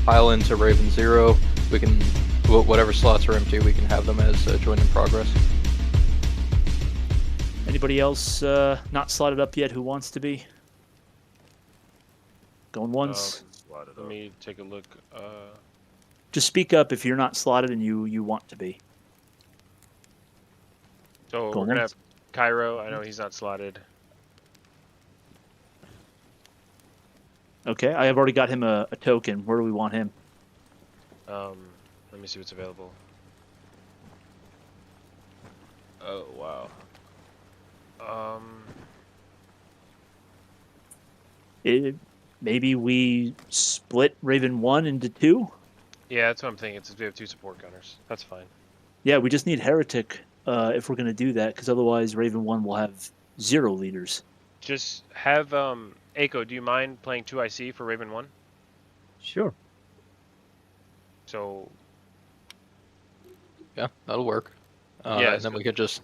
pile into Raven 0. We can, whatever slots are empty, we can have them as join in progress. Anybody else not slotted up yet who wants to be? Going once. Let me take a look. Just speak up if you're not slotted and you want to be. So Going we're gonna once. have Cairo. I know he's not slotted. Okay, I have already got him a token. Where do we want him? Let me see what's available. Oh wow. Maybe we split Raven 1 into 2? Yeah, that's what I'm thinking. We have 2 support gunners. That's fine. Yeah, we just need Heretic if we're going to do that, because otherwise Raven 1 will have 0 leaders. Just have Aiko. Do you mind playing 2 IC for Raven 1? Sure. So Yeah, that'll work. Yeah, and then we could just,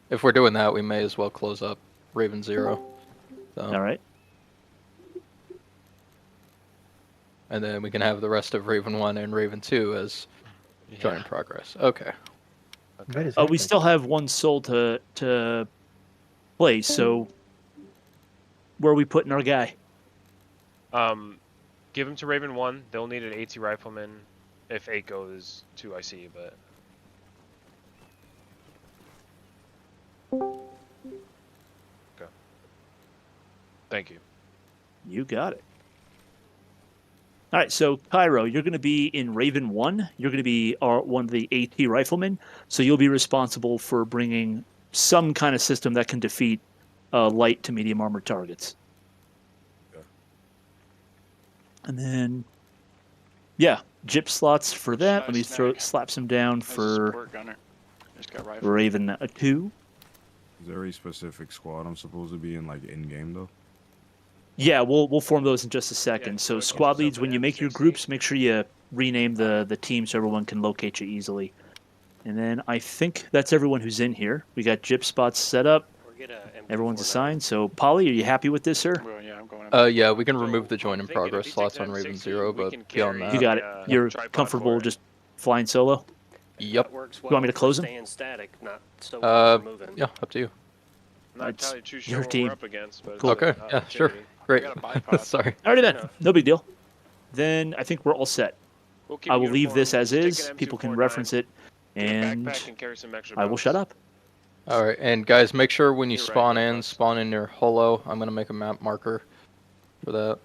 if we're doing that, we may as well close up Raven 0. So, All right. and then we can have the rest of Raven 1 and Raven 2 as join in progress. Okay. Where is We Heretic? still have 1 soul to play, so where are we putting our guy? give him to Raven 1. They'll need an AT rifleman if 8 goes to IC, but okay. Thank you. You got it. All right, so Cairo, you're going to be in Raven 1. You're going to be one of the AT riflemen, so you'll be responsible for bringing some kind of system that can defeat light to medium armored targets. Okay. And then, yeah, gyp slots for that. Let me slap some down for Raven 2. Is there a specific squad I'm supposed to be in, like in game though? Yeah, we'll form those in just a second. Yeah, So go squad ahead. leads, when you make your groups, make sure you rename the team so everyone can locate you easily. And then I think that's everyone who's in here. We got gyp spots set up. Everyone's assigned. So Polly, are you happy with this, sir? Well, yeah, I'm going. Yeah, we can remove the join I'm in thinking if progress he takes slots on that Raven 60, 0, we but can beyond carry- You that. got it. You're tripod comfortable for it. just flying solo? Yep. Works You want me to close 'em? Staying static, not so well for moving. Yeah, up to you. I'm not It's entirely too your sure what team. we're up against, but Cool. Okay, yeah, sure. opportunity. Great. got a bipod. Sorry. Alrighty then. No. No big deal. Then I think we're all set. We'll keep I will leave this uniform, as stick is. an People can M249, reference it, get a and backpack and carry some extra I will belts. shut up. All right, and guys, make sure when you You're right, spawn no in, bugs. spawn in your holo. I'm gonna make a map marker for that.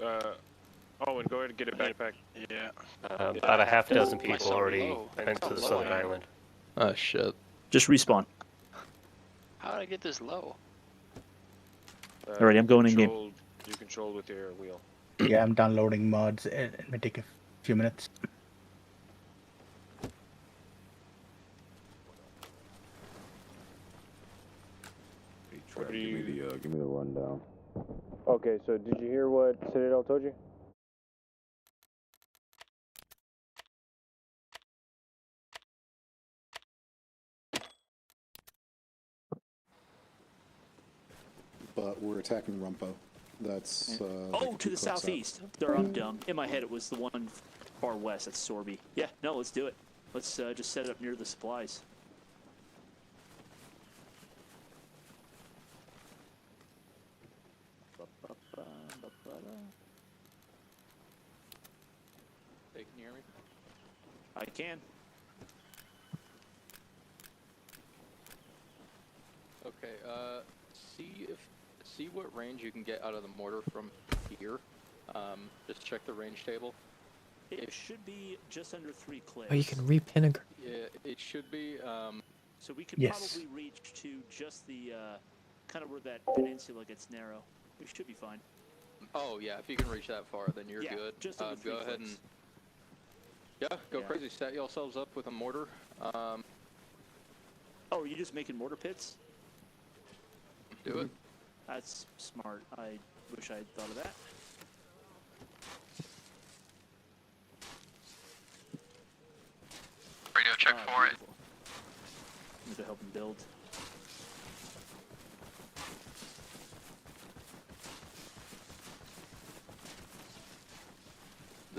Oh, and go ahead and get a backpack. Yeah. About a half dozen My people son already low. went to the Low southern end. island. Oh shit. Just respawn. How did I get this low? Alright, I'm going in game. You control with your wheel. Yeah, I'm downloading mods. It may take a few minutes. Hey, Trev, give me the rundown. Okay, so did you hear what Citadel told you? But we're attacking Rumpo. That's Oh, to the southeast. There, I'm dumb. In my head, it was the one far west. That's Sorby. Yeah, no, let's do it. Let's just set it up near the supplies. Hey, can you hear me? I can. Okay. See what range you can get out of the mortar from here. Just check the range table. It should be just under 3 clicks. Oh, you can repin a. Yeah, it should be. So we could Yes. probably reach to just the kind of where that peninsula gets narrow. We should be fine. Oh yeah, if you can reach that far, then you're Yeah, good. just under 3 Go ahead and clicks. go Yeah. crazy. Set yourselves up with a mortar. Oh, are you just making mortar pits? Do it. That's smart. I wish I had thought of that. Radio check for it. Beautiful. Need to help him build.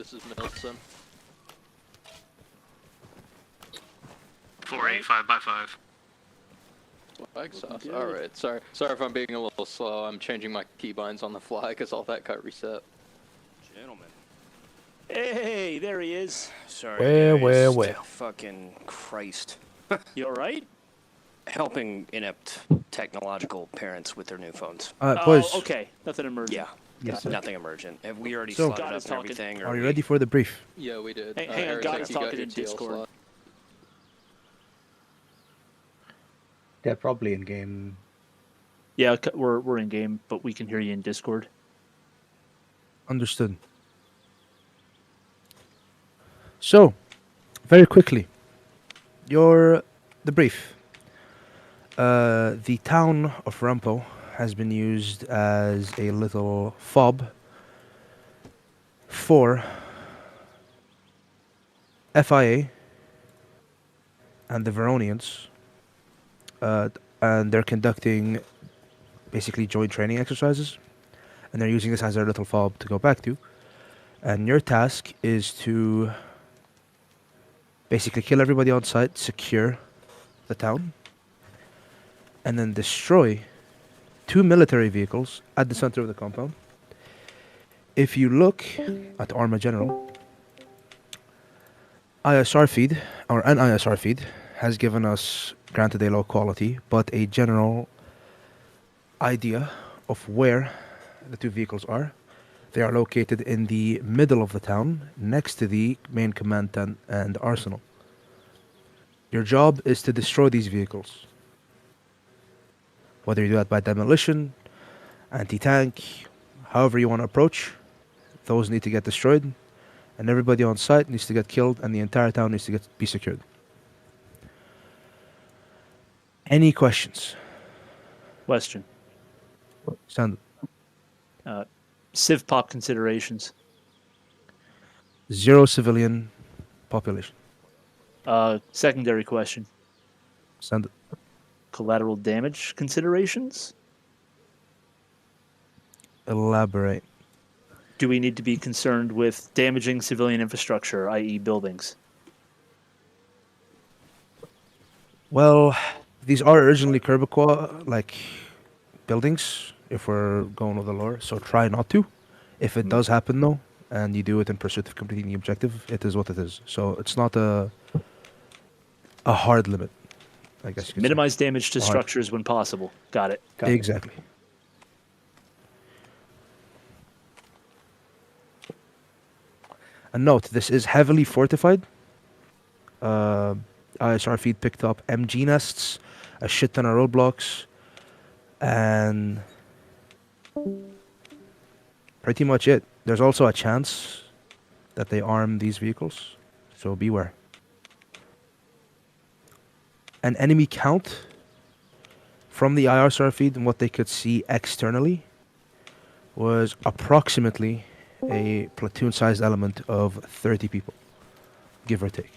This is Milson. 485 by 5. Flag sauce. good. Alright, sorry if I'm being a little slow. I'm changing my keybinds on the fly because all that got reset. Gentlemen. Hey, there he is. Sorry, Well. Fucking Christ. You all right? Helping inept technological parents with their new phones. Boys, Okay. Nothing emergent. Yeah. Yes, sir. Nothing emergent. Have we already So- slotted God up is and talking. everything? are you ready for the brief? Yeah, we did. Hang on, Eric, guys you got talking your in TL Discord. slot. They're probably in game. Yeah, we're in game, but we can hear you in Discord. Understood. So, very quickly, the brief. The town of Rumpo has been used as a little fob for FIA and the Veronians, and they're conducting basically joint training exercises, and they're using this as their little fob to go back to. And your task is to basically kill everybody on site, secure the town, and then destroy 2 military vehicles at the center of the compound. If you look at Arma General, ISR feed, or an ISR feed, has given us, granted a low quality, but a general idea of where the 2 vehicles are. They are located in the middle of the town, next to the main command tent and arsenal. Your job is to destroy these vehicles. Whether you do that by demolition, anti-tank, however you want to approach, those need to get destroyed, and everybody on site needs to get killed, and the entire town needs to be secured. Any questions? Question. Stand. Civ pop considerations. 0 civilian population. Secondary question. Stand. Collateral damage considerations. Elaborate. Do we need to be concerned with damaging civilian infrastructure, i.e., buildings? Well, these are originally Kerbaqua, like, buildings, if we're going with the lore, so try not to. If it does happen, though, and you do it in pursuit of completing the objective, it is what it is. So it's not a hard limit, I guess you could Minimize damage to Hard. structures when possible. Got it. say. Exactly. And note, this is heavily fortified. ISR feed picked up MG nests, a shit ton of roadblocks, and pretty much it. There's also a chance that they arm these vehicles, so beware. An enemy count from the ISR feed and what they could see externally was approximately a platoon-sized element of 30 people, give or take.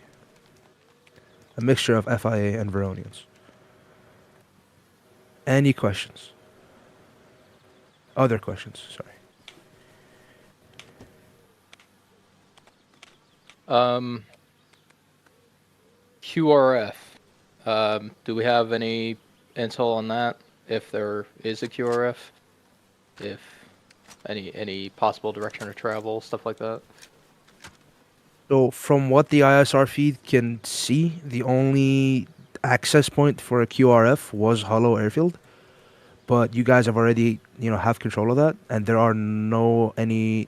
A mixture of FIA and Veronians. Any questions? Other questions, sorry. QRF. Do we have any intel on that? If there is a QRF? If any possible direction of travel, stuff like that? So from what the ISR feed can see, the only access point for a QRF was Hollow Airfield. But you guys have already, have control of that, and there aren't any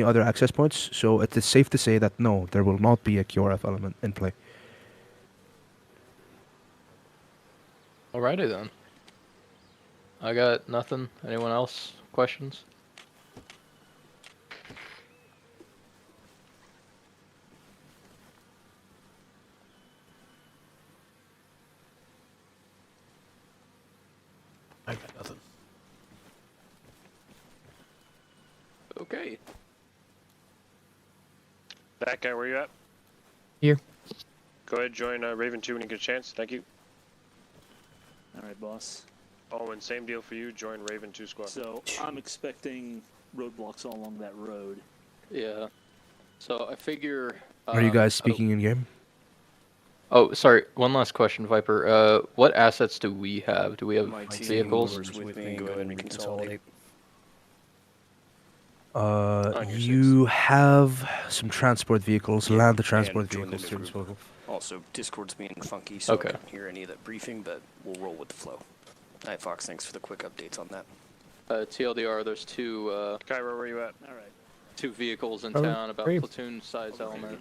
other access points, so it is safe to say that no, there will not be a QRF element in play. Alrighty then. I got nothing. Anyone else? Questions? I got nothing. Okay. That guy, where you at? Here. Go ahead, join Raven 2 when you get a chance. Thank you. All right, boss. Oh, and same deal for you. Join Raven 2 squad. So I'm expecting roadblocks all along that road. Yeah. So I figure. Are you guys speaking in game? Oh, sorry. One last question, Viper. What assets do we have? Do we have My team vehicles? works with me. Go ahead and consolidate. On your You have some transport vehicles, land the transport And join the vehicles new to group. disposal. Also, Discord's being funky, so Okay. I couldn't hear any of that briefing, but we'll roll with the flow. Night Fox, thanks for the quick updates on that. TLDR, there's Cairo, where you at? All right. two vehicles in Oh, town, about great. platoon-size element.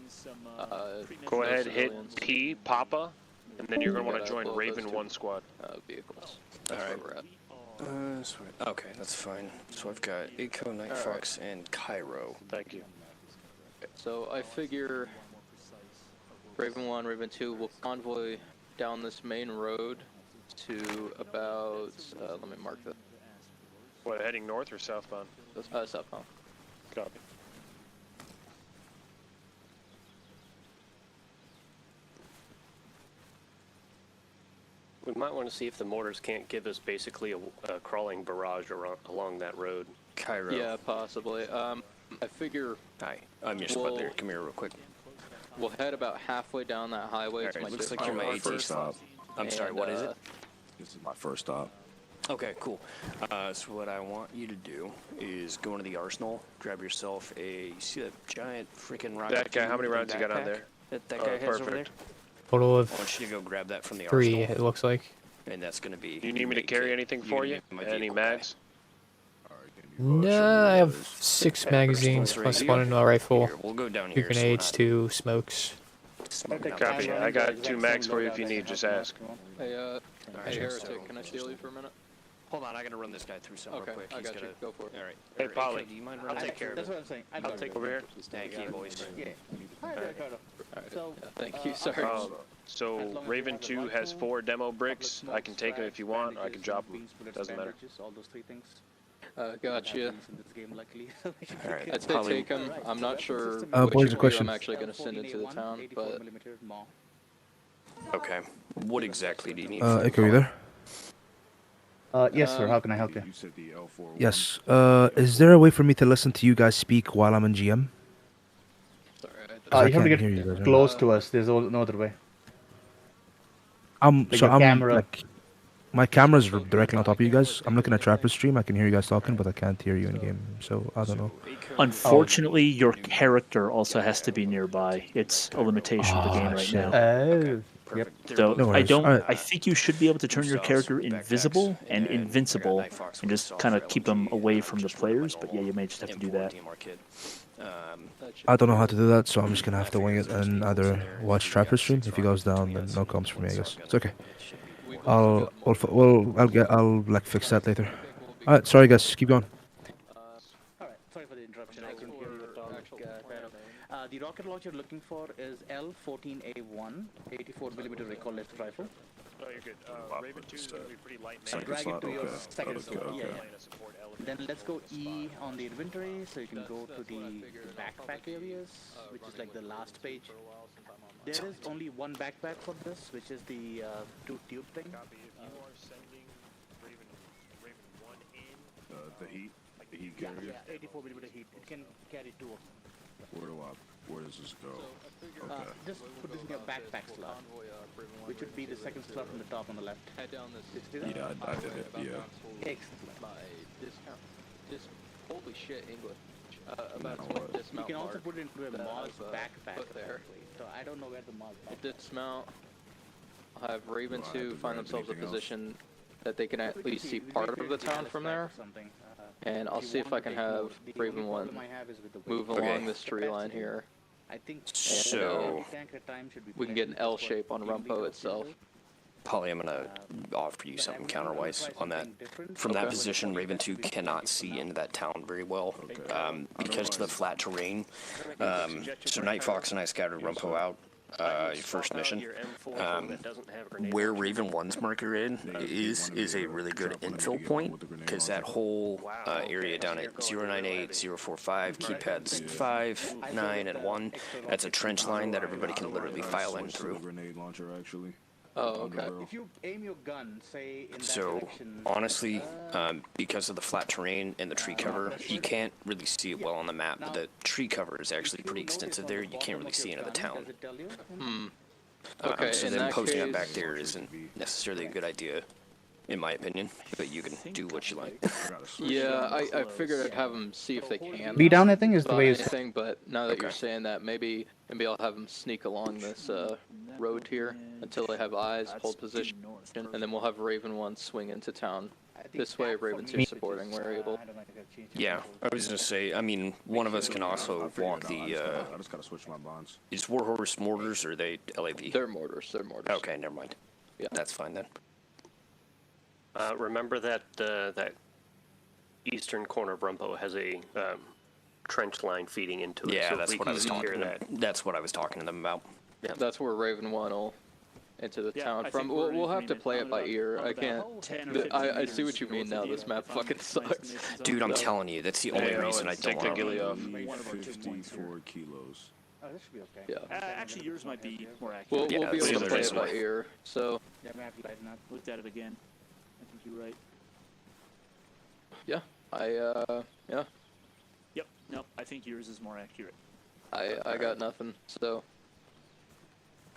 Go No ahead, hit civilians. P, Papa, and then you're going to want Yeah, to join well, Raven those two. 1 squad. Vehicles. That's Alright. where we're at. Sweet. Okay, that's fine. So I've got Eiko, Night Alright. Fox, and Cairo. Thank you. So I figure Raven 1, Raven 2 will convoy down this main road to about, let me mark that, What, heading north or southbound? southbound. Copy. We might want to see if the mortars can't give us basically a crawling barrage along that road. Cairo. Yeah, possibly. I figure Hi, I'm your squad leader. Well- Come here real quick. we'll head about halfway down that highway. Alright, to my looks like dismount you're my marker. AT stop. I'm sorry, And, what is it? This is my first stop. Okay, cool. So what I want you to do is go into the arsenal, grab yourself you see that giant freaking rocket? That guy, how many looking rounds you got on backpack there? That Oh, guy has over there? perfect. Total I of want you to go grab that from the 3, arsenal, it looks like. and that's going to be... Do you need me to your carry kit. anything You're for gonna you? be my Any vehicle guy. mags? Alright, can you, show me Nah, I where have it is? 6 Okay, magazines arsenal's plus right 1 here. in a rifle, Here, we'll go down 2 here. so we're grenades, not 2 smokes. smoking out Copy. the I got 2 mags for you if you need, just ask. Hey, Alright, hey, sure. Heretic, So- can I steal you for a minute? Hold on, I gotta run this guy through something Okay, real quick. I He's got you. gotta... Go for it. Alright. Hey, Alright, Polly. do you mind I'll running? take care of That's it. what I'm saying. I'll take over here. Thank you, boys. Yeah. Alright, So, yeah, thank you, sorry. So Raven 2 has 4 demo bricks. I can take them if you want, or I can drop them. Doesn't matter. All those three things. Gotcha. In this game, luckily. Alright. I'd say Polly, take them. I'm not sure boys, which a gear question. I'm actually going to send into the town, but Okay. What exactly do you need? Echo, you there? Yes, sir. How can I help you? You said the L4. Yes. Is there a way for me to listen to you guys speak while I'm in GM? sorry, I 'Cause I You have to can't hear you guys get right close to us. There's no other way. Like So your I'm camera. like, my camera's directly on top of you guys. I'm looking at Trapper's stream. I can hear you guys talking, but I can't hear you in game. So I don't know. Unfortunately, your character also has to be nearby. It's a limitation of the game right shit. now. Oh. Perfect. So No I worries. don't. Alright. I think you should be able to turn your character invisible and invincible, and just kind of keep them away from the players. But yeah, you may just have to do that. I don't know how to do that, so I'm just gonna have to wing it and either watch Trapper's stream. If he goes down, then no comms for me, I guess. It's okay. I'll like fix that later. All right, sorry guys, keep going. Alright, sorry for the interruption. I can hear you. The rocket launch you're looking for is L14A1, 84mm recoilless rifle. No, you're good. Raven 2 is going to be pretty light Second Drag it slot, to your okay. second Okay, slot. okay. Yeah. Then let's go E on the inventory, so you can go to the backpack areas, which is like the last page. There is only one backpack for this, which is the 2 tube thing. You are sending Raven 1 in. The heat Yeah, carrier. 84mm heat. It can carry 2 of them. Where does this go? Okay. Just put this in your backpack slot, which would be the second slot from the top on the left. head down this. Yeah, I did it, yeah. Excellent. My discount. Holy shit, English. About You know to what? dismount. You can also mark put it into a that Mars I've, backpack. put there. apparently. So I don't know where the Mars We'll backpack dismount. Have Raven Do I have 2 to find grab themselves a anything else? position that they can is. at We can least see we part can of the create a town from stack there. or something. And I'll you see if I want can to take have note. The Raven only 1 problem I have is with the move weight. along Okay. this tree line here. I think So- tanker time should be We can get an pleasant L for shape on evenly Rumpo downfield. itself. Polly, I'm gonna offer you something counterwise on that. From that position, Raven 2 cannot see into that town very well because of the flat terrain. So Night Fox and I scouted Rumpo out. Your first mission. Where Raven 1's marker is a really good infill point because that whole area down at 098, 045, keypads 5, 9, and 1, that's a trench line that everybody can literally file in through. Grenade launcher, actually. Oh, okay. If you aim your gun, say in that So, direction, honestly, because of the flat terrain and the tree cover, you can't really see it well on the map, but the tree cover is actually pretty extensive there. You can't really see into the town. does it tell you? Okay, So in then that posting it case- back there isn't necessarily a good idea, in my opinion, but you can do what you like. Yeah, I figured I'd have them see if they can. B down, I think, is the spot way it's. anything, but now that you're Okay. saying that, maybe I'll have them sneak along this road here until they have eyes, hold position, and then we'll have Raven 1 swing into town. I think This way, that for Raven me 2 is supporting, just, we're able. I don't know if I've changed Yeah, it. I was gonna say, I mean, one of us can also walk the, I just gotta switch my bonds. is Warhorse mortars or are they LAV? They're mortars, Okay, never mind. Yeah. That's fine then. Remember that that eastern corner of Rumpo has a trench line feeding into it. Yeah, so if that's we what I can was secure talking that. That's what I was talking to them about. That's where Raven 1 will into the Yeah, town I from. think we're We'll in have to agreement play on it by about- ear. on I about can't. 10 or I 15 see what you meters mean now. north of This you, map if I'm fucking sucks. estimations on Dude, I'm it. telling you, that's the only Hey, reason I let's don't take the want ghillie to. off. One of our 2 points here. 54 kilos. Oh, this should be okay. Yeah. Actually, yours might be more We'll, accurate. Yeah, we'll be that's able the to other play it by reason. ear. So Yeah, I have to lighten up. Looked at it again. I think you're right. yeah, yeah, Yep. No, I think yours is more accurate. I got nothing. So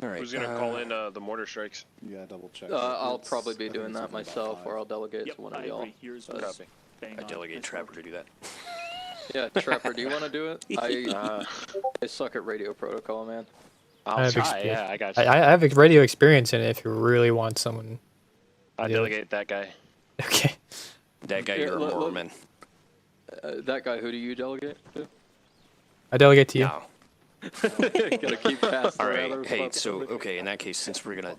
All right. Who's gonna call in the mortar strikes? Yeah, double check. I'll It's- probably be I think doing it's that something about myself, 5. or I'll delegate Yep, to one I of y'all. agree. Yours Uh, was bang I on. delegate Nice Trapper work. to do that. Yeah, Trapper, do you want to do it? I suck at radio protocol, man. I have experience. Yeah, I got you. I have a radio experience in it if you really want someone. I delegate that guy. Okay. That guy, Yeah, you're a look- Mormon. That guy, who do you delegate to? I delegate to you. No. Gotta keep past All the right. other Hey, so responsibility. okay, in that case, since we're gonna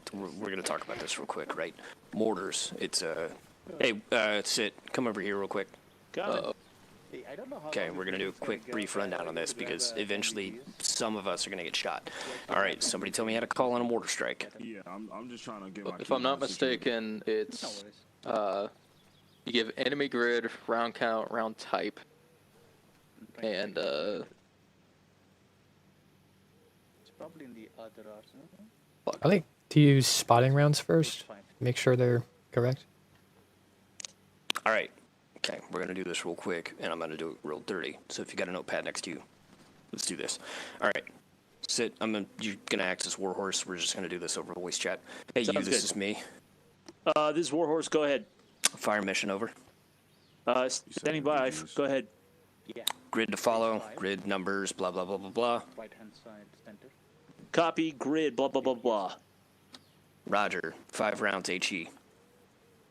talk about this real quick, right? Mortars. It's Hey, Sit. Come over here real quick. Got it. Hey, I don't know how Okay, long we're this gonna do a is gonna quick go, brief but rundown on we this could because grab, eventually MVPs. some of us are gonna get shot. All right. Somebody tell me how to call on a mortar strike. Yeah, I'm just trying to get my. If I'm not keyboard situated. mistaken, it's you give enemy grid, round count, round type, and It's probably in the other arsenal. I like to use spotting rounds first. Fine. Make sure they're correct. All right. Okay, we're gonna do this real quick, and I'm gonna do it real dirty. So if you got a notepad next to you, let's do this. All right. Sit. You're gonna act as Warhorse. We're just gonna do this over voice chat. Hey, you. Sounds This good. is me. This is Warhorse. Go ahead. Fire mission over. Standing by. Go ahead. Yeah, Grid to follow. Grid numbers. Blah blah blah blah blah. right hand side center. Copy. Grid. Blah blah blah blah. Roger. 5 rounds. HE.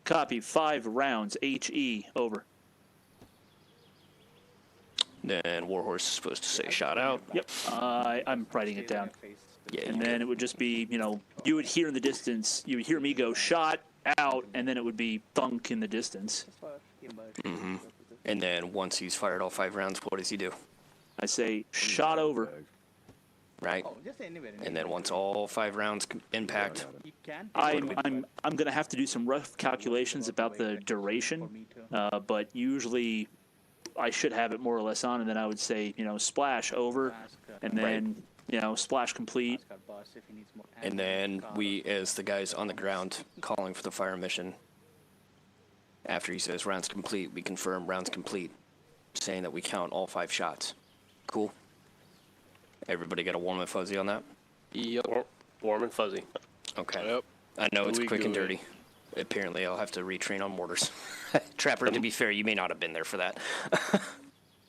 Copy. 5 rounds. HE. Over. Then Warhorse is supposed to say shot out. Yep. I'm writing it down. Yeah. And you then good. it would just be, you would hear in the distance, you would hear me go shot out, and then it would be thunk in the distance. Mm-hmm. And then once he's fired all 5 rounds, what does he do? I say shot over. Right. Oh, just anywhere. And then once all 5 rounds impact, You can. I'm gonna have to do some rough calculations about the duration, but usually I should have it more or less on, and then I would say splash over, and then splash complete. Ask our boss if he needs more and then we, as the guys on the ground calling for the fire mission, after he says rounds complete, we confirm rounds complete, saying that we count all 5 shots. Cool. Everybody got a warm and fuzzy on that? Yep. Warm and fuzzy. Okay. Yep. I know it's We quick and good. dirty. Apparently, I'll have to retrain on mortars. Trapper, to be fair, you may not have been there for that.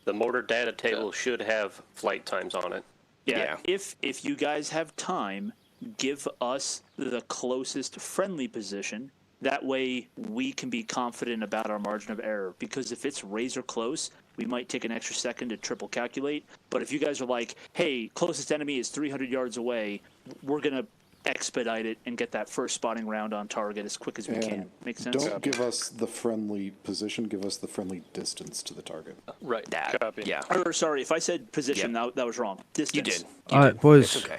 The mortar data table should have flight times on it. Yeah. Yeah. If you guys have time, give us the closest friendly position. That way we can be confident about our margin of error. Because if it's razor close, we might take an extra second to triple calculate. But if you guys are like, hey, closest enemy is 300 yards away, we're going to expedite it and get that first spotting round on target as quick as we can. And Make sense? don't give us the friendly position, give us the friendly distance to the target. Right. That, Copy. yeah. Or, sorry, if I said position, Yep. that was wrong. Distance. You did. All right, boys. It's okay.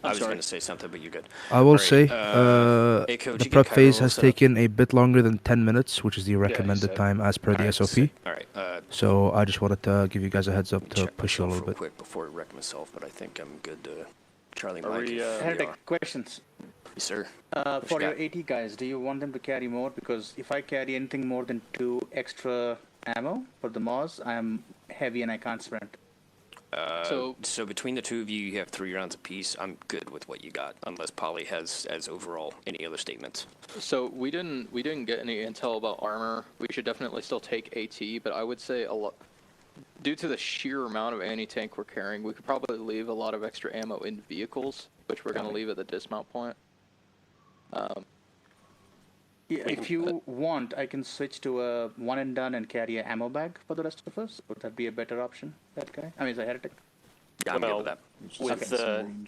I was sorry. going to say something, but you're good. I will All right, say hey, Coach, the you get prep phase Cairo has set up? taken a bit longer than 10 minutes, which is the recommended said- time as per All the right, SOP. sick. All right. So I just wanted to give you guys a heads up to Check push you a myself little real bit. quick before I wreck myself, but I think I'm good to Charlie Are Mike. we, I had we are. questions. Yes, sir. For you your got? AT guys, do you want them to carry more? Because if I carry anything more than 2 extra ammo for the Moz, I'm heavy and I can't sprint. So between the two of you, you have 3 rounds apiece. I'm good with what you got, unless Polly has, as overall, any other statements. So we didn't get any intel about armor. We should definitely still take AT, but I would say a lot. Due to the sheer amount of anti-tank we're carrying, we could probably leave a lot of extra ammo in vehicles, which we're going to leave at the dismount point. Yeah, if you want, I can switch to a one and done and carry an ammo bag for the rest of us. Would that be a better option? That guy? I mean, is a heretic. Yeah, I'm good with that.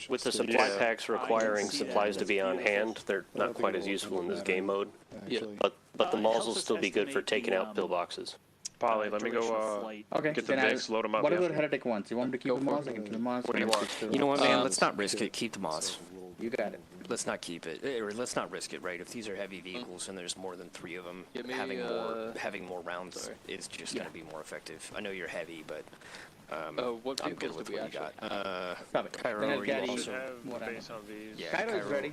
With the supply packs requiring supplies to be on hand, they're not quite as useful in this game mode. But the malls will still be good for taking out pillboxes. Polly, let me go Okay, get the then Vicks, load them up. whatever yeah. the heretic wants. You want me to keep the Moz? I can keep the Moz. What do you want? You know what, man? Let's not risk it. Keep the mods. You got it. Let's not keep it, or let's not risk it, right? If these are heavy vehicles and there's more than 3 of them, Give me, having more rounds is just going to be more effective. I know you're heavy, but what I'm good vehicles with do we what you got. Stop it. Cairo, Then I'll are you carry also? more ammo. Base on Vs. Yeah, Cairo is ready.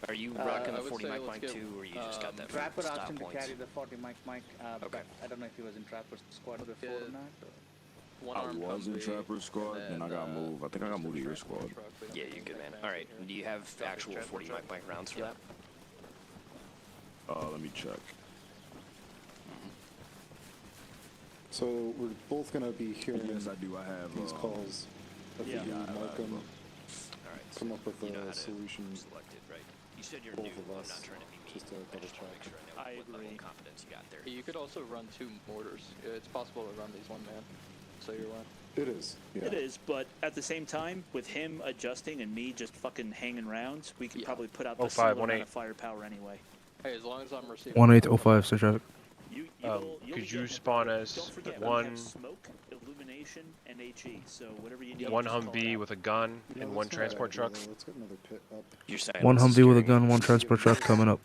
Are you rocking I the would 40 say mic let's mic get, too, or you just got that Trapper for asked stop him to points? carry the 40 mic. Okay. I don't know if he was in Trapper's squad before or not. One I armed was in Humvee, Trapper's squad, and then I got moved. I think I got moved to your squad. Yeah, you're good, man. All right. Do you have actual 40 mic rounds for that? Let me check. So we're both gonna be hearing Yes, I do. I have these calls. Yeah. Malcolm, All right. come up with You know how a to solution. select it, right? You said you're Both new. of I'm us, not trying to be mean. just to I double just want to make check. sure I know I what level agree. of confidence you got there. You could also run 2 mortars. It's possible to run these one man. So you're one. It is. Yeah. It is, but at the same time, with him adjusting and me just fucking hanging rounds, we could Yeah. probably put out Oh, the similar 518. amount of firepower anyway. Hey, as long as I'm receiving. 1805, Sir Traffic. You'll Could get you it. spawn as Don't forget, we one have smoke, illumination, and HE. So whatever you need. one just call it Humvee out. with a gun You know, and one that's not transport bad, truck? though. Let's get another pit up. You're saying One this is Humvee with a scary. gun, one transport truck coming up.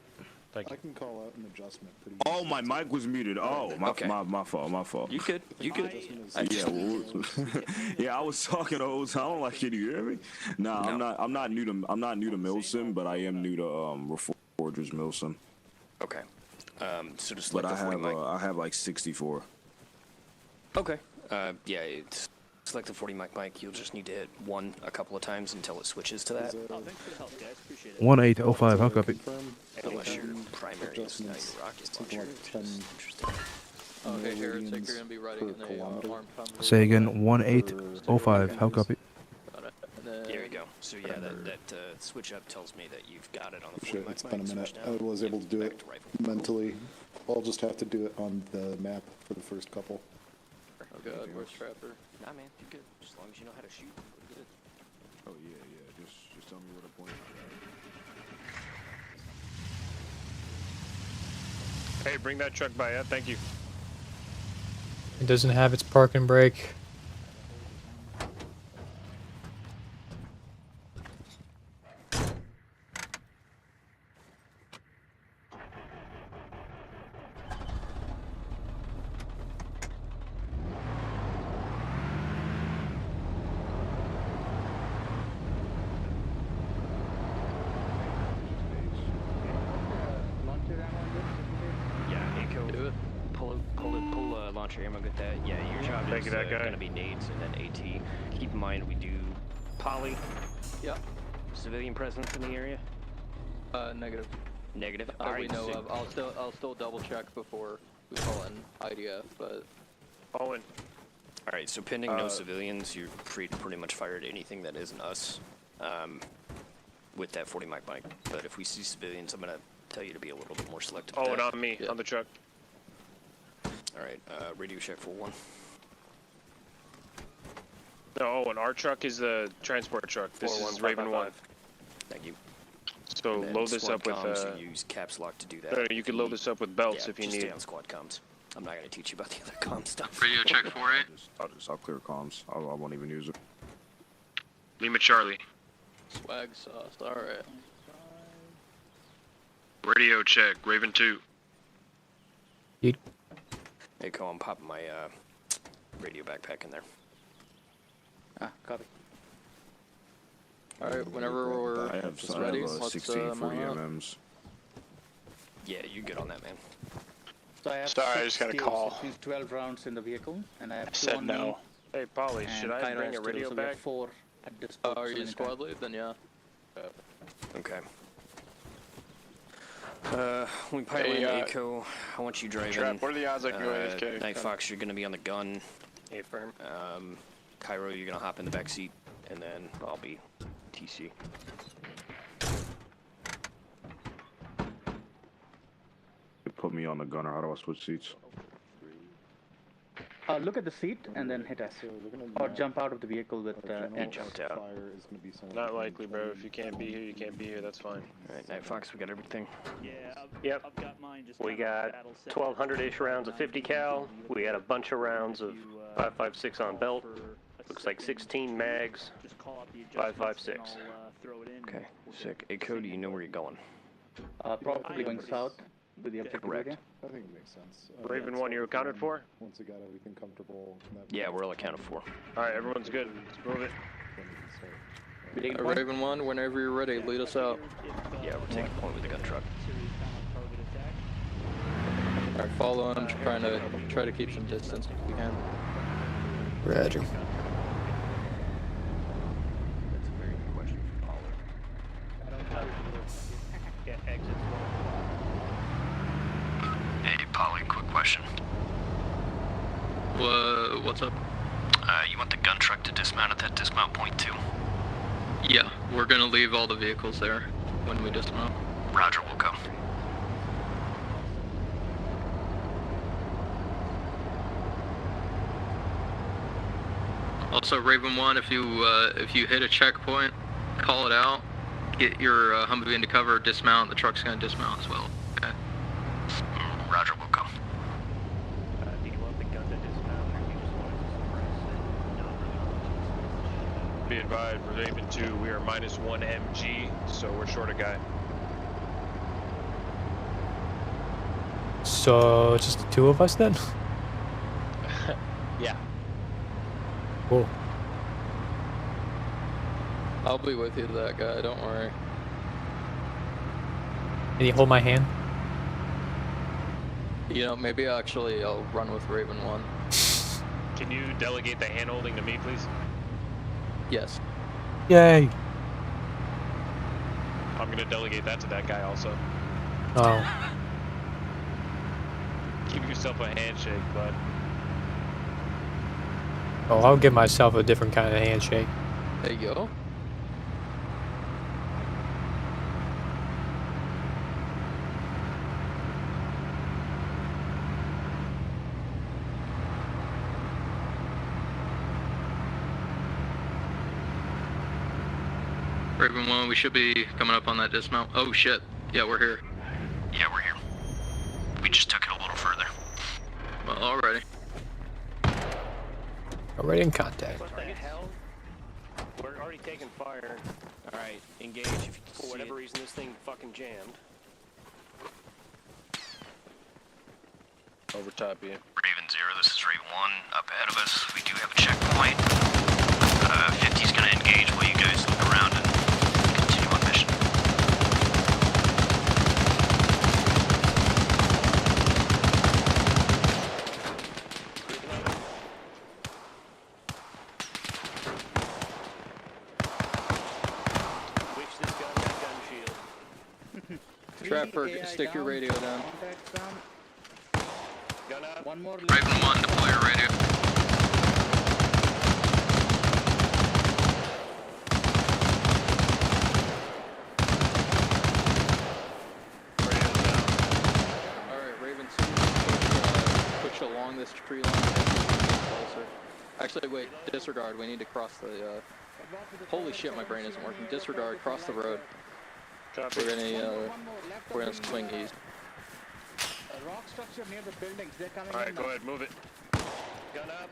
Thank I you. can call out an adjustment pretty Oh, easily. my mic was muted. Oh, Okay. my fault. My fault. You could. You could. Adjustment is- Yeah, well, yeah, I was talking the whole time. Like, can you hear me? Nah, No. I'm not new to Milsim, but I am new to Reforger's Milsim. Okay. So just But like I the 40 have mic. I have like 64. Okay. Yeah, it's like the 40 mic. You'll just need to hit 1 a couple of times until it switches to that. Oh, thanks for the help, guys. Appreciate it. 1805, how copy? Confirm. Unless your Um, primary is now adjustments your rocket take launcher, like which 10 is interesting. Okay, Heretic, millions you're gonna be riding per in a kilometer. armed Humvee. Say again, 1805, how copy? Got it. And then, There you go. So yeah, that switch up tells me that you've got it on the 40 Shit, mic. it's been a minute. Switch I now. was able to do Back it to rifle. mentally. I'll just have to do it on the map for the first couple. Oh god, where's Trapper? Nah, man, you're good. As long as you know how to shoot, we're good. Oh yeah. Just tell me where to point. Hey, bring that truck by. Yeah, thank you. It doesn't have its park and brake. Yeah, Echo. Do it. Pull launcher ammo, get that. Yeah, your job Thank is you, that guy. gonna be nades and then AT. Keep in mind we do poly. Yep. Civilian presence in the area. Negative. Negative. We Alright, know so, of. I'll still double check before we call in IDF, but Owen, alright, so pending no civilians, you're free to pretty much fire at anything that isn't us. With that 40 mic. But if we see civilians, I'm gonna tell you to be a little bit more selective. with Owen that. on me, Yeah. on the truck. Alright, radio check for 1. No, Owen, our truck is the transport truck. This is Raven 1. Thank you. So And then load this squad up with, comms, you use caps lock to do that. no, you could load this up with belts Yeah, if you just need. stay on squad comms. I'm not gonna teach you about the other comm stuff. radio check for it. I'll clear comms. I won't even use it. Lima Charlie. Swag sauce. All right. Radio check, Raven 2. Hey, Cole, I'm popping my radio backpack in there. Ah, copy. All right, whenever we're I have ready, 16 40 mount up. MMs. Yeah, you good on that, man. So I have Sorry, I just got a 60, call. which means 12 rounds in the vehicle, and I have I 2 said on no. me. Hey, Polly, should I And Kyra bring has a 2, radio so we have back? 4 at this Are point. you squad lead? Then yeah. Okay. We pilot Hey, in ACO. I want you driving. Trap, what are the odds I can go AFK? Night Fox, you're gonna be on the gun. Affirm. Cairo, you're gonna hop in the back seat, and then I'll be TC. Put me on the gunner. How do I switch seats? Look at the seat and then hit S. Or jump out of the vehicle with N. Jumped out. Not likely, bro. If you can't be here, you can't be here. That's fine. Alright, Night Fox, we got everything. Yeah. Yep. I've got mine. Just We kinda got battle set. 1,200-ish rounds of 50 cal. We got a bunch of rounds of 5.56 on belt. Looks like 16 mags. Just call out the adjustments and 5.56. I'll throw it in. Okay, sick. ACO, do you know where you're going? Probably going south to the objective Correct. area. I think it makes sense. Raven 1, you accounted for? Once we got everything comfortable. Yeah, we're all accounted for. Alright, everyone's good. Let's move it. We taking point? Raven 1, whenever you're ready, lead us out. Yeah, we're taking point with the gun truck. All right, follow him. Try to keep some distance if we can. Roger. That's a very good question for Pollard. Hey, Pollard, quick question. What's up? You want the gun truck to dismount at that dismount point too? Yeah, we're gonna leave all the vehicles there when we dismount. Roger, we'll go. Also, Raven 1, if you hit a checkpoint, call it out. Get your Humvee into cover, dismount. The truck's gonna dismount as well. Okay. Roger, we'll go. Do you want the gun to dismount, or do you just want it to suppress it? Be advised, Raven 2, we are -1 MG, so we're short a guy. So it's just the two of us then? Yeah. Cool. I'll be with you to that guy. Don't worry. Can you hold my hand? You know, maybe I'll run with Raven 1. Can you delegate the hand holding to me, please? Yes. Yay! I'm gonna delegate that to that guy also. Oh. Give yourself a handshake, bud. Oh, I'll give myself a different kind of handshake. There you go. Raven 1, we should be coming up on that dismount. Oh shit. Yeah, we're here. Yeah, we're here. We just took it a little further. Well, alrighty. Already in contact. What the hell? We're already taking fire. Alright, engage if you can For see whatever it. reason, this thing fucking jammed. Over top of you. Raven 0, this is Raven 1. Up ahead of us, we do have a checkpoint. 50's gonna engage while you guys look around and continue on mission. Which this gun has gun shield. Trapper, 3 AI stick your down, radio down. Contacts down. Gun up. One more left. Raven 1, deploy your radio. Radio's down. Alright, Raven 2, push along this tree line. Closer. Actually, wait, disregard. We need to cross the, holy shit, my brain isn't working. Disregard, cross the road. Copy. We're gonna, One more left we're of gonna the swing east. A rock structure near the buildings. They're coming Alright, in go now. ahead, move it. Gun up.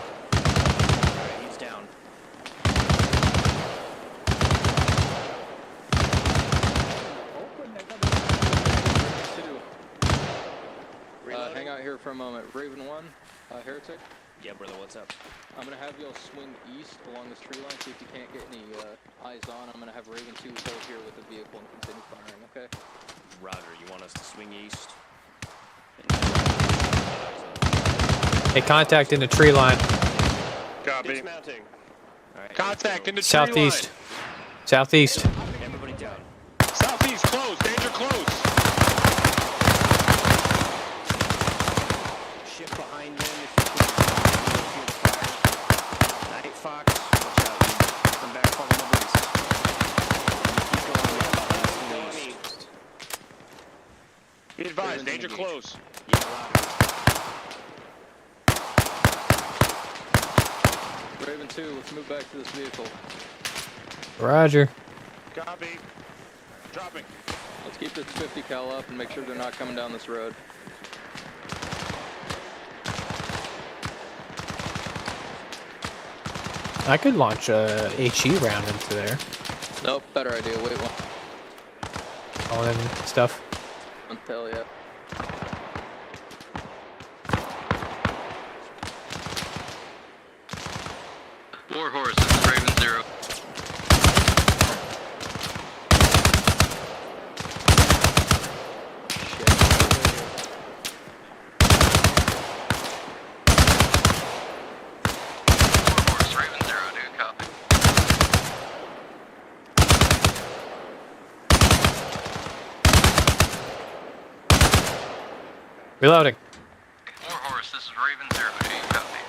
Alright, he's down. Open, I got it. Two. Hang out here for a moment. Raven 1, Heretic. Yeah, brother, what's up? I'm going to have y'all swing east along this tree line, see if you can't get any eyes on. I'm going to have Raven 2 hold here with the vehicle and continue firing, okay? Roger, you want us to swing east? Hey, contact in the tree line. Copy. Dismounting. All right, Contact in the Southeast. tree line. Southeast. Everybody down. Southeast, close. Danger, close. Shift behind them if you can. Feel the fire. Night Fox, watch out. Come back, follow my voice. Keep going. East. Be advised, danger close. Yeah, roger. Raven 2, let's move back to this vehicle. Roger. Copy. Dropping. Let's keep this 50 cal up and make sure they're not coming down this road. I could launch a HE round into there. Nope, better idea. Wait one. All in stuff. Hell yeah. Warhorse, this is Raven 0. Warhorse, Raven 0, dude, copy. Reloading. Warhorse, this is Raven 0, do you copy?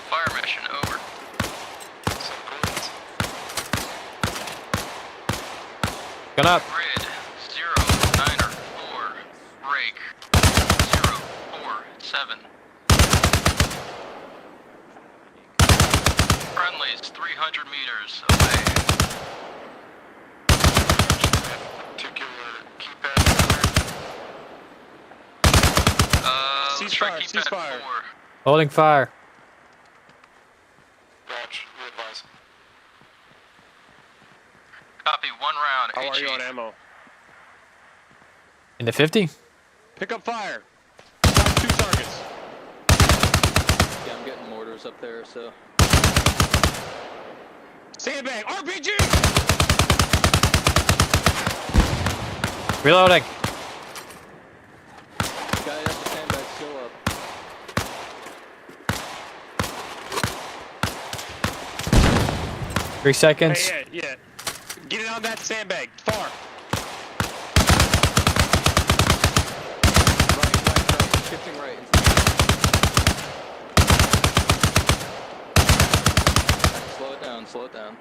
Fire mission, over. Gun up. Grid 094, break 047. Friendlies 300 meters away. Let's try Ceasefire, keypad ceasefire. 4. Holding fire. Copy, 1 round. How are you HE. on ammo? In the 50? Pick up fire. Got 2 targets. Yeah, I'm getting mortars up there, so. Sandbag. RPG! Reloading. Guy at the sandbag still up. Three seconds. Hey, yeah. Get it on that sandbag. Far. Right. Shifting right. Slow it down, slow it down.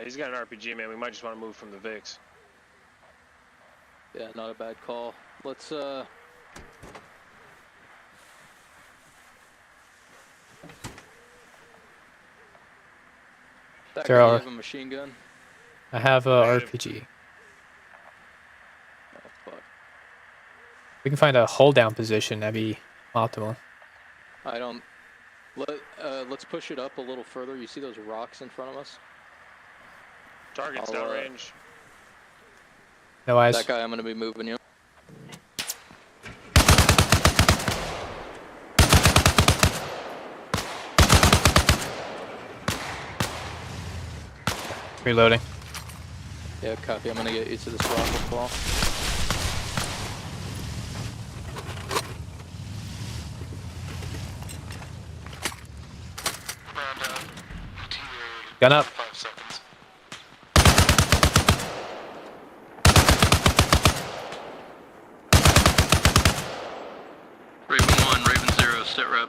He's got an RPG, man. We might just want to move from the VIX. Yeah, not a bad call. Let's That There guy are- have a machine gun? I have a RPG. Oh fuck. We can find a hold down position. That'd be optimal. I don't. Let's push it up a little further. You see those rocks in front of us? Target's I'll, downrange. No eyes. That guy, I'm gonna be moving you. Reloading. Yeah, copy. I'm gonna get you to this rock as well. Gun up. 5 seconds. Raven 1, Raven 0, sit rep.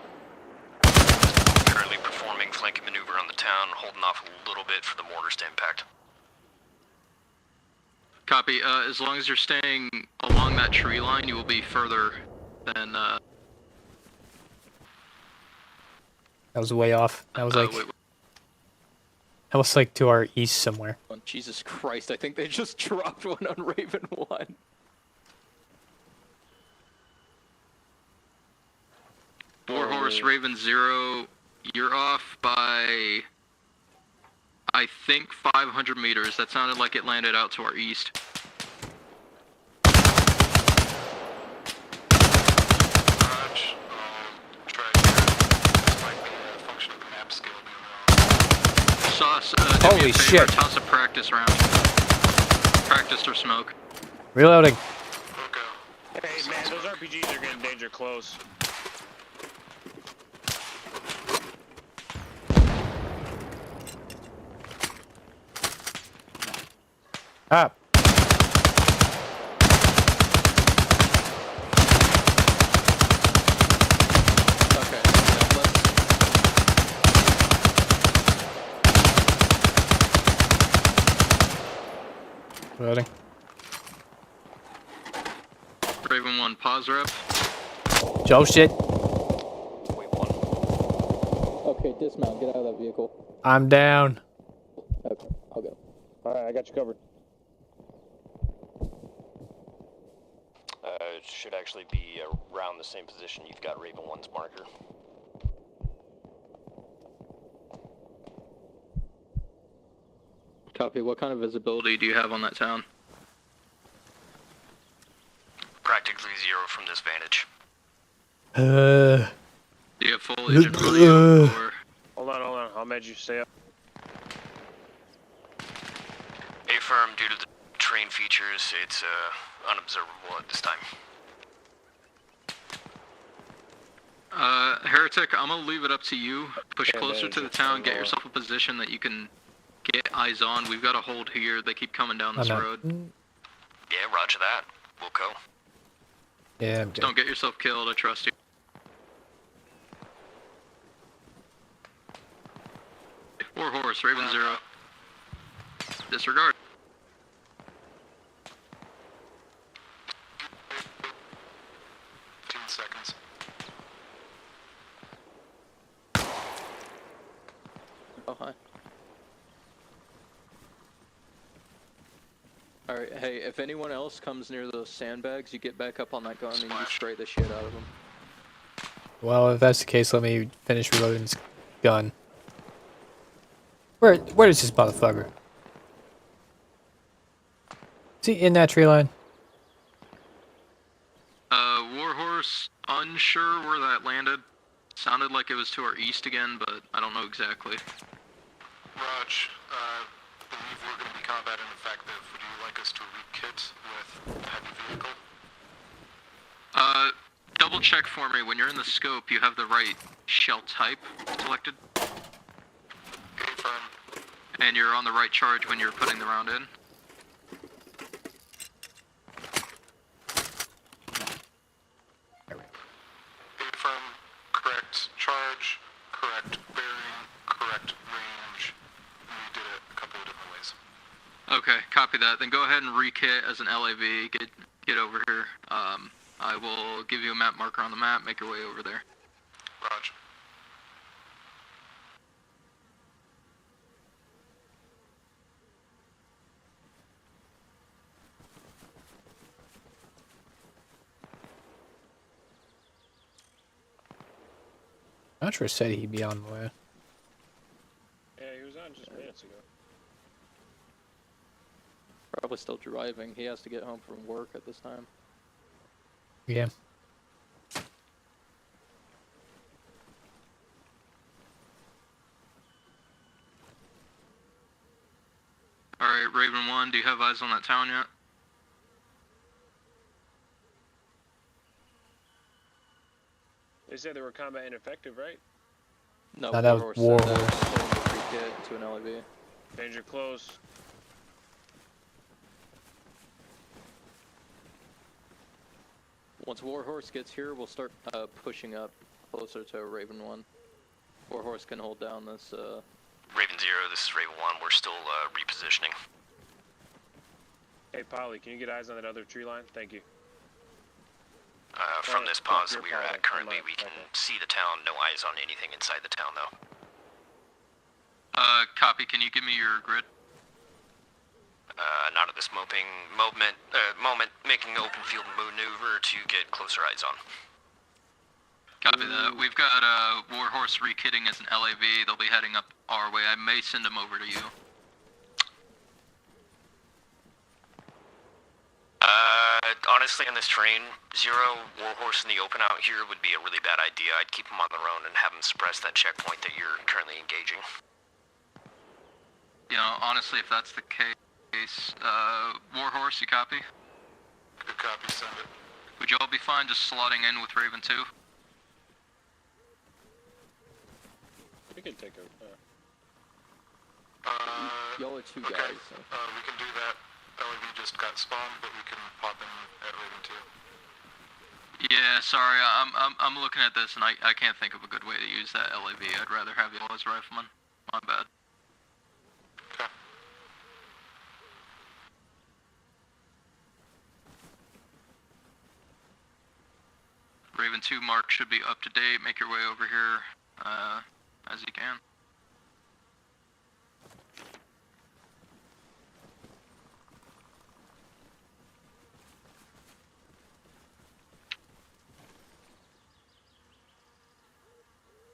Currently performing flanking maneuver on the town, holding off a little bit for the mortars to impact. Copy, as long as you're staying along that tree line, you will be further than, That was way off. That was like wait, That was like to our east somewhere. Oh, Jesus Christ, I think they just dropped one on Raven 1. Warhorse, Raven 0, you're off by, I think, 500 meters. That sounded like it landed out to our east. Sauce, holy shit. Toss a practice round. Practice or smoke. Reloading. Hey man, those RPGs are getting danger close. Ah. Okay, now let's... Reloading. Raven 1, pause rep. Oh shit. Okay, dismount, get out of that vehicle. I'm down. Okay, I'll go. Alright, I got you covered. It should actually be around the same position you've got Raven 1's marker. Copy, what kind of visibility do you have on that town? Practically zero from this vantage. Do you have full agent radio or... Hold on, I'll make you stay up. Affirm, due to the terrain features, it's unobservable at this time. Heretic, I'm gonna leave it up to you. Push closer to the town, get yourself a position that you can get eyes on. We've got a hold here. They keep coming down this road. Yeah, roger that. We'll go. Yeah, I'm Just don't get yourself killed, I trust you. Warhorse, Raven 0. Disregard. Seconds. Oh, hi. Alright, hey, if anyone else comes near those sandbags, you get back up on that gun and you spray the shit out of them. Well, if that's the case, let me finish reloading this gun. Where is this motherfucker? Is he in that tree line? Warhorse, unsure where that landed. Sounded like it was to our east again, but I don't know exactly. Raj, believe we're going to be combat ineffective. Would you like us to re-kit with heavy vehicle? Double check for me. When you're in the scope, you have the right shell type selected. Confirm. And you're on the right charge when you're putting the round in. Confirm. Correct charge, correct bearing, correct range. We did it a couple of different ways. Okay, copy that. Then go ahead and re-kit as an LAV. Get over here. I will give you a map marker on the map. Make your way over there. Raj. Contra said he'd be on the way. Yeah, he was on just minutes ago. Probably still driving. He has to get home from work at this time. Yeah. Alright, Raven 1, do you have eyes on that town yet? They said they were combat ineffective, right? No, No, that was Warhorse said Warhorse. that re-kit to an LAV. Danger close. Once Warhorse gets here, we'll start pushing up closer to Raven 1. Warhorse can hold down this... Raven 0, this is Raven 1. We're still repositioning. Hey, Polly, can you get eyes on that other tree line? Thank you. From this pause that we are at currently, we can see the town. No eyes on anything inside the town, though. Copy. Can you give me your grid? Not at this moment, making an open field maneuver to get closer eyes on. Copy that. We've got Warhorse rekitting as an LAV. They'll be heading up our way. I may send them over to you. Honestly, on this terrain, 0 Warhorse in the open out here would be a really bad idea. I'd keep them on their own and have them suppress that checkpoint that you're currently engaging. You know, honestly, if that's the case, Warhorse, you copy? Good copy, send it. Would you all be fine just slotting in with Raven 2? We can take a... Y'all are two okay. guys. So. We can do that. LAV just got spawned, but we can pop in at Raven 2. Yeah, sorry, I'm looking at this and I can't think of a good way to use that LAV. I'd rather have you all as riflemen. My bad. Okay. Raven 2 mark should be up to date. Make your way over here as you can.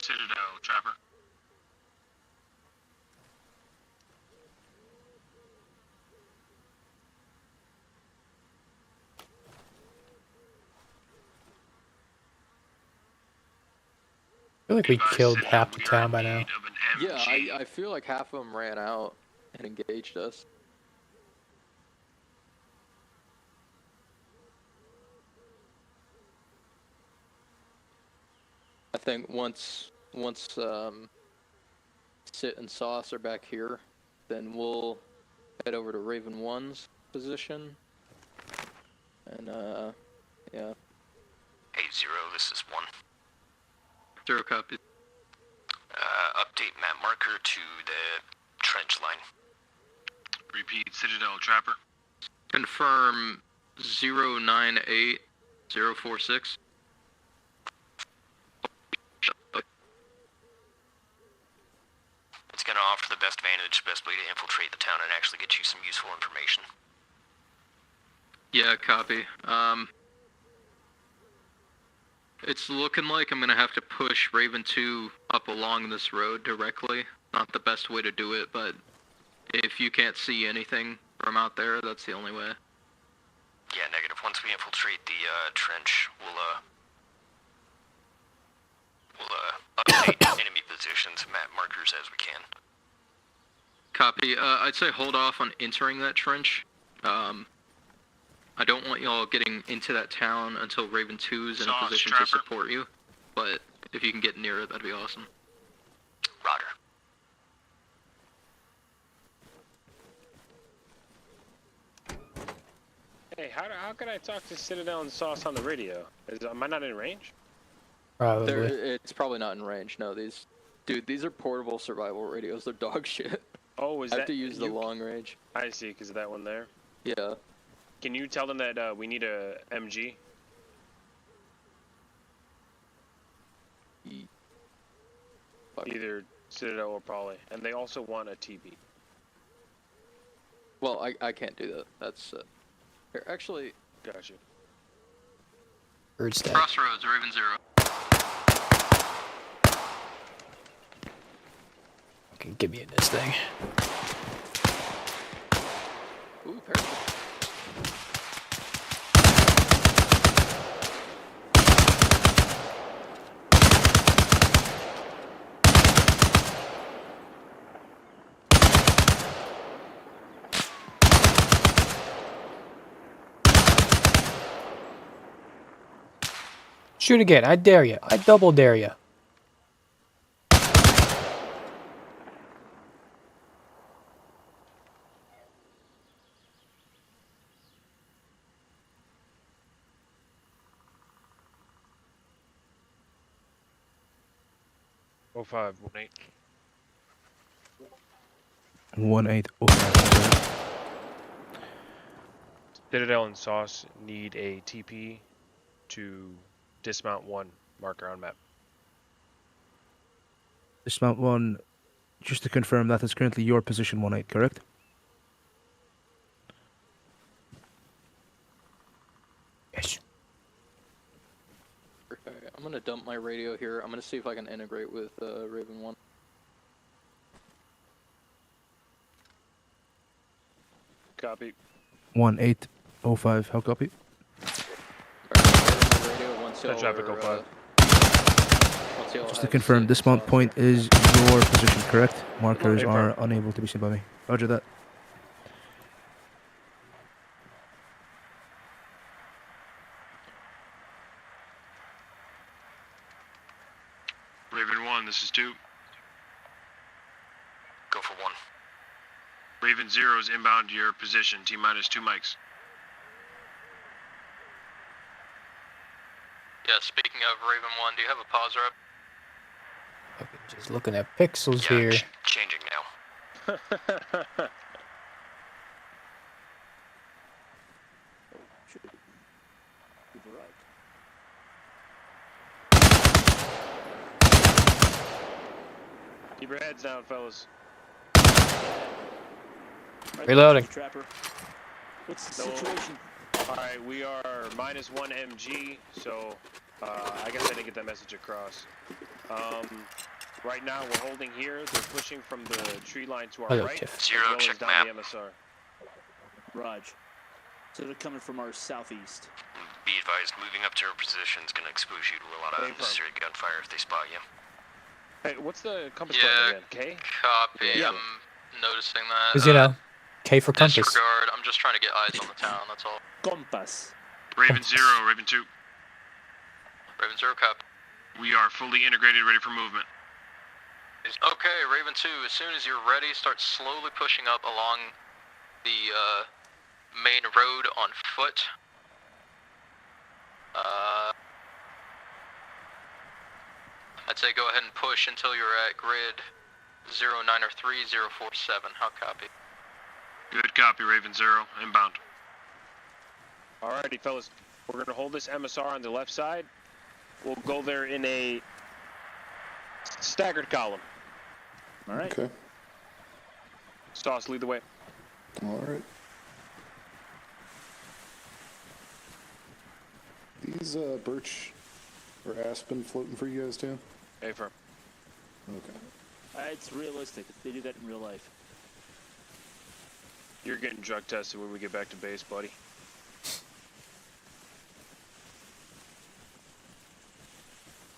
Citadel, Trapper. I feel like we killed half the town by now. Yeah, I feel like half of them ran out and engaged us. I think once Sit and Sauce are back here, then we'll head over to Raven 1's position. And yeah. Hey, 0, this is 1. 0 copy. Update map marker to the trench line. Repeat, Citadel, Trapper. Confirm 098046. It's going to offer the best vantage, best way to infiltrate the town and actually get you some useful information. Yeah, copy. It's looking like I'm gonna have to push Raven 2 up along this road directly. Not the best way to do it, but if you can't see anything from out there, that's the only way. Yeah, negative. Once we infiltrate the trench, we'll update enemy positions, map markers as we can. Copy. I'd say hold off on entering that trench. I don't want y'all getting into that town until Raven 2's in a position to support you, but if you can get near it, that'd be awesome. Roger. Hey, how can I talk to Citadel and Sauce on the radio? Am I not in range? Probably. It's probably not in range. No, these are portable survival radios. They're dog shit. Oh, is I that... have to use the long range. I see, because of that one there. Yeah. Can you tell them that we need a MG? Either Citadel or Poly. And they also want a TB. Well, I can't do that. That's here, actually. Got you. Bird stack. Crossroads, Raven 0. Okay, get me in this thing. Ooh, parachute. Shoot again. I dare you. I double dare you. Oh, 05, 18. 18. Citadel and Sauce need a TP to dismount 1 marker on map. Dismount 1 Just to confirm, that is currently your position 1-8, correct? Yes. Okay, I'm gonna dump my radio here. I'm gonna see if I can integrate with Raven 1. Copy. 1805, how copy? Traffic 05. Just to confirm, dismount point is your position, correct? Markers are unable to be seen by me. Roger that. Raven 1, this is 2. Go for 1. Raven 0 is inbound to your position, T-minus 2 mics. Yeah, speaking of Raven 1, do you have a pause rep? Okay, just looking at pixels Yeah, here. changing now. Keep your heads down, fellas. Reloading. Trapper. What's the situation? Alright, we are -1 MG, so I guess I didn't get that message across. Right now we're holding here. They're pushing from the tree line to our Hello, right, Tiff. as Zero, well as check down map. the MSR. Raj. So they're coming from our southeast. Be advised, moving up to our position is going to expose you to a lot of unnecessary gunfire if they spot you. Hey, what's the compass Yeah, button again? K? copy. Yeah. I'm noticing that. Because, you know, K for compass. Disregard. I'm just trying to get eyes on the town, that's all. Compass. Raven 0, Raven 2. Raven 0, copy. We are fully integrated, ready for movement. Okay, Raven 2, as soon as you're ready, start slowly pushing up along the main road on foot. I'd say go ahead and push until you're at grid 093-047. How copy? Good copy, Raven 0, inbound. Alrighty, fellas. We're going to hold this MSR on the left side. We'll go there in a staggered column. All right. Okay. Sauce, lead the way. All right. These birch or aspen floating for you guys too? Hey, firm. Okay. It's realistic. They do that in real life. You're getting drug tested when we get back to base, buddy.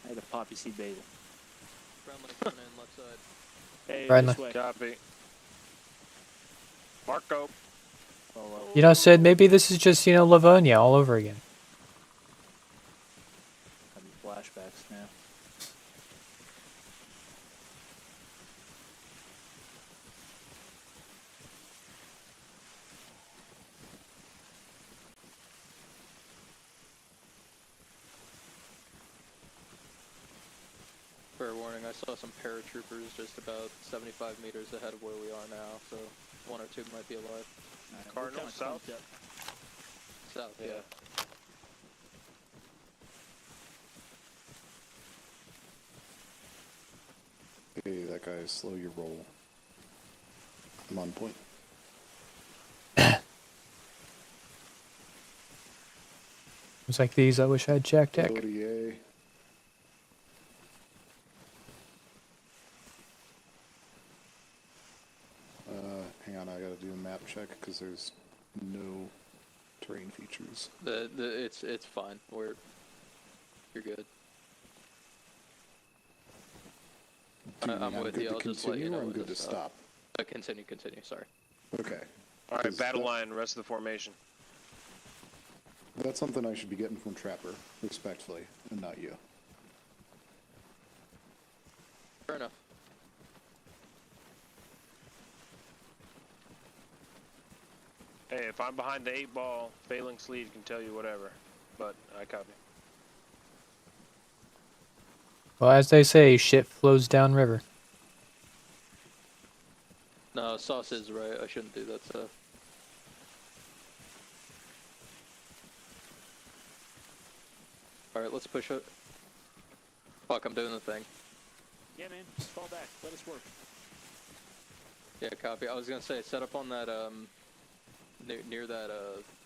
I had a poppy seed bagel. Friendly coming in left side. Hey, Friendly. this way. Copy. Marco. You know, Sid, maybe this is just, you know, Livonia all over again. Having flashbacks now. Fair warning, I saw some paratroopers just about 75 meters ahead of where we are now, so 1 or 2 might be alive. Right, Cardinal, south? South, yeah. Hey, that guy, slow your roll. I'm on point. It's like these, I wish I had Jack Deck. ODA. Hang on, I gotta do a map check because there's no terrain features. It's fine. You're good. Do you mean I'm with good you. to I'll just let you continue know or I'm when good to to stop? Continue. Sorry. Okay. Alright, 'Cause battle that- line, rest of the formation. That's something I should be getting from Trapper, respectfully, and not you. Fair enough. Hey, if I'm behind the 8-ball, failing sleeve can tell you whatever, but I copy. Well, as they say, shit flows downriver. No, Sauce is right. I shouldn't do that stuff. Alright, let's push it. Fuck, I'm doing the thing. Yeah, man. Just fall back. Let us work. Yeah, copy. I was gonna say, set up on that near that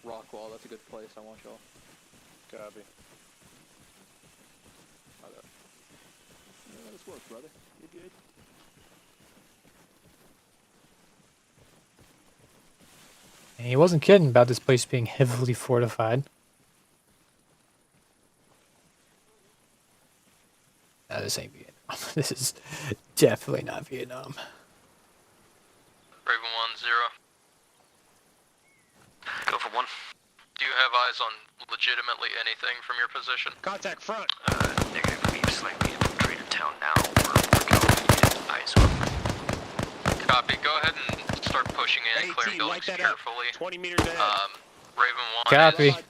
rock wall. That's a good place. I want y'all. Copy. Let us work, brother. You're good. And he wasn't kidding about this place being heavily fortified. No, this ain't Vietnam. This is definitely not Vietnam. Raven 1-0. Go for 1. Do you have eyes on legitimately anything from your position? Contact front. Negative. We've slightly infiltrated town now. We're working on getting eyes on. Copy. Go ahead and start pushing in, clearing light buildings that up. carefully. 20 meters ahead. Raven 1 Copy. is...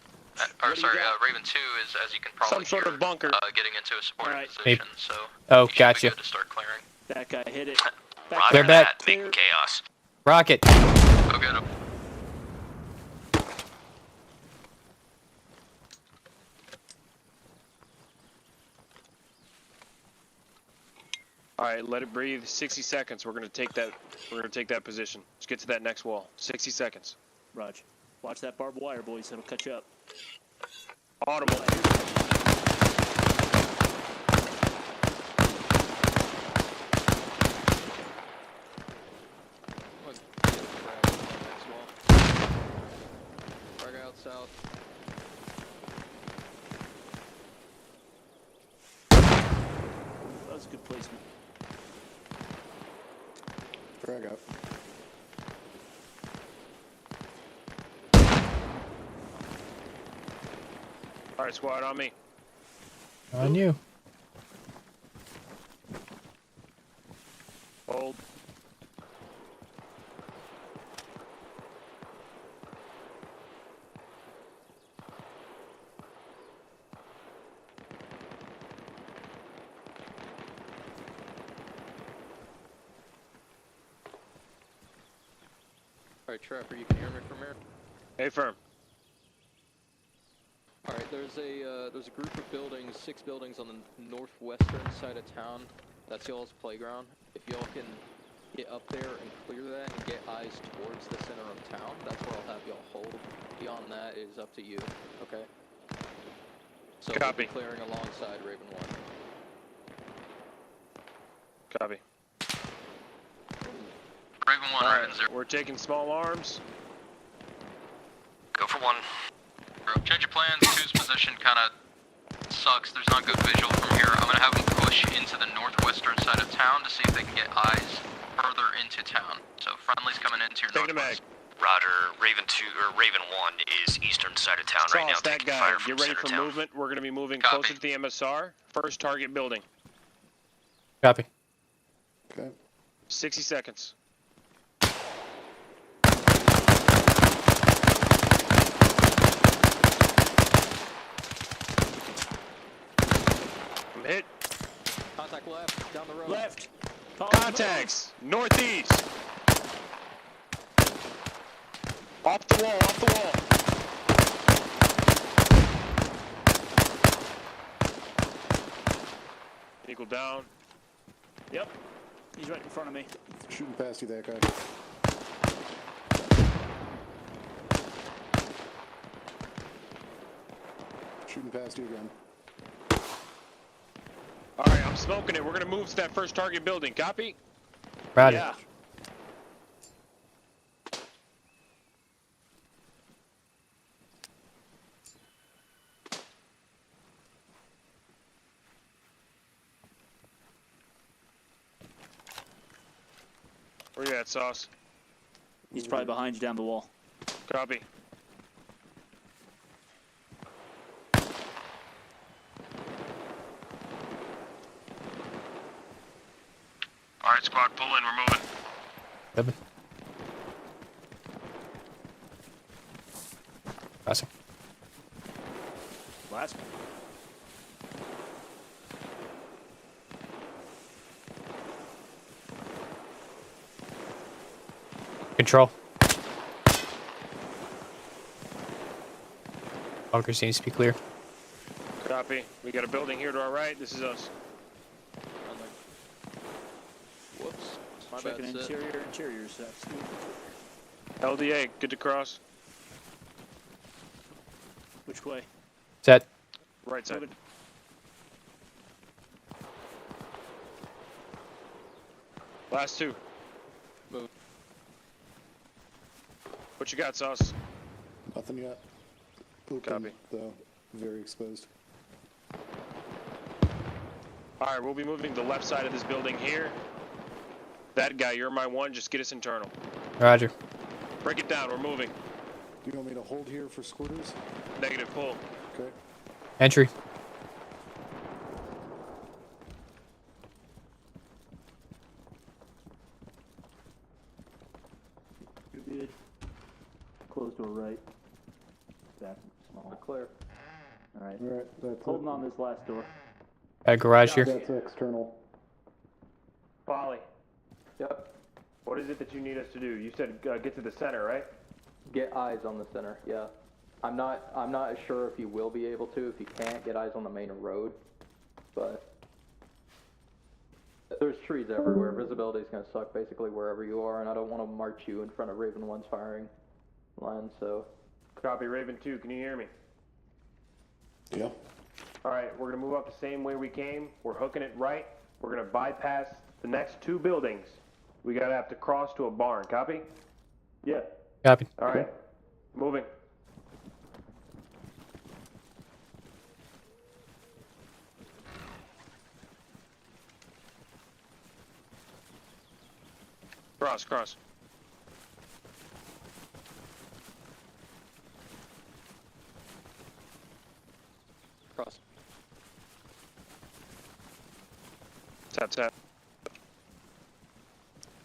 Raven 2 is, as you can probably Some sort hear, of bunker. Getting into a supporting Alright. position, so... Oh, you should gotcha. be good to start clearing. That guy hit it. Roger They're back. that. Making chaos. Rocket. Go get him. All right, let it breathe. 60 seconds. We're gonna take that. We're gonna take that position. Let's get to that next wall. 60 seconds. Raj. Watch that barbed wire, boys. It'll cut you up. Audible. Frag out south. That was a good placement. Frag out. All right, squad, on me. On you. Hold. Alright, Trapper, you can hear me from here? Hey, firm. Alright, there's a group of buildings, 6 buildings on the northwestern side of town. That's y'all's playground. If y'all can get up there and clear that and get eyes towards the center of town, that's where I'll have y'all hold. Beyond that is up to you, okay? So we'll Copy. be clearing alongside Raven 1. Copy. Raven 1, All Raven right, 0. we're taking small arms. Go for 1. Change of plans. 2's position kind of sucks. There's not good visual from here. I'm going to have them push into the northwestern side of town to see if they can get eyes further into town. So friendly's coming into your Taking a northwest. mag. Roger. Raven 2 or Raven 1 is eastern side of town right now. Sauce, that Taking guy. fire from Get ready center for town. movement. We're gonna be moving Copy. closer to the MSR. First target building. Copy. Okay. 60 seconds. I'm hit. Contact left, down the road. Left. Contacts. Northeast. Off the wall, off the wall. Eagle down. Yep. He's right in front of me. Shooting past you, that guy. Shooting past you again. All right, I'm smoking it. We're gonna move to that first target building. Copy? Roger. Yeah. Where you at, Sauce? He's probably behind you down the wall. Copy. All right, squad, pull in. We're moving. Seven. Passing. Last one. Control. Bunker seems to be clear. Copy. We got a building here to our right. This is us. Whoops. Checking That's it. interiors. That's LDA, good to cross. which way? Set. Right side. Moving. Last two. Move. What you got, Sauce? Nothing yet. Open, Copy. though. Very exposed. All right, we'll be moving to the left side of this building here. That guy, you're my one. Just get us internal. Roger. Break it down. We're moving. Do you want me to hold here for squirters? Negative pull. Okay. Entry. You're good. Close door right. Back small. Clear. All right. Alright, that's Holding on this last door. At garage here. That's external. Polly, Yep. what is it that you need us to do? You said get to the center, right? Get eyes on the center. Yeah. I'm not as sure if you will be able to. If you can't, get eyes on the main road. But there's trees everywhere. Visibility's gonna suck basically wherever you are, and I don't want to march you in front of Raven 1's firing line. So. Copy, Raven 2. Can you hear me? Yeah. All right, we're gonna move up the same way we came. We're hooking it right. We're gonna bypass the next two buildings. We gotta have to cross to a barn. Copy? Yeah. Copy. All right. Moving. Cross. Cross. Tap.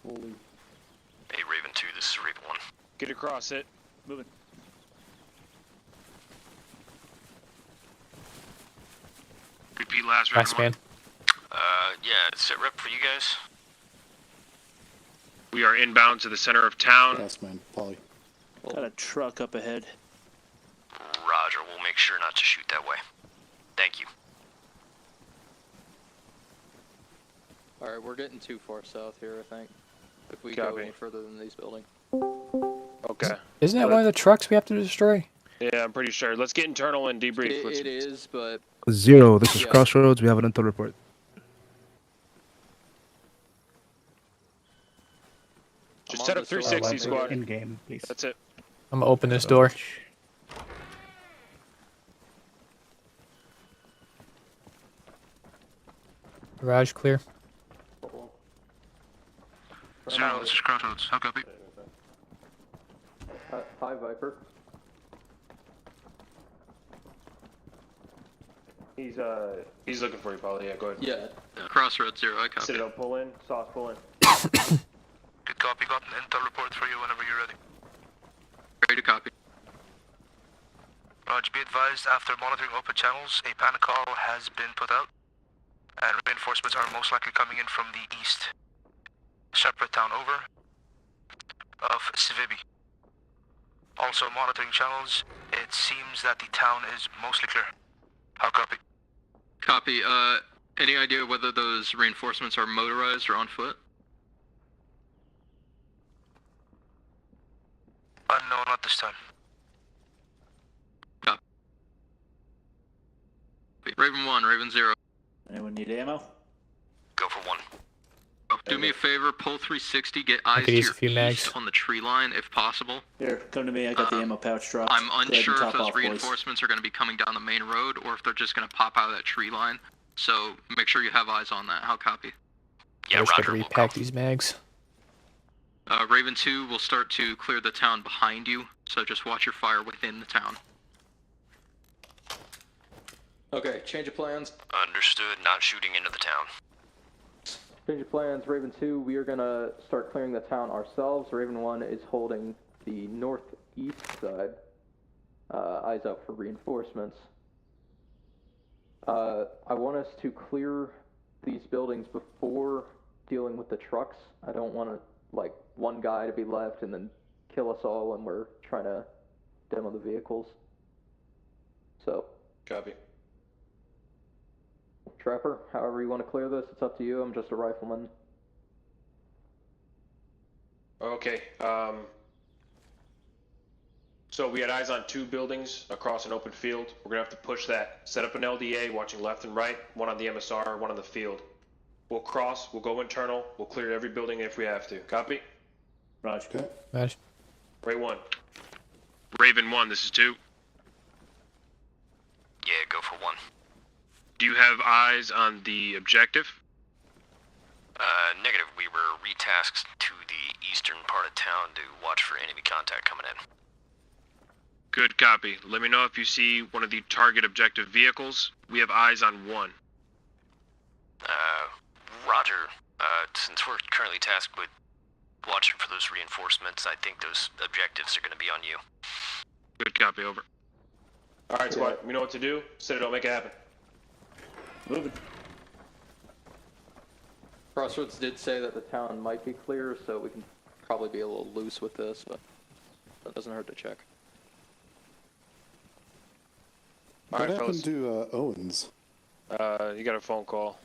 Holy. Hey, Raven 2, this is Raven 1. Get across it. Moving. Repeat last Raven Last man. Yeah, is it rep for you guys? We are inbound to the center of town. Last man, Polly. Got a truck up ahead. Roger, we'll make sure not to shoot that way. Thank you. All right, we're getting too far south here. I think if we Copy. go any further than these buildings. Okay. Isn't that one of the trucks we have to destroy? Yeah, I'm pretty sure. Let's get internal and debrief. It is, but 0, this is Yeah. Crossroads. We have an intel report. Just set up 360 squad. In game, please. That's it. I'm gonna open this door. Garage clear. Zero, this is Crossroads. How copy? Hi, Viper. He's looking for you, Polly. Yeah, go ahead. Yeah. Crossroads 0, I copy. Citadel, pull in. Sauce, pull in. Good copy. Got an intel report for you whenever you're ready. Ready to copy. Roger, be advised, after monitoring open channels, a panic call has been put out, and reinforcements are most likely coming in from the east. Shepherd Town, over. Of Civibi. Also monitoring channels, it seems that the town is mostly clear. How copy? Copy. Any idea whether those reinforcements are motorized or on foot? Unknown at this time. Copy. Raven 1, Raven 0. Anyone need ammo? Go for 1. Do me a favor, pull 360, get eyes could to use your a few east mags. on the tree line if possible. Here, come to me. I got the ammo pouch dropped. I'm Go ahead and unsure if top those off, boys. reinforcements are going to be coming down the main road or if they're just going to pop out of that tree line. So make sure you have eyes on that. How copy? Yeah, I wish I Roger, could we'll repack go. these mags. Raven 2 will start to clear the town behind you, so just watch your fire within the town. Okay, change of plans. Understood, not shooting into the town. Change of plans. Raven 2, we are gonna start clearing the town ourselves. Raven 1 is holding the northeast side. Eyes out for reinforcements. I want us to clear these buildings before dealing with the trucks. I don't want to, like, one guy to be left and then kill us all when we're trying to demo the vehicles. So. Copy. Trapper, however you want to clear this, it's up to you. I'm just a rifleman. Okay. So we had eyes on 2 buildings across an open field. We're gonna have to push that. Set up an LDA, watching left and right. One on the MSR, one on the field. We'll cross. We'll go internal. We'll clear every building if we have to. Copy? Roger. Okay. Roger. Ray 1. Raven 1. This is 2. Yeah, go for 1. Do you have eyes on the objective? Negative. We were retasked to the eastern part of town to watch for enemy contact coming in. Good copy. Let me know if you see one of the target objective vehicles. We have eyes on 1. Roger. Since we're currently tasked with watching for those reinforcements, I think those objectives are going to be on you. Good copy, over. Alright, squad. We know what to do. Citadel, make it happen. Moving. Crossroads did say that the town might be clear, so we can probably be a little loose with this, but that doesn't hurt to check. What Alright, happened fellas. to Owens? You got a phone call.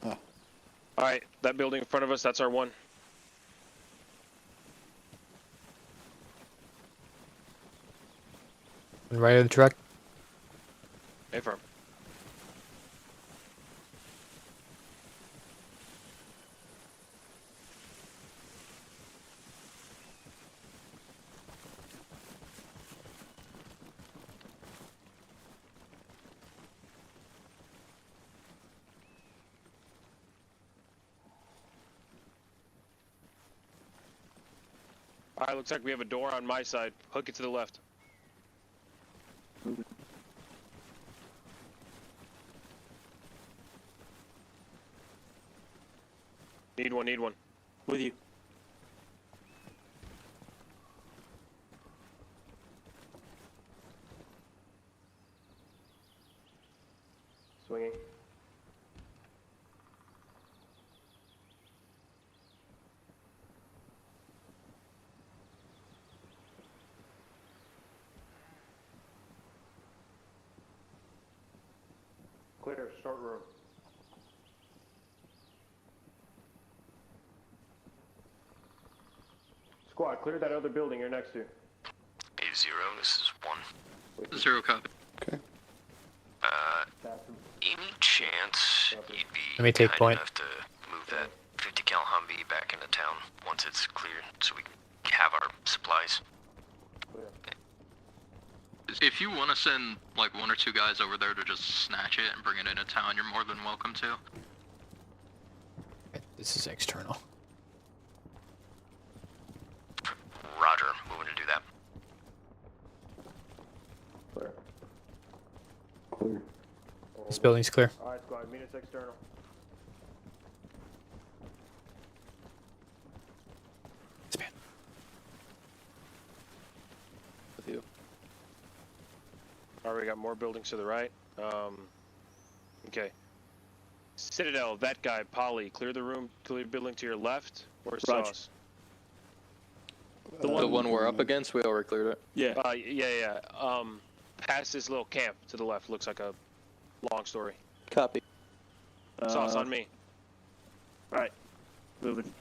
Ah. Alright, that building in front of us, that's our 1. Right of the truck. Hey, firm. Alright, looks like we have a door on my side. Hook it to the left. Need one, need one. With you. Swinging. Clear, short room. Squad, clear that other building you're next to. A0, this is 1. 0 copy. Okay. Any chance you'd be Let me take kind point. enough to move that 50 cal Humvee back into town once it's cleared so we can have our supplies? If you want to send like 1 or 2 guys over there to just snatch it and bring it into town, you're more than welcome to. This is external. Roger, moving to do that. Clear. Clear. This building's clear. Alright, squad, meet us external. Expand. With you. Alright, we got more buildings to the right. Okay. Citadel, that guy, Polly, clear the room, clear the building to your left. Where's Roger. Sauce? The one we're up against, we already cleared it. Yeah. Yeah. Past this little camp to the left. Looks like a long story. Copy. Sauce on me. Alright. Moving.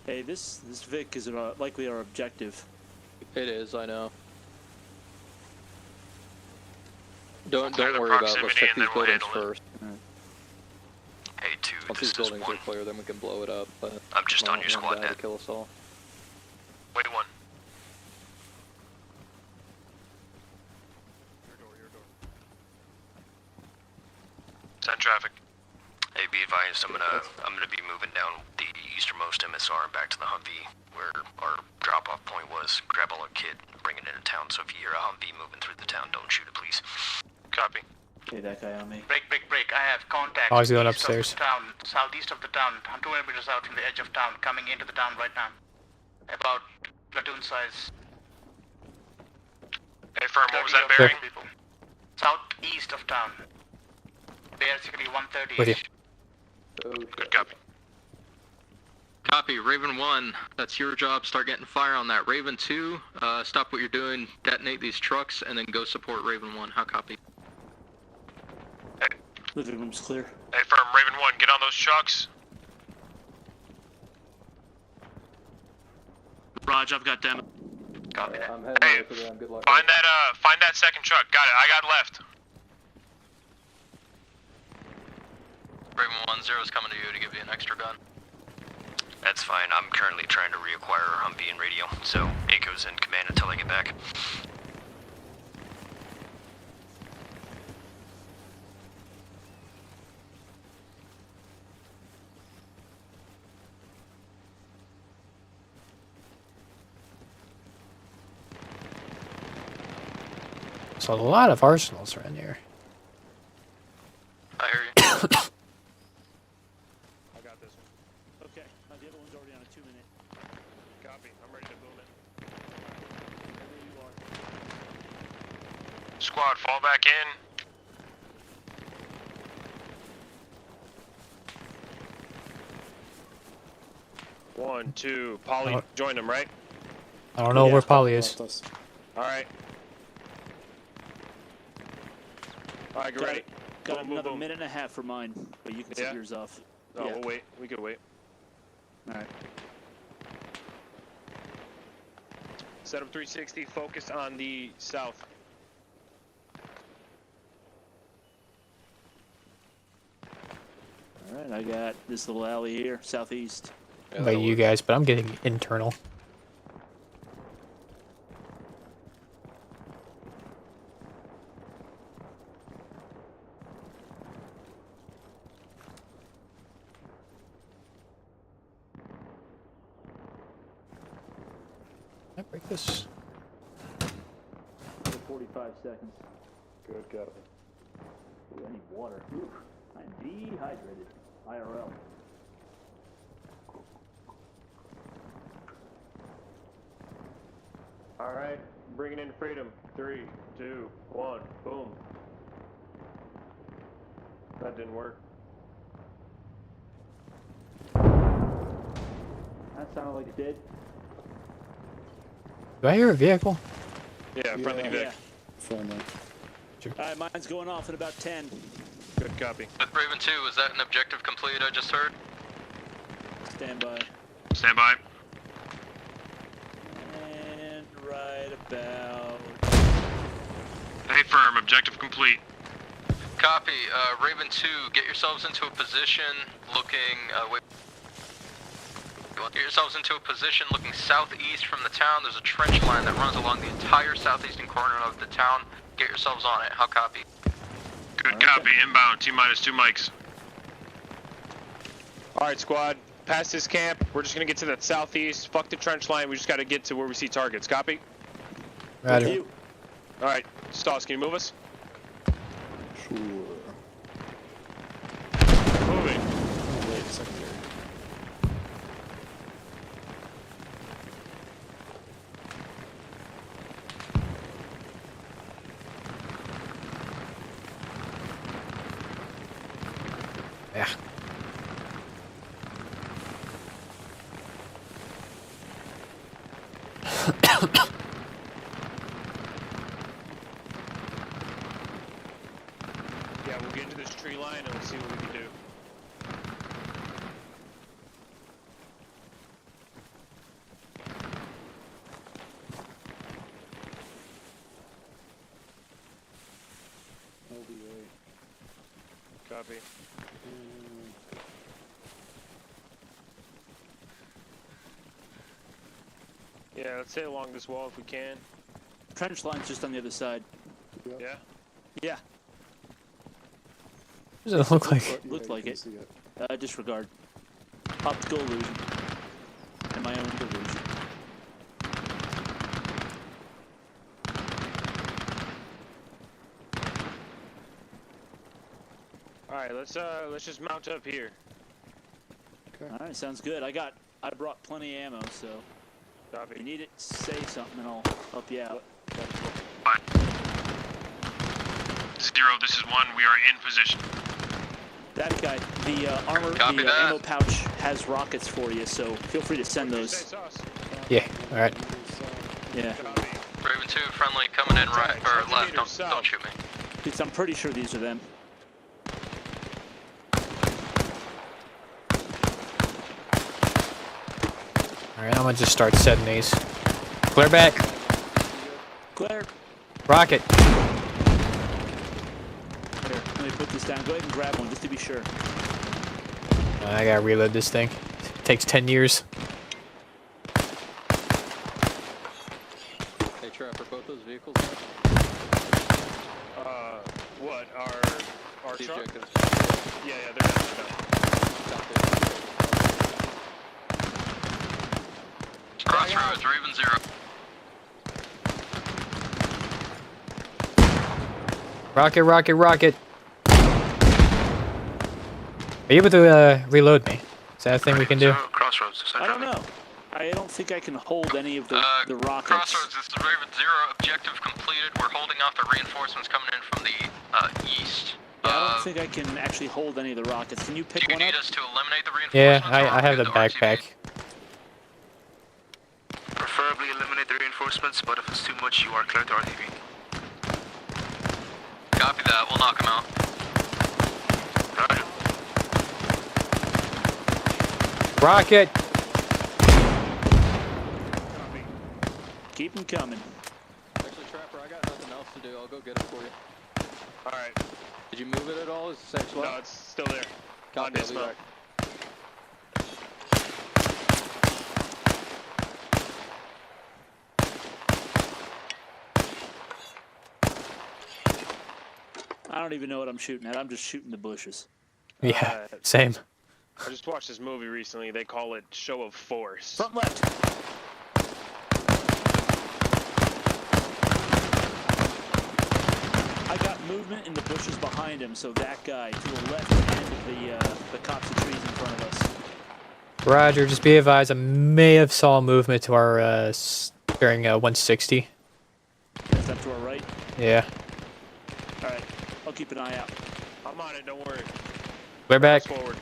Hey, this Vic is likely our objective. It is, I know. Don't Clear the worry about it. Let's proximity check and these then we'll buildings handle it. first. A2, Once this these is buildings 1. are clear, then we can blow it up. But I'm just I on don't your want squad that to net. kill us all. Wait 1. Send traffic. Hey, be advised, I'm gonna be moving down the easternmost MSR and back to the Humvee where our drop-off point was. Grab all our kit, bring it into town. So if you hear a Humvee moving through the town, don't shoot it, please. Copy. Okay, that guy on me. Break. I have contact. Oh, he's going east of upstairs. the town, southeast of the town, 200 meters out from the edge of town, coming into the town right now. About platoon size. Hey, firm, what was that 30 bearing? people. Southeast of town. Basically 130. With you. Oh, Good copy. Copy, Raven 1, that's your job. Start getting fire on that. Raven 2, stop what you're doing, detonate these trucks, and then go support Raven 1. How copy? Hey. Living room's clear. Hey, firm, Raven 1, get on those trucks. Raj, I've got demo. Copy that. Hey, find that second truck. Got it, I got left. Raven 1, Zero's coming to you to give you an extra gun. That's fine. I'm currently trying to reacquire our Humvee and radio, so Aiko's in command until I get back. So a lot of arsenals around here. I hear you. I got this one. Okay, the other one's already on a 2-minute. Copy, I'm ready to boom it. Where you are. Squad, fall back in. One, two, Polly, join them, right? I don't know where Polly is. Alright. Alright, get ready. Got another minute and a half for mine, but you can set yours off. No, we'll wait. We could wait. Alright. Setup 360, focus on the south. Alright, I got this little alley here, southeast. By you guys, but I'm getting internal. Can I break this? 45 seconds. Good, got it. Ooh, I need water. Ooh, I'm dehydrated. IRL. Alright, bringing in freedom. 3, 2, 1, boom. That didn't work. That sounded like it did. Do I hear a vehicle? Yeah, friendly Vic. Friendly. Alright, mine's going off in about 10. Good copy. With Raven 2, is that an objective complete I just heard? Stand by. Stand by. And right about... Hey, firm, objective complete. Copy, Raven 2, get yourselves into a position looking, get yourselves into a position looking southeast from the town. There's a trench line that runs along the entire southeastern corner of the town. Get yourselves on it. How copy? Good copy. Inbound. T-minus 2 mics. Alright, squad. Past this camp, we're just gonna get to that southeast. Fuck the trench line. We just gotta get to where we see targets. Copy? Roger. Alright, Stoss, can you move us? Sure. Moving. Oh, wait, secondary. Yeah. Yeah, we'll get into this tree line and we'll see what we can do. Copy. Yeah, let's stay along this wall if we can. Trench line's just on the other side. Yeah? Yeah. What does it look like? Looked like it. Disregard. Optical illusion. And my own delusion. Alright, let's just mount up here. Alright, sounds good. I brought plenty of ammo, so Copy. if you need it, say something and I'll help you out. Zero, this is 1. We are in position. That guy, the armor, Copy the that. ammo pouch has rockets for you, so feel free to send those. Yeah. All right. Yeah. Raven 2, friendly coming in right or left. Don't shoot me. Because I'm pretty sure these are them. All right. I'm gonna just start setting these. Clear back. Claire. Rocket. Here, let me put this down. Go ahead and grab one just to be sure. I gotta reload this thing. It takes 10 years. Hey, Trapper, both those vehicles. What? Our The truck? objectives. Yeah, they're done. Crossroads, Raven 0. Rocket, rocket, rocket. Are you able to reload me? Is that a thing we can do? Crossroads. I don't know. I don't think I can hold any of the rockets. Crossroads, this is Raven 0. Objective completed. We're holding off the reinforcements coming in from the east. Yeah, I don't think I can actually hold any of the rockets. Can you pick Do you one up? need us to eliminate the Yeah, reinforcements? I have the backpack. Preferably eliminate the reinforcements, but if it's too much, you are clear to RTV. Copy that. We'll knock them out. Rocket! Keep them coming. Actually, Trapper, I got nothing else to do. I'll go get it for you. Alright. Did you move it at all? Is it the same spot? No, it's still there. Copy, I'll be back. I don't even know what I'm shooting at. I'm just shooting the bushes. Yeah, same. I just watched this movie recently. They call it Show of Force. Front left. I got movement in the bushes behind him, so that guy to the left end of the copse of trees in front of us. Roger, just be advised, I may have saw movement to our bearing 160. Left up to our right. Yeah. Alright, I'll keep an eye out. I'm on it, don't worry. We're back. Forward.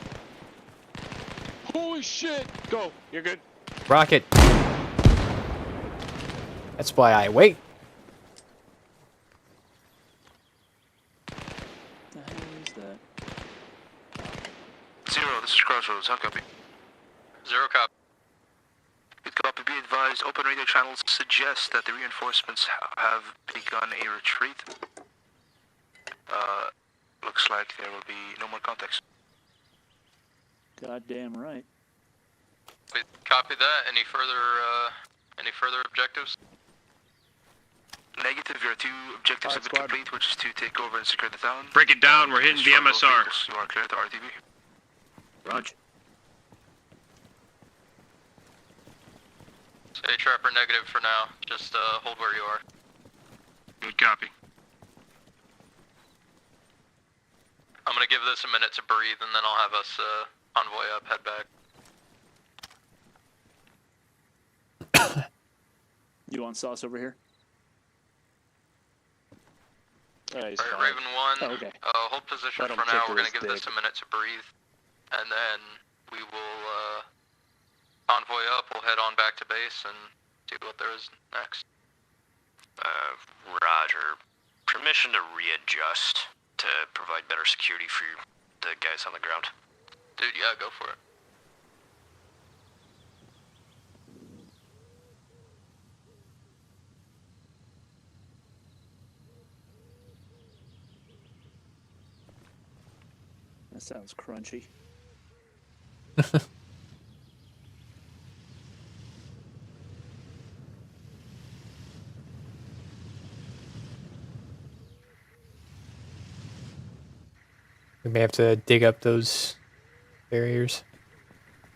Holy shit! Go! You're good. Rocket. That's why I wait. The hell is that? 0, this is Crossroads. How copy? 0 copy. Good copy. Be advised, open radio channels suggest that the reinforcements have begun a retreat. Looks like there will be no more contacts. Goddamn right. Copy that. Any further objectives? Negative, your 2 objectives have been complete, which is to take over and secure the town. Break it down, we're hitting the MSR. You are clear to RTV. Roger. Say Trapper, negative for now. Just hold where you are. Good copy. I'm gonna give this a minute to breathe, and then I'll have us convoy up, head back. You want sauce over here? Alright, Raven 1, Oh, okay. Hold position Let him for now. We're tickle gonna his give this dick. a minute to breathe, and then we will convoy up. We'll head on back to base and see what there is next. Roger. Permission to readjust to provide better security for the guys on the ground. Dude, yeah, go for it. That sounds crunchy. We may have to dig up those barriers.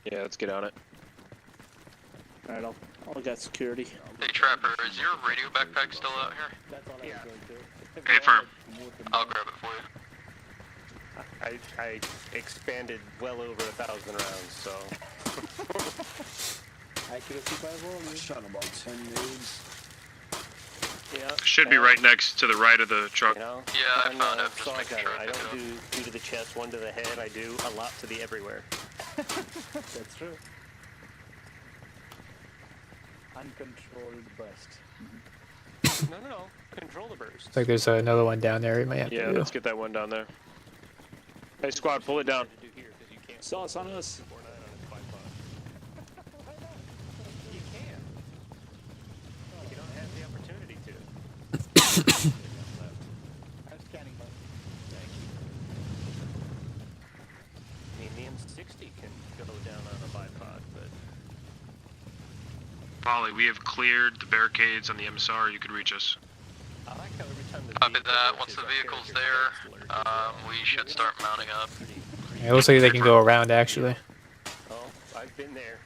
Yeah, let's get on it. Alright, I'll get security. Hey, Trapper, is your radio backpack still out here? Yeah. Confirm. I'll grab it for you. I expanded well over 1,000 rounds, so. Accuracy by volume. Shot about 10 moves. Yeah. Should be right next to the right of the truck. You know? Yeah, I found it. Just Sorry, making sure I I picked don't it up. do 2 to the chest, 1 to the head. I do a lot to the everywhere. That's true. Uncontrolled burst. No. Control the burst. Looks like there's another one down there. We might have Yeah, to do. let's get that one down there. Hey, squad, pull it down. Sauce on us. You can. You don't have the opportunity to. I'm scanning bud. Thank you. I mean, the M60 can go down on a bipod, but... Polly, we have cleared the barricades on the MSR. You could reach us. I like how every time the Copy vehicle that. lurches, Once the our vehicle's character there, starts to we should start mounting up. It looks like they can go around actually. Oh, I've been there.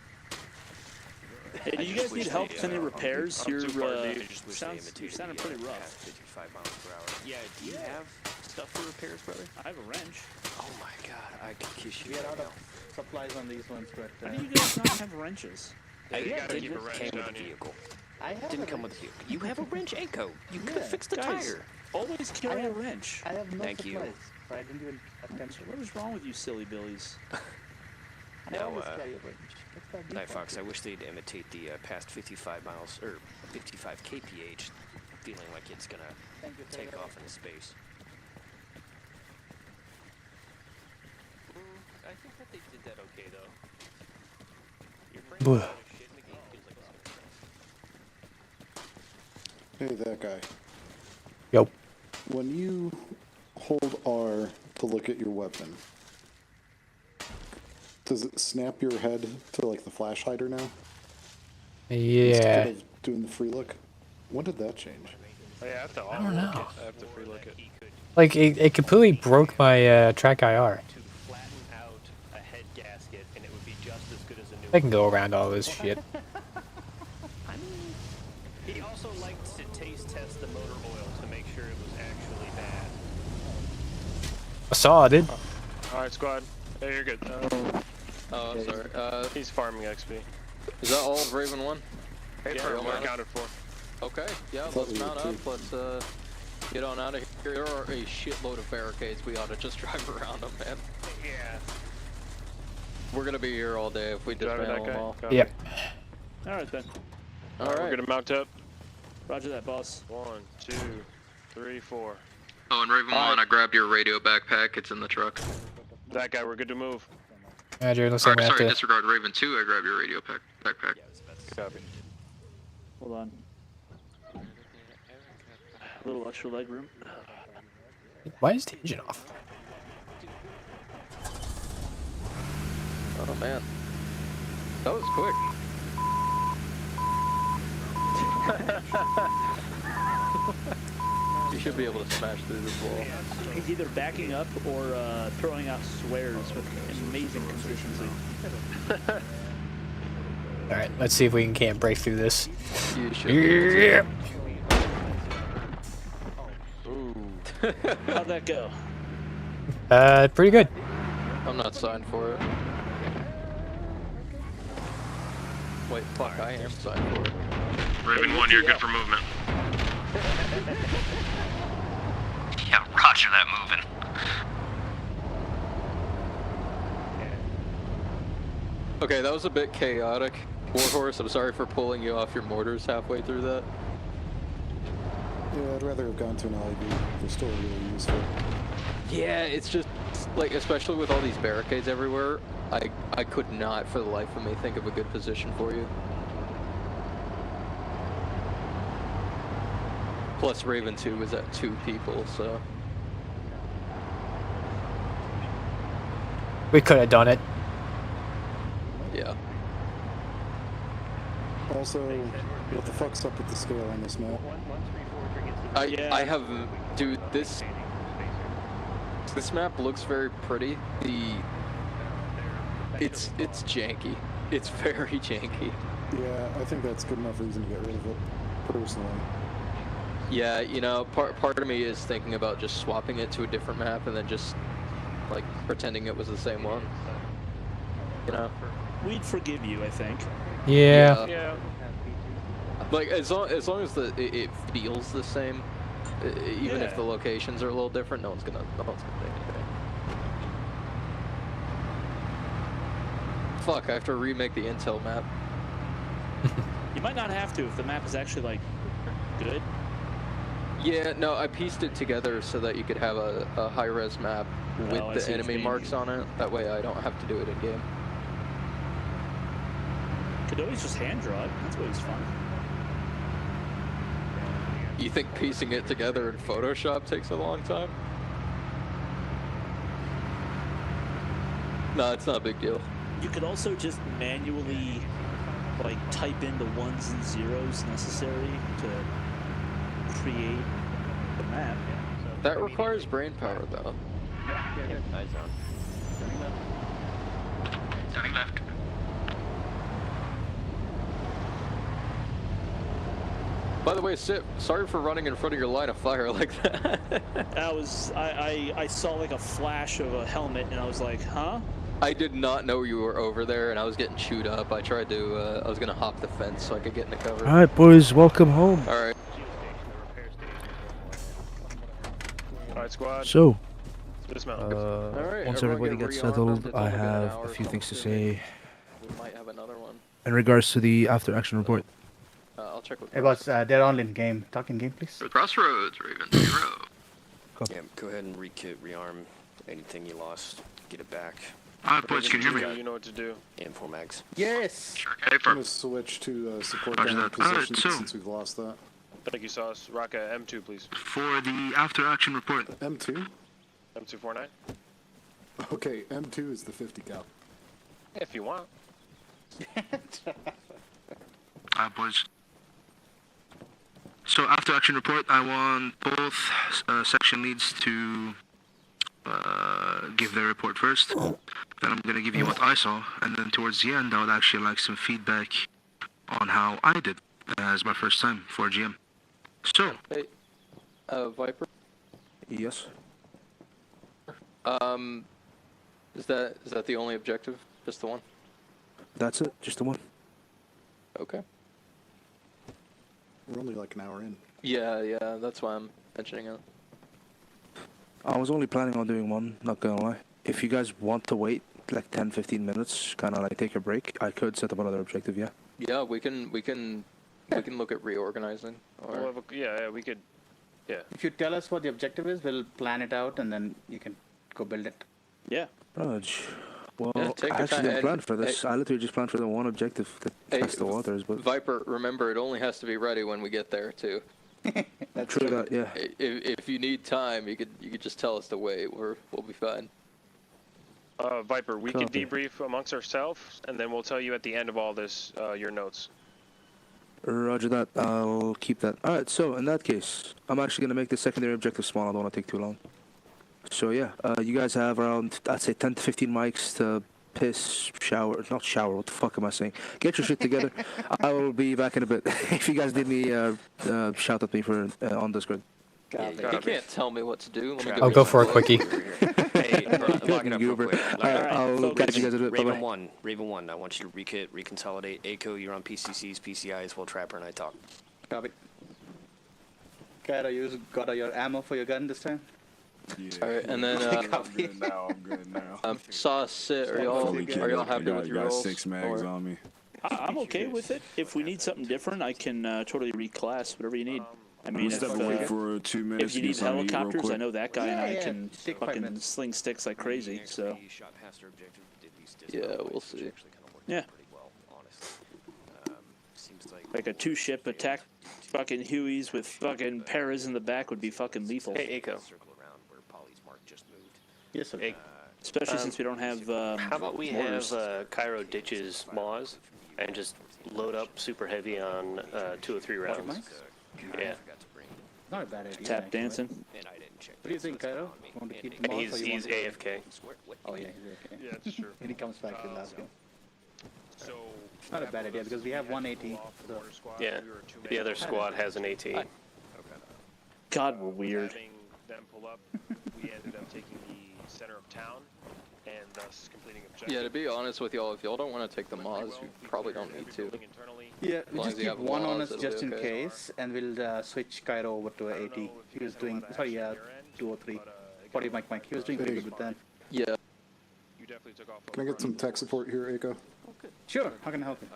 Hey, do you guys need help with any repairs? You're sounding pretty rough. 55 miles per hour. Yeah, do you have stuff for repairs, brother? I have a wrench. Oh my god, I could kiss you We are right out now. of supplies on these ones, but How do you guys not have wrenches? I you gotta did keep a wrench came with on a you. vehicle. I have Didn't a come with a wrench. vehicle. You have a wrench, Echo. You could have Yeah, fixed the guys. tire. Always carry a wrench. I have no Thank you. supplies. So I didn't even attention. What is wrong with you silly billies? I No, always carry a wrench. What's that Night default? Fox, I wish they'd imitate the past 55 miles, or 55 kph, feeling like it's gonna Thank you, take sir. off into space. I think that they did that okay, though. Your brain Bleh. shit in the game feels like it's Hey, that guy. Yo. When you hold R to look at your weapon, does it snap your head to like the flash hider now? Yeah. Instead of doing the free look? When did that change? Oh, yeah, I have to I don't know. I have to free look it. Like it completely broke my track IR. to flatten out a head gasket, and it would be just as good as a new I can go around all this shit. I mean, he also liked to taste test the motor oil to make sure it was actually bad. I saw it, dude. Alright, squad. Hey, you're good. Oh, I'm sorry. He's farming XP. Is that all of Raven 1? Yeah, we're we're mounted. accounted for. Okay, yeah, thought let's we were mount too. up. Let's get on out of here. There are a shitload of barricades. We ought to just drive around them, man. Yeah. We're gonna be here all day if we Driving dismantle that them guy. all. Copy. Yep. All right, then. All We're right. gonna mount up. Roger that, boss. 1, 2, 3, 4. Oh, and Raven 1, I grabbed your radio backpack. It's in the truck. That guy, we're good to move. Roger, looks like Or, we have sorry, to. disregard Raven 2. I grabbed your radio backpack. Copy. Hold on. A little extra leg room. Why is the engine off? Oh man, that was quick. You should be able to smash through this wall. He's either backing up or throwing out swears with amazing consistency. All right, let's see if we can't break through this. You should. Yeah. Ooh. How'd that go? Pretty good. I'm not signed for it. Wait, fuck, I am signed for it. Raven 1, you're good for movement. Yeah, roger that moving. Okay, that was a bit chaotic. Warhorse, I'm sorry for pulling you off your mortars halfway through that. Yeah, I'd rather have gone to an LED. They're still really useful. Yeah, it's just, like, especially with all these barricades everywhere, I could not for the life of me think of a good position for you. Plus Raven 2 was at 2 people, so... We could have done it. Yeah. Also, what the fuck's up with the scale on this map? I have, dude, this map looks very pretty. It's janky. It's very janky. Yeah, I think that's good enough reason to get rid of it, personally. Yeah, you know, part of me is thinking about just swapping it to a different map and then just, like, pretending it was the same one. You know? We'd forgive you, I think. Yeah. Yeah. Like as long as it feels the same, even if the locations are a little different, no one's gonna take anything. Fuck! I have to remake the intel map. You might not have to if the map is actually like good. Yeah, no, I pieced it together so that you could have a high-res map with the enemy marks on it. That way I don't have to do it in-game. Could always just hand draw it. That's always fun. You think piecing it together in Photoshop takes a long time? No, it's not a big deal. You could also just manually like type in the ones and zeros necessary to create the map. That requires brain power, though. Eyes on. Turning left. By the way, Sip, sorry for running in front of your line of fire like that. I saw like a flash of a helmet and I was like, huh? I did not know you were over there, and I was getting chewed up. I tried to, I was gonna hop the fence so I could get into cover. Alright, boys, welcome home. Alright. Alright, squad. So, Dismount. once everybody gets settled, I have a few things to say We might have another one. in regards to the after-action report. I'll check with Hey boss, they're all in game. Talk in game, please. Crossroads, Raven 0. Yeah, go ahead and rekit, rearm anything you lost, get it back. Alright, boys, can you hear me? You know what to do. And 4 mags. Yes. Okay, I'm gonna switch to support Roger down that. position So- since we've lost that. Thank you, Sauce. Rock a M2, please. For the after-action report. M2? M249? Okay, M2 is the 50 cal. If you want. Alright, boys. So after action report, I want both section leads to give their report first. Then I'm gonna give you what I saw, and then towards the end, I would actually like some feedback on how I did as my first time for GM. So, Hey, Viper. Yes. Is that the only objective? Just the one? That's it, just the one. Okay. We're only like an hour in. Yeah, that's why I'm mentioning it. I was only planning on doing one, not gonna lie. If you guys want to wait like 10-15 minutes, kind of like take a break, I could set up another objective, yeah. Yeah, we can look at reorganizing. Or We'll have yeah, we could. Yeah. If you tell us what the objective is, we'll plan it out and then you can go build it. Yeah. Raj, well, Yeah, take I your actually time, didn't plan and- for this. I literally just planned for the one objective that test the waters, but... Viper, remember, it only has to be ready when we get there, too. That's True that, yeah. If you need time, you could just tell us to wait. We'll be fine. Viper, we can Copy. debrief amongst ourselves, and then we'll tell you at the end of all this your notes. Roger that. I'll keep that. Alright, so in that case, I'm actually going to make the secondary objective small. I don't want to take too long. So yeah, you guys have around, I'd say 10 to 15 mics to piss, shower, not shower, what the fuck am I saying? Get your shit together. I will be back in a bit. If you guys need me, shout at me for on Discord. You can't tell me what to do. Let me I'll go for a quickie. Hey, lock it up real Uber. quick. Lock it Alright, up. I'll Focus. catch you guys in a bit. Raven Bye-bye. 1, Raven 1, I want you to rekit, reconsolidate. Aiko, you're on PCCs, PCIs, while Trapper and I talk. Copy. Kara, you got your ammo for your gun this time? Yeah. Alright, and then I'm good now. I'm good now. Sauce, Sit, are y'all happy with your got rolls? 6 mags Or- on me. I'm okay with it. If we need something different, I can totally reclass whatever you need. I I'm mean, gonna step away for 2 minutes. if you get need something to eat real helicopters, quick. I know that guy and I Yeah, can take 5 fucking minutes. sling sticks like crazy. So You shot past our objective, did these Yeah, we'll see. actually kind of worked Yeah. out pretty well, honestly. Seems like a 2-ship attack, fucking Hueys with fucking paras in the back would be fucking lethal. Hey, Aiko. circle around where Polly's mark just moved. Yes, sir. Hey, Especially since we don't have. how about we mortars. have Cairo ditches Moz and just load up super heavy on 203 rounds? Yeah. Not a bad idea. Tap actually. dancing. And I didn't check. What do you think, Cairo? Want to keep him off, or you He's want to- AFK. Oh yeah, he's okay. Yeah, that's true. When he comes back, we'll ask him. So. Not a bad idea because we have 180. So. Yeah. The other squad has an AT. God, we're weird. Having them pull up, we ended up taking the center of town, and thus completing objective. Yeah, to be honest with y'all, if y'all don't want to take the mods, we probably don't need to. Yeah, As we long just as you keep have one on mods, us it'll be just in okay. case, and we'll switch Cairo over to a AT. He was doing, sorry, 203. 40 Mike. He was doing pretty good with that. Yeah. You definitely took off. Can I get some tech support here, Eiko? Sure, how can I help you?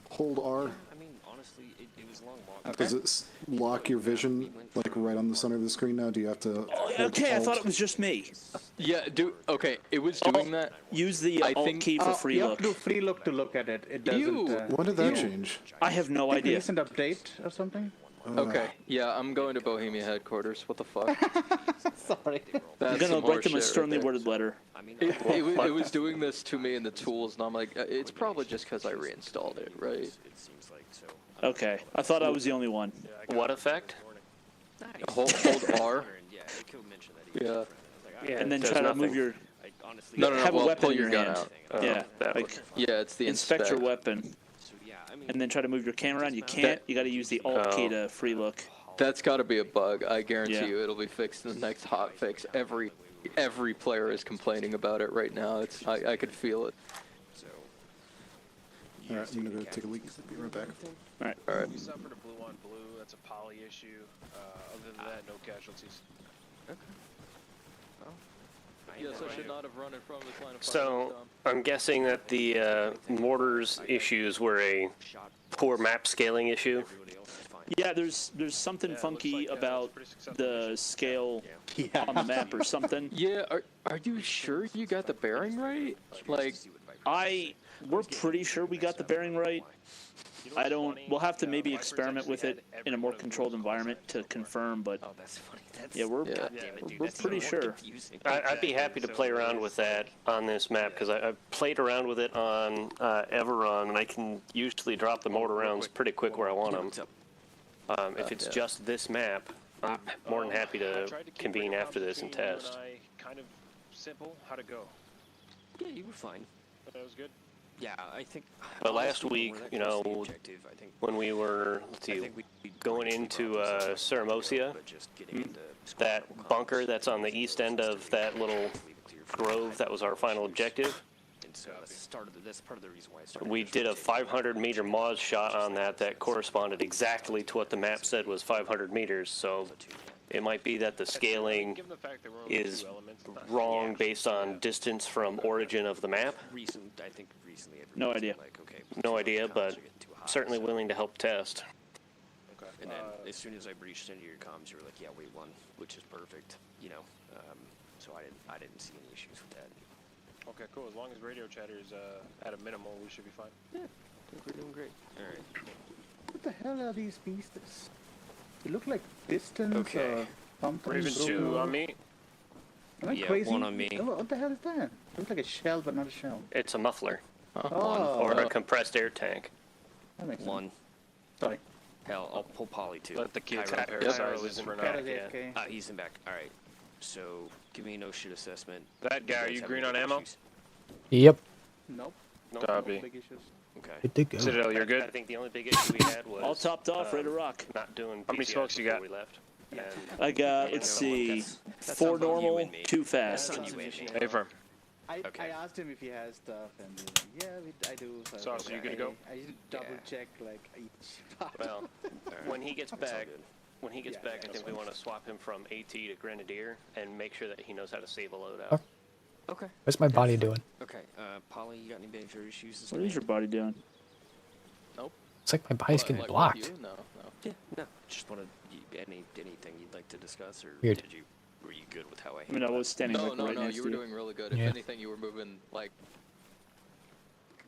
Hold R. I mean, honestly, it was a long walk. Okay. Does it lock your vision, like, right on the center of the screen now? Do you have to... Okay, I thought it was just me. Yeah, okay, it was doing that. Use the Alt key for free you look. have to do free look to look at it. It doesn't... When did that change? I have no idea. Recent update or something? Okay, yeah, I'm going to Bohemia headquarters. What the fuck? Sorry. That's I'm gonna some write them a horseshit sternly right there. worded letter. It was doing this to me in the tools, and I'm like, it's probably just because I reinstalled it, right? Okay, I thought I was the only one. What effect? Hold R. Yeah. And then does try to nothing. move your. No, have a well, weapon pull in your gun hand. out. Yeah, that like would- yeah, it's the inspect your inspect. weapon. And then try to move your camera around. You can't. You got to use the Alt key to free look. That's got to be a bug. I guarantee Yeah. you, it'll be fixed in the next hot fix. Every player is complaining about it right now. I could feel it. Alright, I'm gonna go take a leak. Be right back. All right. We suffered a blue on blue. That's a poly issue. Other than that, no casualties. Yes, I should not have run in front of this line of fire. So, I'm guessing that the mortar's issues were a poor map scaling issue. Yeah, there's something funky about the scale on the map or something. Yeah, are you sure you got the bearing right? Like, we're pretty sure we got the bearing right. We'll have to maybe experiment with it in a more controlled environment to confirm, but yeah, we're pretty sure. I'd be happy to play around with that on this map, because I've played around with it on Everon, and I can usually drop the mortar rounds pretty quick where I want them. If it's just this map, I'm more than happy to convene after this and test. Kind of simple. How'd it go? Yeah, you were fine. That was good. Yeah, I think. But last week, you know, when we were, going into Ceramosia, that bunker that's on the east end of that little grove, that was our final objective. That's part of the reason why I started. We did a 500-meter Moz shot on that corresponded exactly to what the map said was 500 meters, so it might be that the scaling is wrong based on distance from origin of the map. I think recently. No idea. No idea, but certainly willing to help test. And then as soon as I breached into your comms, you were like, "Yeah, we won," which is perfect, you know. So I didn't see any issues with that. Okay, cool. As long as radio chatter is at a minimal, we should be fine. Yeah, I think we're doing great. All right. What the hell are these beasts? They look like pistons Okay. or something. Raven 2 on me. Am I Yeah, crazy? one on me. What the hell is that? It looks like a shell, but not a shell. It's a muffler. Oh. Or a compressed air tank. That makes One. sense. Sorry. Hell, I'll pull Poly too. Let the kid Cairo. tap Yep. Cairo isn't for now. Cairo's AFK. He's in back. All right. So give me a no shit assessment. That guy, are guys you have green any on ammo? issues? Yep. Nope. Copy. No big issues. Okay. Good to go. Citadel, you're I good? think the only big issue we had was All topped off, ready to rock. not doing How many PCI smokes you before got? we left. And I got, let's see, 4 normal, 2 fast. Hey, firm. I asked him if he has stuff, and he was like, yeah, I do. So, I was you like, good to go? I usually double check like each part. Well, when he gets That's all back, good. I think we want to swap him from AT to Grenadier and make sure that he knows how to save a loadout. Okay. What's my body doing? Okay. Poly, you got any major issues? This What is your body doing? Nope. It's like my body's getting blocked. You? No. Yeah. No. Just wanted anything you'd like to discuss, or Weird. were you good with how I? I mean, I was standing No, like no, right no. next You to were you. doing really good. Yeah. If anything, you were moving like.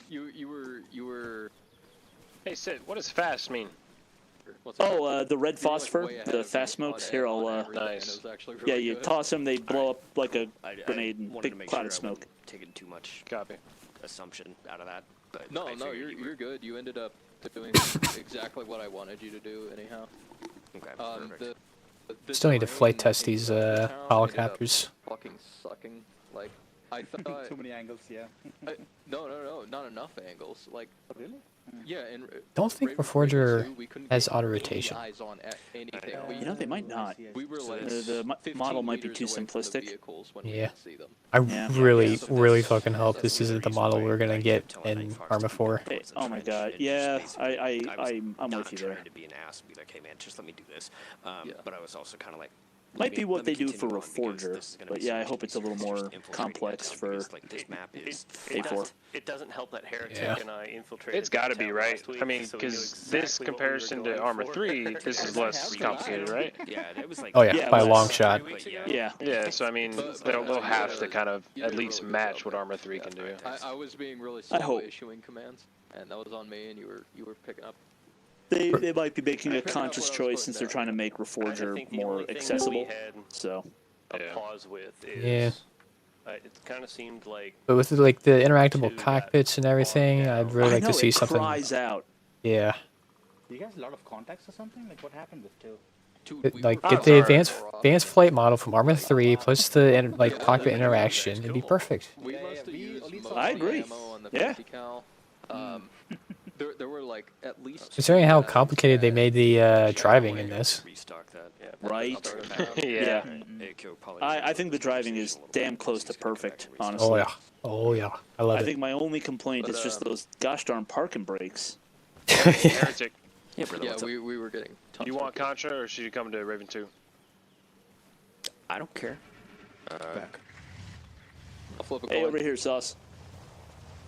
You were. Hey, Sid, what does fast mean? What's that? Oh, the red You were, like, phosphor, way ahead the of fast me smokes. on Here, I'll, everything, and Nice. it was actually yeah, really you good. toss them, they blow up like a I grenade and wanted to big make cloud sure of I smoke. wasn't taking too much Copy. assumption out of that. But No, I no, figured you were- you're good. You ended up doing exactly what I wanted you to do, anyhow. Okay. The Still need to flight terrain test in these the town ended up holocopters. Fucking sucking. Like I thought. Too many angles, yeah. No, not enough angles. Like Really? Yeah, and Don't think Reforger has auto rotation. You know, they might not. We were like The model might be too simplistic. Yeah. I really fucking hope this isn't the model we're gonna get in Arma 4. Hey, oh my god, yeah, I'm with you there. To be an ass and be like, hey man, just let me do this. But I was also kind of like, Might be what they do for Reforger, but yeah, I hope it's a little more complex for this map is A4. It doesn't help that Heretic and I infiltrated. It's got to the be town right. last week, I mean, so we because knew this exactly what we were comparison to going Armor for. 3, this is less complicated, right? Yeah, it was like. Oh yeah, by a long shot. Yeah. Yeah, so I mean, they'll have to kind of at least match what Armor 3 can do. I was being really I slow hope. issuing commands, and that was on me, and you were picking up. They might be making a conscious choice since they're trying to make Reforger more accessible. So. Pause with is. Yeah. It kind of seemed like. But with like the interactable cockpits and everything, I'd really like to see it something. cries out. Yeah. You guys a lot of contacts or something? Like what happened with 2? Like get the advanced flight model from Arma 3 plus the like cockpit interaction. It'd be perfect. We must have used most I of the agree. ammo on the Yeah. 50 cal. There were like at least. Considering how complicated they made the driving in this. Restock that. Right? Yeah. I think the driving is damn close to perfect, honestly. Oh yeah. Oh yeah. I love I it. think my only complaint is just those gosh darn parking brakes. Heretic. Yeah, brother, Yeah, what's up? we were getting. Tons You of want Contra, or should you come to Raven 2? I don't care. Back. I'll flip a Hey, coin. over here, Sauce.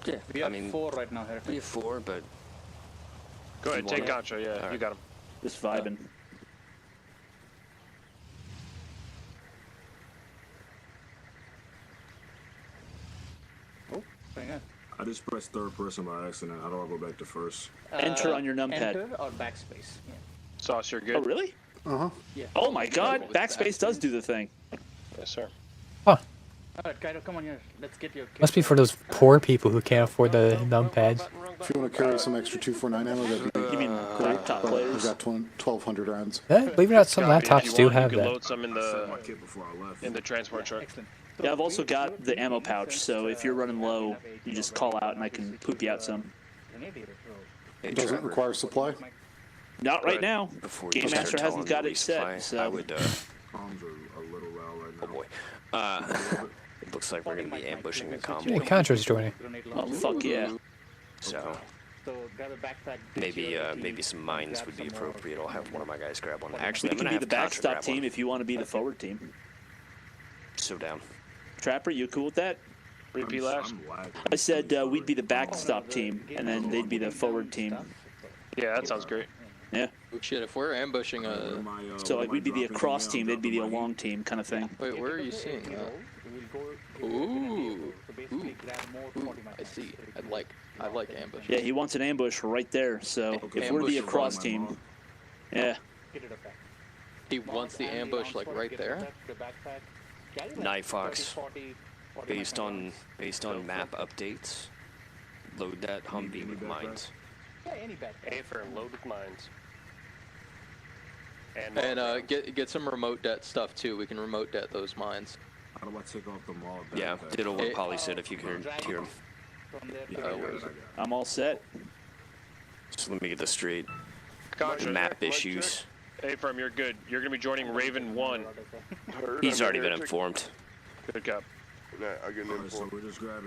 Yeah, We I are mean, 4 right now, here. we have 4, but Go ahead, You take want it? Contra. Yeah, All you right. got him. Just vibing. Hang on. I just pressed third person by accident. How do I go back to first? Enter on your numpad. Enter or backspace. Yeah. Sauce, you're good. Oh, really? Uh-huh. Oh my god, backspace does do the thing. Yes, sir. Alright, Cairo, come on here. Let's get your. Must be for those poor people who can't afford the numpads. If you want to carry some extra 249 ammo, that'd be You mean laptop We've players? got 1,200 rounds. Yeah, believe it or not, some Copy. If laptops you do want, have you can that. load some in My kit before I left. the transport truck. Excellent. Yeah, I've also got the ammo pouch, so if you're running low, you just call out and I can poop you out some. hey, Doesn't Trevor, require supply. Not right now. before you Game start Master telling hasn't me got to it set, resupply, so I would, Comms are a little loud right now. oh boy. It looks like we're going to be ambushing a Hey, convoy. Contra's joining. oh fuck yeah. So So grab a backpack. maybe some mines would be appropriate. I'll have one of my guys grab one. We Actually, I'm can going be to the have Contra backstop grab team one. if you want to be the forward team. So down. Trapper, you cool with that? Repeat last. I'm lagging. I said we'd be the backstop team, and then they'd be the forward team. Yeah, that sounds great. Yeah. Oh, shit, if we're ambushing a. So like we'd be the across team, they'd be the along team, kind of thing. Wait, where are you seeing that? Ooh. Ooh. I see. I like ambush. Yeah, he wants an ambush right there. So if we're the Ambush across my team, mom. yeah. He wants the ambush like right there. Night Fox, based on map updates, load that Humvee with mines. A-firm, load with mines. And get some remote det stuff too. We can remote det those mines. How do I take off the mall? Yeah, ditto what Polly said if you can hear him. I'm all set. So let me get this straight. Contra. Map issues. A-firm, you're good. You're going to be joining Raven 1. He's already been informed. Good cop.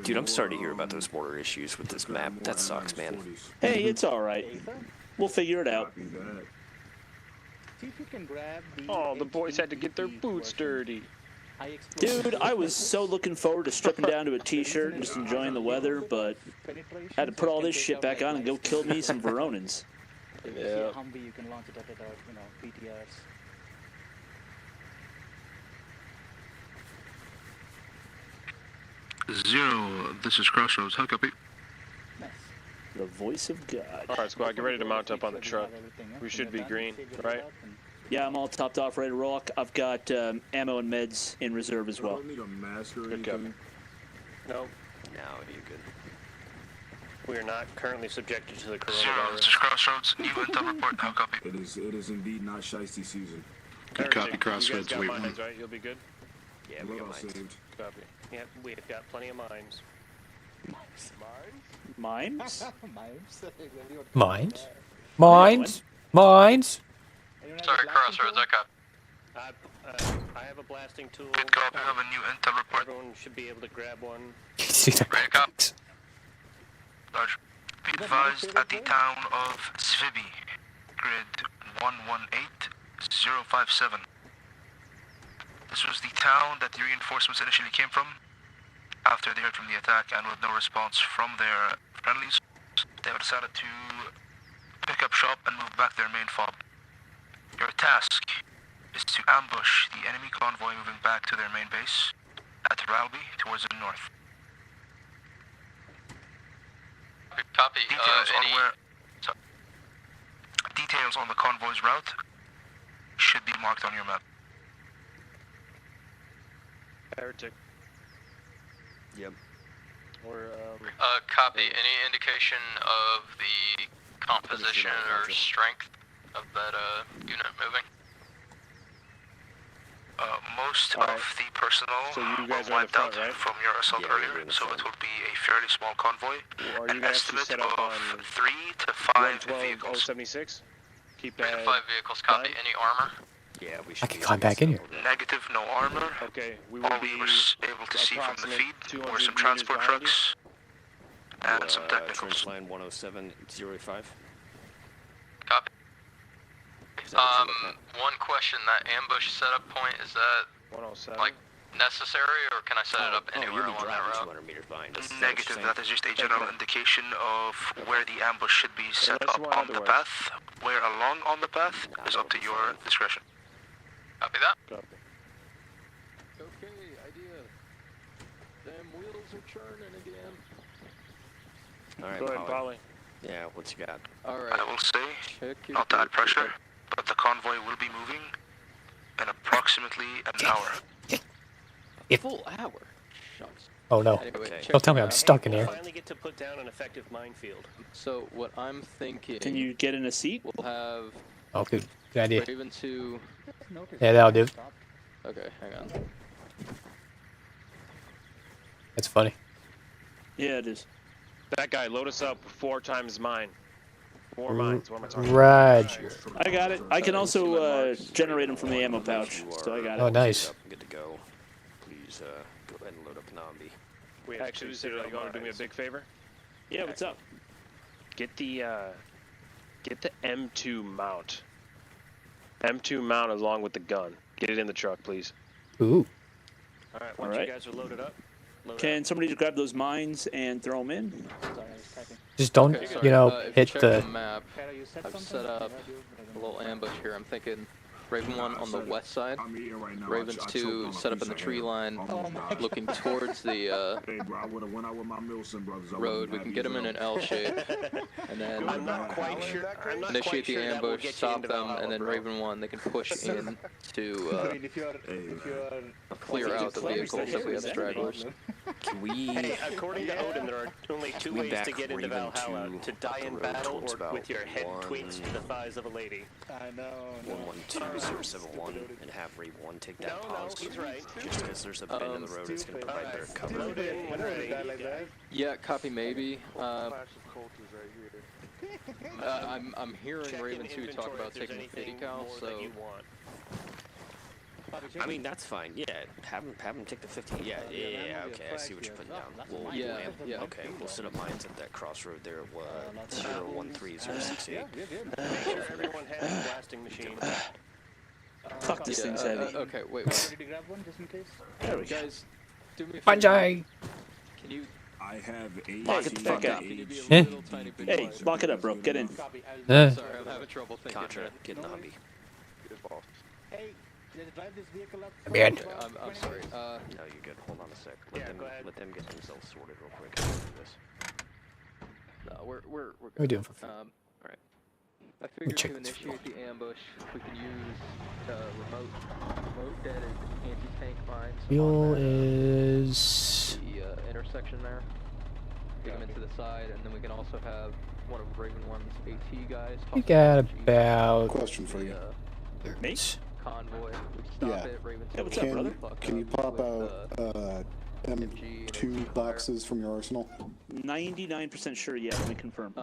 Dude, I'm sorry to hear about those mortar issues with this map. That sucks, man. Hey, it's all right. We'll figure it out. See if you can grab the. Oh, the boys had to get their boots dirty. Dude, I was so looking forward to stripping down to a t-shirt and just enjoying the weather, but had to put all this shit back on and go kill me some Veronans. Yeah. Humvee, you can launch it at PTRs. Zero, this is Crossroads. How copy? The voice of God. All right, squad, get ready to mount up on the truck. We should be green, right? Yeah, I'm all topped off, ready to roll. I've got ammo and meds in reserve as well. Need a mask or Good cop. anything? No, No, you're good. we are not currently subjected to the Zero, this is coronavirus. Crossroads. New intel report. How copy? It is indeed not shiesty season. Good copy, Heretic, Crossroads. You guys Wait, got mines, right? You'll be good? Yeah, we got Loadout mines. saved. Copy. Yeah, we've got plenty of mines. Mines? Mines? Mines? Mines? Sorry, Crossroads, I copy. I have a blasting tool. Good copy, have a new intel report. Everyone should be able to grab one. See that? Ready to copy. Large. Be advised at the town of Svibi, grid 118057. This was the town that the reinforcements initially came from. After they heard from the attack and with no response from their friendlies, they decided to pick up shop and move back their main fob. Your task is to ambush the enemy convoy moving back to their main base at Ralby towards the north. Copy. Details on the convoy's route should be marked on your map. Heretic. Yep. Or Copy. Any indication of the composition or strength of that unit moving? Most of the personnel you guys were are in the wiped front, out right? from your assault earlier, so it will be a fairly small convoy. are An you guys estimate set up of on 3 to 5 112 vehicles. 076? Keep 3 that. to 5 vehicles, copy. Any armor? Yeah, we I should can climb back in here. Negative, no armor. Okay, we will All be we were able to see from the feed 200 were some meters transport behind you. trucks and some technicals. Trench line 10705. Copy. One question, that ambush setup point, is that 107. like necessary, or can I set it up You'll anywhere be along that driving route? 200 meters behind us. Negative, that is just a general indication of where the ambush should be set Unless up you want on the otherwise. path. Where along on the path is up to your discretion. Copy that. Copy. Okay, idea. Them wheels are churning again. All right, Go ahead, Polly. Yeah, what you got? Alright. I will say, Check your not to add paperwork. pressure, but the convoy will be moving in approximately an hour. A full hour. Shucks. Oh no. Anyway, check Don't tell me your I'm map. stuck in We'll here. finally get to put down an effective minefield. So what I'm thinking, Can you get in a seat? we'll have Oh, good idea. Raven 2. Yeah, that'll do. Okay, hang on. That's funny. Yeah, it is. That guy, load us up 4 times mine. 4 mines. What am I talking Roger. I got it. I can also generate them from the ammo pouch, so I got it. Oh, nice. Good to go. Please go ahead and load up Nambi. We actually said you want to do me a big favor? Yeah, what's up? Get the M2 mount. M2 mount along with the gun. Get it in the truck, please. Ooh. Alright, All once right. you guys are loaded up. Can somebody just grab those mines and throw them in? Just don't, Okay, sorry, you know, if hit check the. map. I've set up a little ambush here. I'm thinking Raven 1 on the west side. I'm eating right now. Ravens 2 set up in the tree line, looking towards the Hey, bro, I would have went out with my Milson brothers. I road. would've We had can get you them in an L shape, and then I'm not quite sure. I'm not initiate quite the sure that will ambush, get you stop into them, Valhalla, and then bro. Raven 1 they can push in to if you're clear out the vehicles if we have stragglers. Can we? Hey, according to Odin, there are only 2 we ways to back get into Raven Valhalla: two to die up in the road battle, towards or about with your head one- tweaked to the thighs of a lady. I know. 112071 and have Raven 1 take that No, pause. he's right. Just because there's a bend in the road, it's going to provide better cover. Odin, when ready. Yeah, copy maybe. I'm hearing Check Raven in 2 talk inventory about if there's taking the anything 50 cal, more so that you want. I mean, that's fine. Yeah, have him take the 50. Yeah, okay, I see what you're putting down. We'll Yeah, lamp. yeah. Okay, we'll set up mines at that crossroad there at 013068. Make sure everyone has a blasting machine. Fuck, this yeah, thing's heavy. okay, wait. Did you grab one just in case? There we go. Guys, do me a favor. Bungee! Can you I have Lock it the fuck up. can you be a Eh. little tiny bit Hey, closer? lock it up, bro. Get in. Copy. Eh. Sorry, I'm having trouble thinking. Contra, man. get Nambi. Hey, let's drive this vehicle up. I'm in. Okay, I'm sorry. No, you're good. Hold on a sec. Yeah, go ahead. Let them get themselves sorted real quick. I'll do this. No, we're What are good. we doing for Alright. I figured check to this initiate the ambush, we can use remote dead anti-tank mines fuel on that, is. the intersection there. Get them into the side, and then we can also have one of Raven 1's AT guys. We toss got an RPG about. Question for the, you. Me? convoy. We stop Yeah. it, Raven 2. Yeah, what's up, brother? Can you pop out M2 boxes from your arsenal? 99% sure, yeah, let me confirm.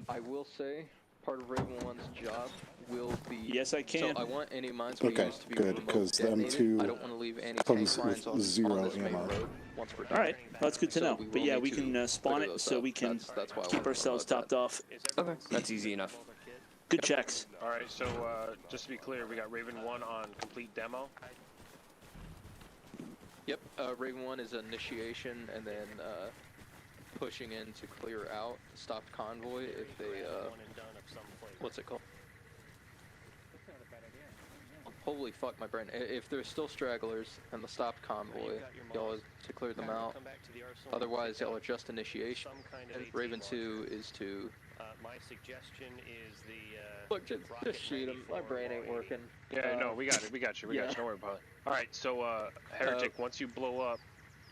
I will say, part of Raven 1's job will be... Yes, I can. So I want any mines we Okay, use to be good, remote because the detonated. M2 I don't want to leave any comes tank mines with on zero this main ammo. road once we're done. All right, well, that's good to So know. we But will yeah, need we to can spawn clear it those so up. we can That's why I keep wanted to ourselves know about topped off. Okay. That's easy enough. Good checks. All right, so just to be clear, we got Raven 1 on complete demo. Yep, Raven 1 is initiation and then pushing in to clear out the stopped convoy if they, what's it called? Holy fuck, my brain. If there's still stragglers and the stopped convoy, y'all are to clear them out. Otherwise, y'all are just initiation. And Raven 2 is to... My suggestion is the... Look, just shoot him. My brain ain't working. Yeah, no, we got it. We got you. Don't worry about it. All right, so Heretic, once you blow up,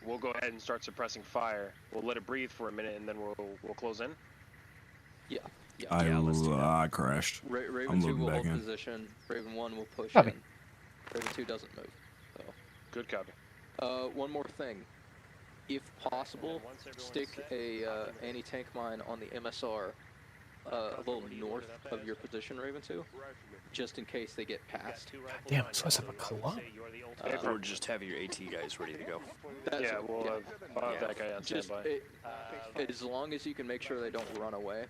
we'll go ahead and start suppressing fire. We'll let it breathe for a minute, and then we'll close in. Yeah. I crashed. Raven I'm 2 loading will back hold in. position. Raven 1 will push Copy. in. Raven 2 doesn't move. So. Good copy. One more thing. If possible, stick a anti-tank mine on the MSR a little north of your position, Raven 2, just in case they get past. Damn, so let's have a club. Or just have your AT guys ready to go. Yeah, we'll have that guy on Just standby. as long as you can make sure they don't run away,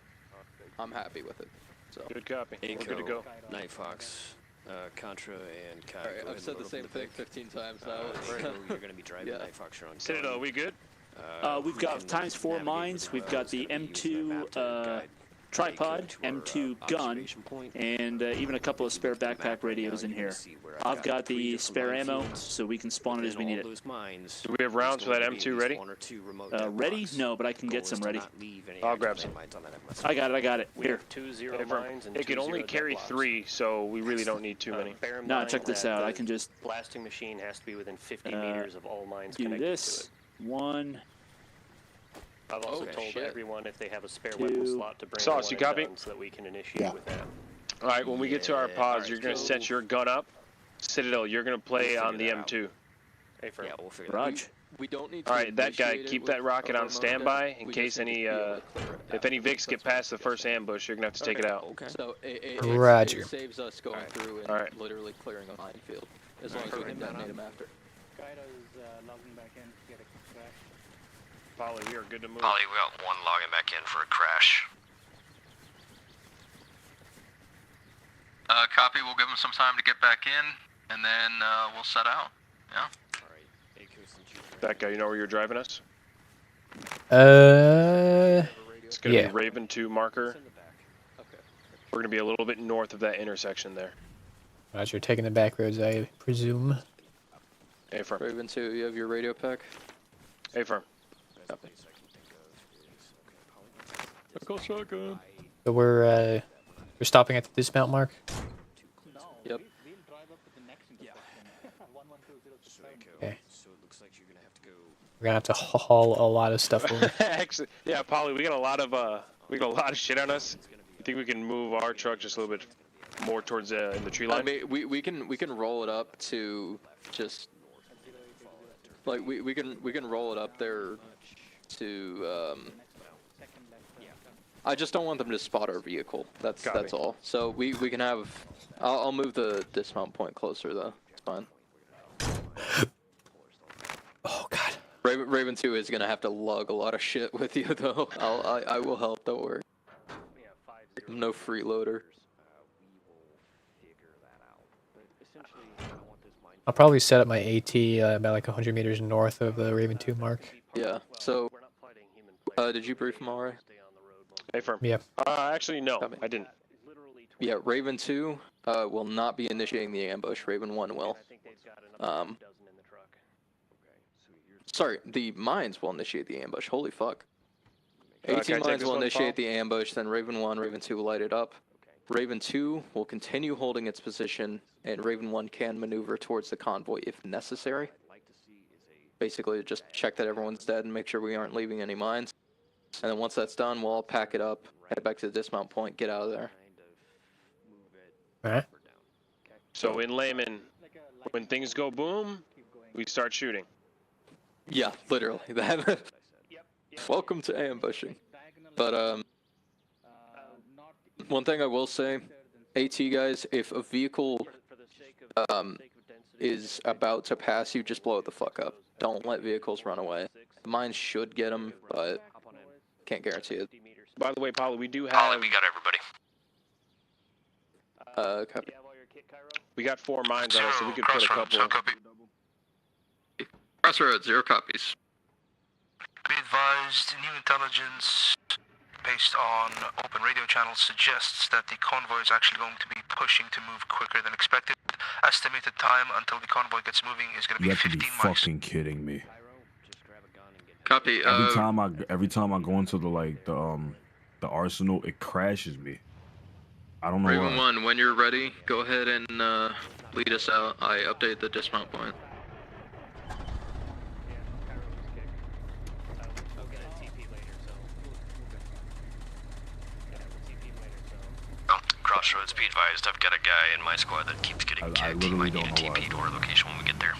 I'm happy with it. So. Good copy. We're good to Echo, go. Night Fox, Contra, and Kai. Alright, I've said the same thing 15 times now. You're going to be driving Night Fox. You're on Citadel, we good? We've got ×4 mines. We've got the M2 tripod, M2 gun, and even a couple of spare backpack radios in here. I've got the spare ammo, so we can spawn it as we need it. Do we have rounds for that M2 ready? Ready? No, but I can get some ready. I'll grab some. I got it. Here. It can only carry 3, so we really don't need too many. No, check this out. I can just blasting machine has to be within 50 meters of all mines do connected this. to it. One. I've also told shit. everyone if they have a spare weapon slot to bring Sauce, one you copy? so that we can initiate with that. All right, when we get to our pods, you're going to set your gun up. Citadel, you're going to play on the M2. Hey, Yeah, we'll figure Raj. We don't need to. All right, that guy, initiate it keep with that rocket a on remote standby deck. in We case just need any, to be able to clear it if any afterwards. Vicks get past the first ambush, you're going to have to take it out. Okay. So Roger. it saves us going through and literally clearing a minefield, as long as we can detonate them after. Kairo's logging back in to get a crash. Polly, we are good to move. Polly, we got one logging back in for a crash. Copy, we'll give him some time to get back in, and then we'll set out. Yeah. That guy, you know where you're driving us? It's going to yeah. be Raven 2 marker. We're going to be a little bit north of that intersection there. Roger, taking the back roads, I presume. A-firm. Raven 2, you have your radio pack? A-firm. Copy. So we're stopping at the dismount mark. Yep. We'll drive up to the next intersection. 11206. Okay. So it looks like you're going to have to go. We're gonna have to haul a lot of stuff over. Actually, yeah, Polly, we got a lot of shit on us. You think we can move our truck just a little bit more towards in the tree line? I mean, we can roll it up to just like we can roll it up there to I just don't want them to spot our vehicle. That's all. So we can have. I'll move the dismount point closer though. It's fine. Oh God. Raven 2 is gonna have to lug a lot of shit with you though. I will help. Don't worry. No freeloader. I'll probably set up my AT about like 100 meters north of the Raven 2 mark. Yeah. So, did you brief him already? Hey, firm. Yeah. Actually, no, I didn't. Yeah, Raven 2 will not be initiating the ambush. Raven 1 will. Sorry, the mines will initiate the ambush. Holy fuck. 18 mines will initiate the ambush, then Raven 1, Raven 2 will light it up. Raven 2 will continue holding its position, and Raven 1 can maneuver towards the convoy if necessary. Basically, just check that everyone's dead and make sure we aren't leaving any mines. And then once that's done, we'll all pack it up, head back to the dismount point, get out of there. Alright. So in layman, when things go boom, we start shooting. Yeah, literally. That. Welcome to ambushing. But one thing I will say, AT guys, if a vehicle is about to pass you, just blow it the fuck up. Don't let vehicles run away. Mine should get them, but can't guarantee it. By the way, Paulo, we do have. Ollie, we got everybody. Copy. We got 4 mines on us, so we could put a Crossroads, couple. copy. Crossroads, 0 copies. Be advised, new intelligence based on open radio channels suggests that the convoy is actually going to be pushing to move quicker than expected. Estimated time until the convoy gets moving is going to be 15 miles. You have to be fucking kidding me. Copy. Every time I go into the arsenal, it crashes me. I don't know Raven why. 1, when you're ready, go ahead and lead us out. I update the dismount point. Crossroads, be advised, I've got a guy in my squad that keeps getting kicked. He might need a TP to our location when we get there.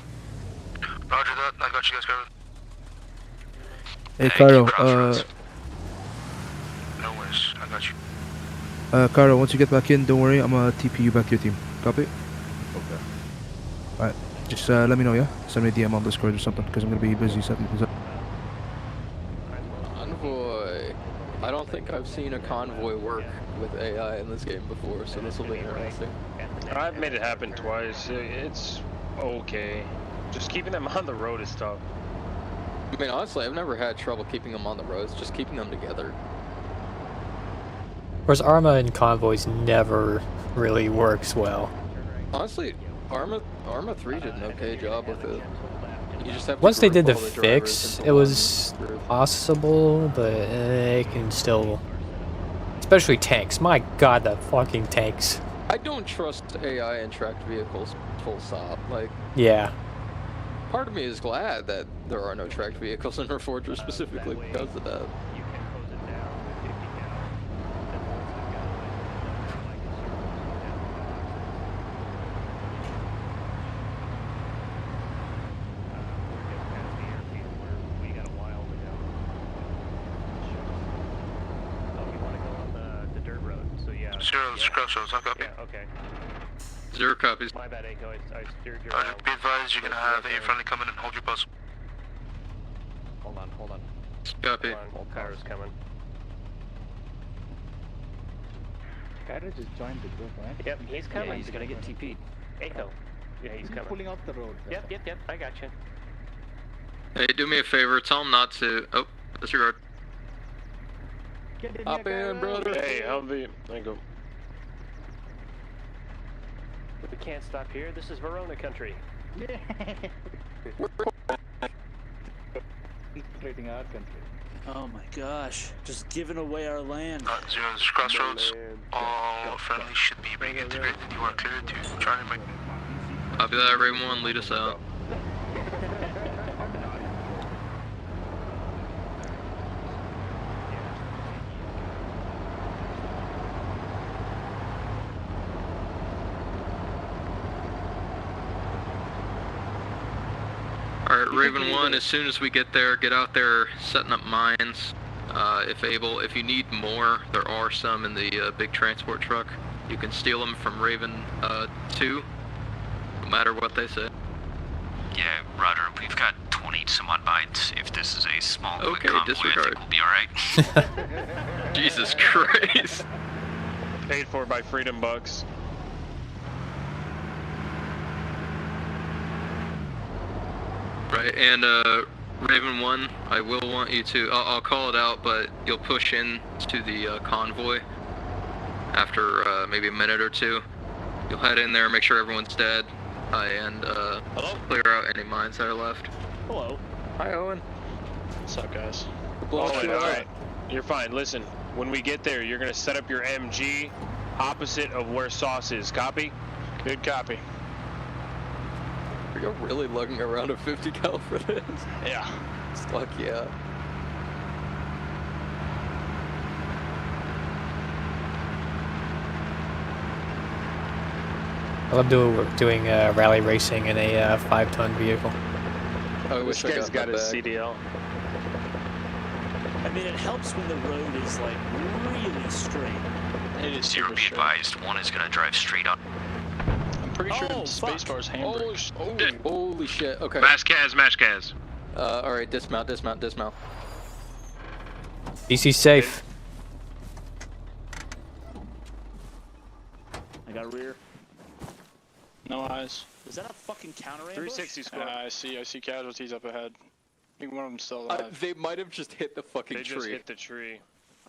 Roger that, I got you guys covered. Hey, Cairo, No worries, I got you. Cairo, once you get back in, don't worry, I'm gonna TP you back to your team. Copy? Okay. Alright, just let me know, yeah? Send me a DM on Discord or something, because I'm gonna be busy setting things up. Convoy. I don't think I've seen a convoy work with AI in this game before, so this will be interesting. I've made it happen twice. It's okay. Just keeping them on the road is tough. I mean, honestly, I've never had trouble keeping them on the roads, just keeping them together. Of course, Arma and convoys never really works well. Honestly, Arma 3 did an okay job with it. You just have to Once they did the group all the fix, drivers it was possible, but it can still... Especially tanks. My god, the fucking tanks. I don't trust AI in tracked vehicles, full stop. Like, Yeah. part of me is glad that there are no tracked vehicles in Reforger specifically because of that. Crossroads, I'll copy. Yeah, okay. 0 copies. My bad, Echo. I steered you Roger, wrong. be advised, you're going to have a friendly come in and hold your post. Hold on. Copy. Hold on, old Kairo's coming. Cairo just joined the group, right? Yep, he's coming. Yeah, he's gonna get TP'd. Echo. Yeah, he's coming. Pulling off the road. Yep, I got you. Hey, do me a favor, tell him not to... Oh, disregard. Hop in, brother. Hey, Humvee. There you go. We can't stop here. This is Verona country. Infiltrating our country. Oh my gosh, just giving away our land. 0, this is Crossroads. All friendly should be reintegrated. You are cleared to Charlie Mike. Copy that, Raven 1, lead us out. Alright, Raven 1, as soon as we get there, get out there setting up mines, if able. If you need more, there are some in the big transport truck. You can steal them from Raven 2, no matter what they say. Yeah, Roger, we've got 20 some odd mines. If this is a small quick Okay, convoy, disregard. I think we'll be alright. Jesus Christ. Paid for by Freedom Bucks. Right, and Raven 1, I will want you to, I'll call it out, but you'll push in to the convoy after maybe a minute or two. You'll head in there, make sure everyone's dead, and clear out any mines that are left. Hello. Hi, Owen. What's up, guys? Blow Owen, you up. alright. You're fine. Listen, when we get there, you're gonna set up your MG opposite of where Sauce is. Copy? Good copy. Are you really lugging around a 50 cal for this? Yeah. Fuck yeah. I love doing rally racing in a 5-ton vehicle. I This wish I guy's got got that his bag. CDL. I mean, it helps when the road is like really straight. It is zero. Be advised, one is gonna drive straight up. I'm pretty sure Oh, spacebar's handbrake. Holy shit. Okay. Mash Kaz. Alright, dismount. DC safe. I got rear. No eyes. Is that a fucking counter ambush? 360 score. I see casualties up ahead. I think one of them's still alive. They might have just hit the fucking They tree. just hit the tree.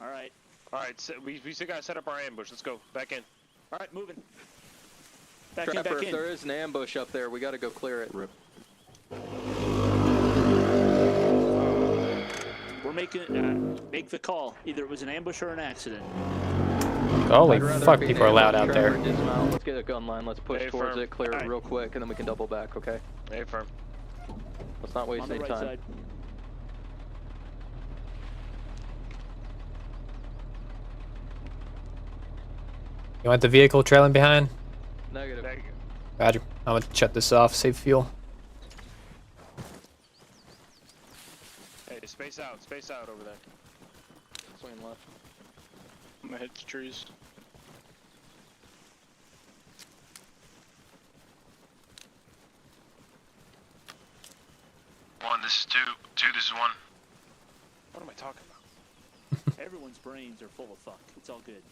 All right. Alright, so we still gotta set up our ambush. Let's go. Back in. All right, moving. Back Trapper, in. if there is an ambush up there, we gotta go clear it. Rip. We're making make the call. Either it was an ambush or an accident. Holy I'd rather fuck, be people are an loud ambush. out there. Trapper, dismount. Let's get a gun line. Let's push Hey, towards firm. it, clear it Alright. real quick, and then we can double back, okay? Hey, firm. Let's not waste On the any right time. side. You want the vehicle trailing behind? Negative. Roger. I'm gonna shut this off. Save fuel. Hey, space out over there. Swing left. I'm gonna hit the trees. One, this is two. Two, this is one. What am I talking about? Everyone's brains are full of fuck. It's all good.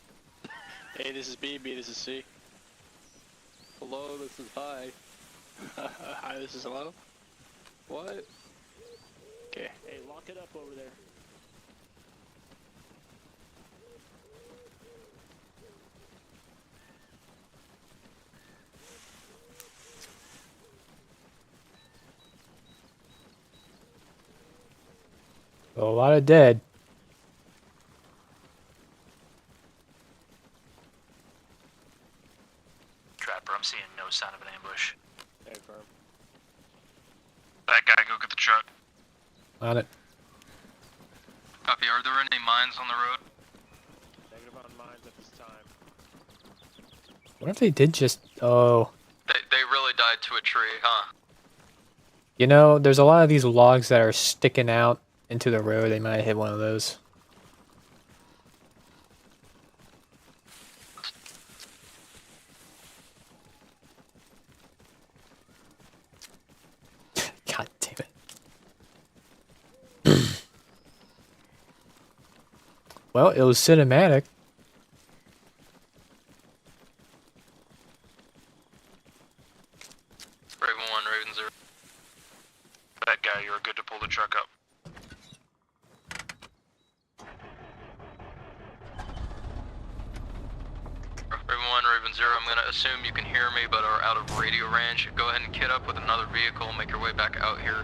A, this is B, this is C. Hello, this is high. Hi, this is hello. What? Okay. Hey, lock it up over there. A lot of dead. Trapper, I'm seeing no sign of an ambush. Hey, firm. That guy, go get the truck. On it. Copy. Are there any mines on the road? Negative on mines at this time. What if they did just... Oh. They really died to a tree, huh? You know, there's a lot of these logs that are sticking out into the road. They might hit one of those. God damn it. Well, it was cinematic. Raven 1, Raven 0. That guy, you're good to pull the truck up. Raven 1, Raven 0, I'm gonna assume you can hear me but are out of radio range. Go ahead and kit up with another vehicle, make your way back out here.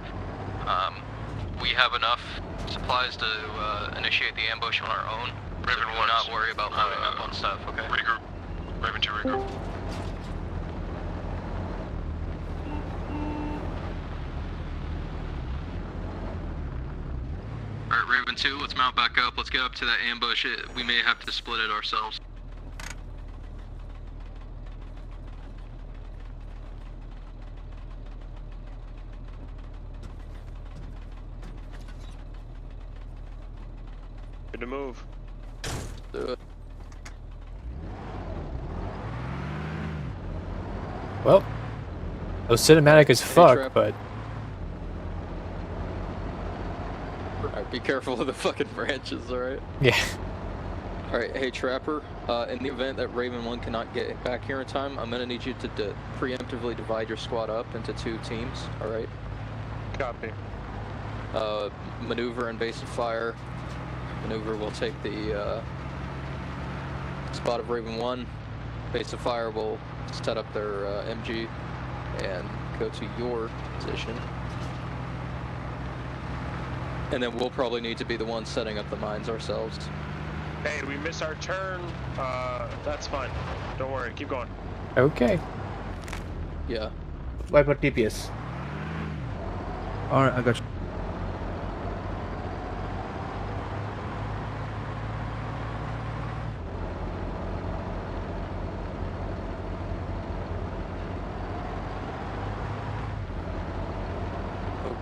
We have enough supplies to initiate the ambush on our own. Raven so do 1, not worry about loading up on stuff, okay? Regroup. Raven 2, regroup. Alright, Raven 2, let's mount back up. Let's get up to that ambush. We may have to split it ourselves. Good to move. Do it. Well, it was cinematic as fuck, Trap. but... Alright, be careful of the fucking branches, alright? Yeah. Alright, hey Trapper, in the event that Raven 1 cannot get back here in time, I'm gonna need you to preemptively divide your squad up into 2 teams, alright? Copy. Maneuver and base of fire. Maneuver will take the spot of Raven 1. Base of fire will set up their MG and go to your position. And then we'll probably need to be the ones setting up the mines ourselves. Hey, we missed our turn. That's fine. Don't worry. Keep going. Okay. Yeah. Wipe out TPS. Alright, I got you.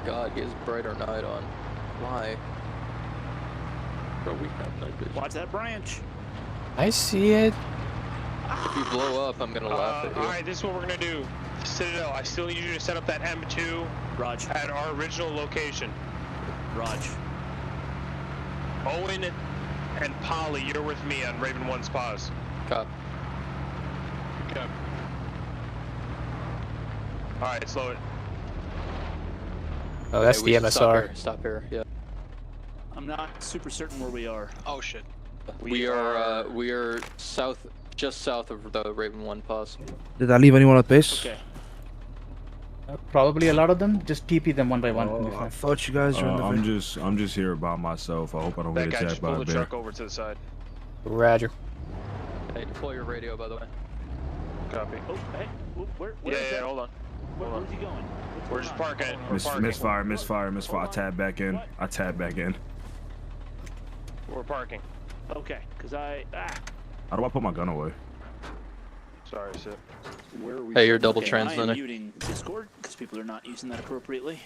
god, he has brighter night on. Why? Bro, we have night vision. Watch that branch. I see it. If you blow up, I'm gonna laugh at you. Alright, this is what we're gonna do. Citadel, I still need you to set up that M2 Raj. at our original location. Raj. Owen and Polly, you're with me on Raven 1's pause. Cop. Cop. Alright, slow it. Oh, that's we the should Stop MSR. here, stop here, yeah. I'm not super certain where we are. Oh shit. We are south, just south of the Raven 1 pause. Did I leave anyone at base? Okay. Probably a lot of them. Just TP them one by one. Oh, I thought you guys were in the I'm just here by myself. I hope I don't That get guy attacked just by pull a the bear. truck over to the side. Roger. Hey, deploy your radio, by the way. Copy. Oh, hey. Where Yeah, is that? hold on. Where's he going? What's We're going just on? parking. We're parking. Misfire. I tab back in. We're parking. Okay, because How do I put my gun away? Sorry, Sip. Where are we? Hey, you're double I am transmitting. muting Discord because people are not using that appropriately.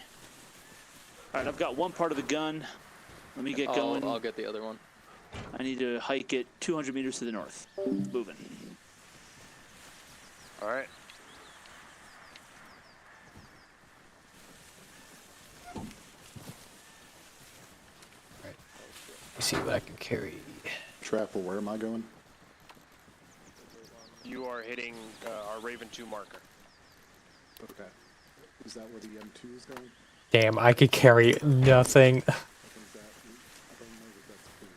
All right, I've got one part of the gun. Let me get going. I'll get the other one. I need to hike it 200 meters to the north. Moving. All right. Let's see what I can carry. Trapper, where am I going? You are hitting our Raven 2 marker. Okay. Is that where the M2 is going? Damn, I could carry nothing. I don't know that that's pretty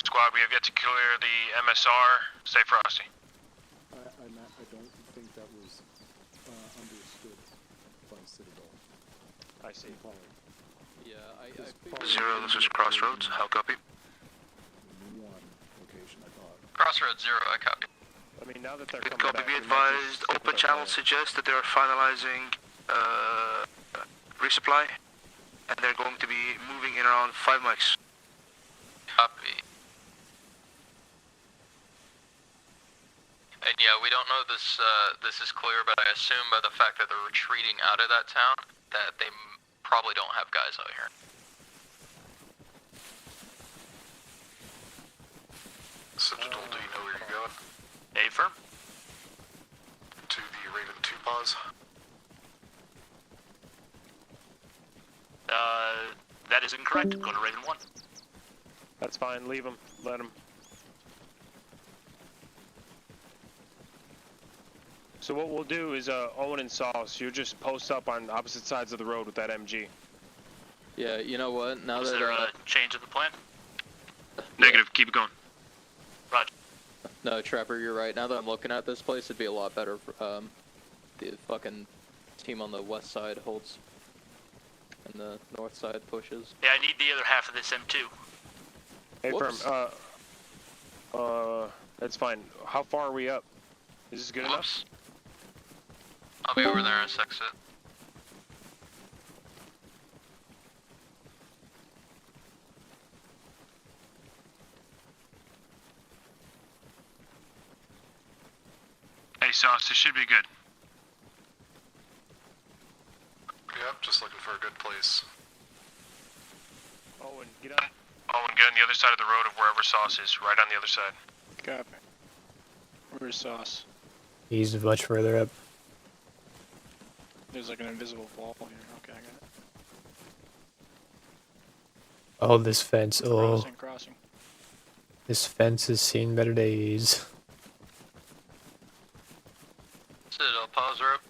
Squad, we have yet to clear the MSR. Stay frosty. I don't think that was understood by Citadel. I see. Yeah, I Zero, this is Crossroads. How copy? One location, I thought. Crossroads 0, I copy. I mean, now that they're Good coming copy. back, Be we might advised, just stick open with our channel plan. suggests that they are finalizing resupply, and they're going to be moving in around 5 mics. Copy. And yeah, we don't know this this is clear, but I assume by the fact that they're retreating out of that town, that they probably don't have guys out here. Citadel, do you know where you're going? A firm. To the Raven 2 pause? That is incorrect. Go to Raven 1. That's fine. Leave them. Let them. So what we'll do is, Owen and Sauce, you just post up on opposite sides of the road with that MG. Yeah, you know what? Now Is that there a change of the plan? Negative. Keep it going. Roger. no, Trapper, you're right. Now that I'm looking at this place, it'd be a lot better if the fucking team on the west side holds and the north side pushes. Yeah, I need the other half of this M2. Hey, Whoops. Firm. That's fine. How far are we up? Is this good enough? I'll be over there in a sec. Hey, Sauce, this should be good. Yep, just looking for a good place. Owen, get up. Owen, get on the other side of the road of wherever Sauce is, right on the other side. Copy. Where's Sauce? He's much further up. There's like an invisible wall here. Okay, I got it. Oh, this fence. Oh, Crossing. this fence has seen better days. Citadel, pause her up.